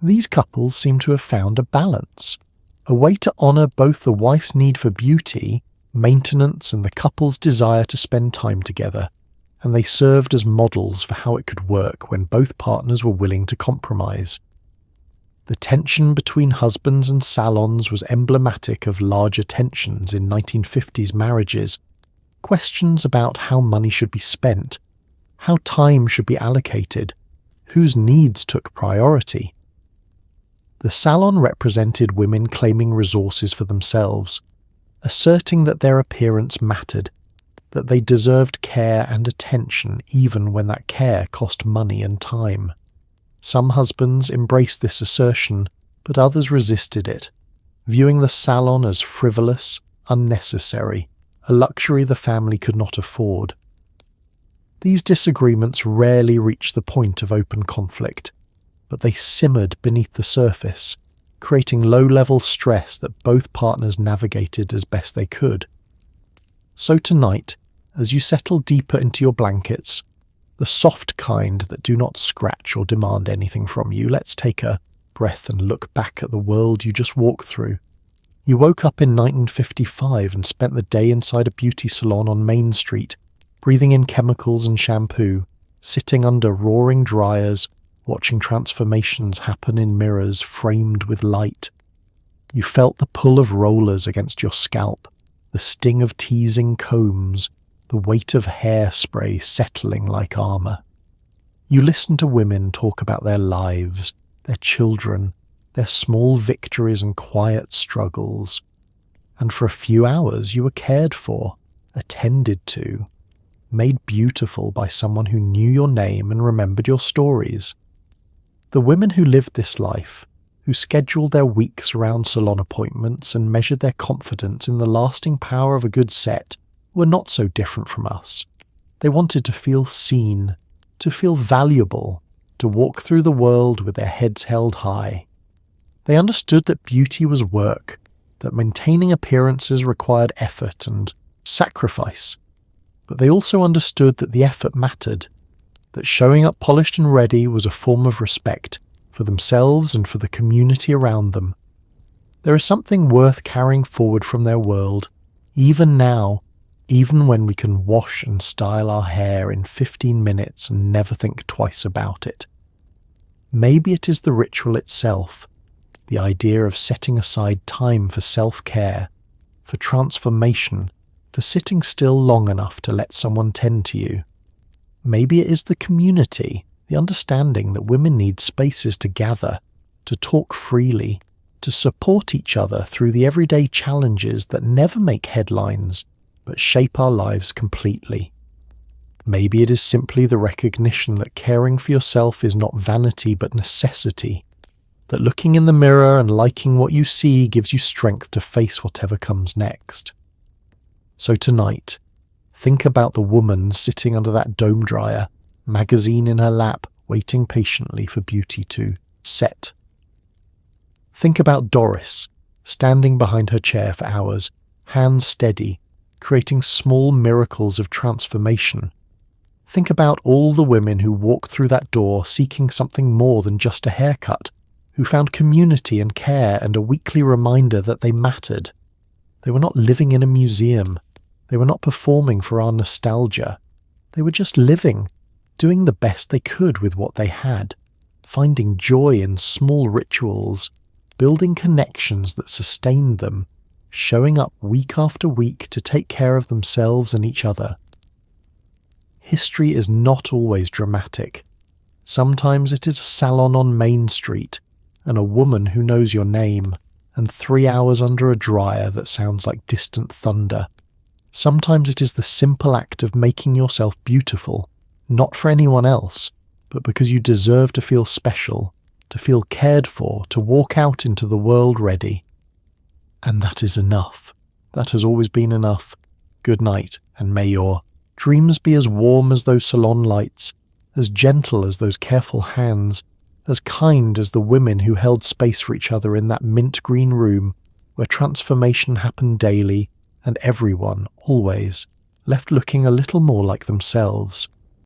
These couples seem to have found a balance, a way to honour both the wife's need for beauty, maintenance, and the couple's desire to spend time together, and they served as models for how it could work when both partners were willing to compromise. The tension between husbands and salons was emblematic of larger tensions in 1950s marriages, questions about how money should be spent, how time should be allocated, whose needs took priority. The salon represented women claiming resources for themselves, asserting that their appearance mattered, that they deserved care and attention even when that care cost money and time. Some husbands embraced this assertion, but others resisted it, viewing the salon as frivolous, unnecessary, a luxury the family could not afford. These disagreements rarely reached the point of open conflict, but they simmered beneath the surface, creating low-level stress that both partners navigated as best they could. So tonight, as you settle deeper into your blankets, the soft kind that do not scratch or demand anything from you, let's take a breath and look back at the world you just walked through. You woke up in 1955 and spent the day inside a beauty salon on Main Street, breathing in chemicals and shampoo, sitting under roaring dryers, watching transformations happen in mirrors framed with light. You felt the pull of rollers against your scalp, the sting of teasing combs, the weight of hairspray settling like armour. You listened to women talk about their lives, their children, their small victories and quiet struggles. And for a few hours you were cared for, attended to, made beautiful by someone who knew your name and remembered your stories. The women who lived this life, who scheduled their weeks around salon appointments and measured their confidence in the lasting power of a good set, were not so different from us. They wanted to feel seen, to feel valuable, to walk through the world with their heads held high. They understood that beauty was work, that maintaining appearances required effort and sacrifice, but they also understood that the effort mattered, that showing up polished and ready was a form of respect for themselves and for the community around them. There is something worth carrying forward from their world, even now, even when we can wash and style our hair in 15 minutes and never think twice about it. Maybe it is the ritual itself, the idea of setting aside time for self-care, for transformation, for sitting still long enough to let someone tend to you. Maybe it is the community, the understanding that women need spaces to gather, to talk freely, to support each other through the everyday challenges that never make headlines, but shape our lives completely. Maybe it is simply the recognition that caring for yourself is not vanity but necessity, that looking in the mirror and liking what you see gives you strength to face whatever comes next. So tonight, think about the woman sitting under that dome dryer, magazine in her lap, waiting patiently for beauty to set. Think about Doris, standing behind her chair for hours, hands steady, creating small miracles of transformation. Think about all the women who walked through that door seeking something more than just a haircut, who found community and care and a weekly reminder that they mattered. They were not living in a museum. They were not performing for our nostalgia. They were just living, doing the best they could with what they had, finding joy in small rituals, building connections that sustained them, showing up week after week to take care of themselves and each other. History is not always dramatic. Sometimes it is a salon on Main Street, and a woman who knows your name, and 3 hours under a dryer that sounds like distant thunder. Sometimes it is the simple act of making yourself beautiful, not for anyone else, but because you deserve to feel special, to feel cared for, to walk out into the world ready. And that is enough. That has always been enough. Good night, and may your dreams be as warm as those salon lights, as gentle as those careful hands, as kind as the women who held space for each other in that mint green room where transformation happened daily and everyone, always, left looking a little more like themselves.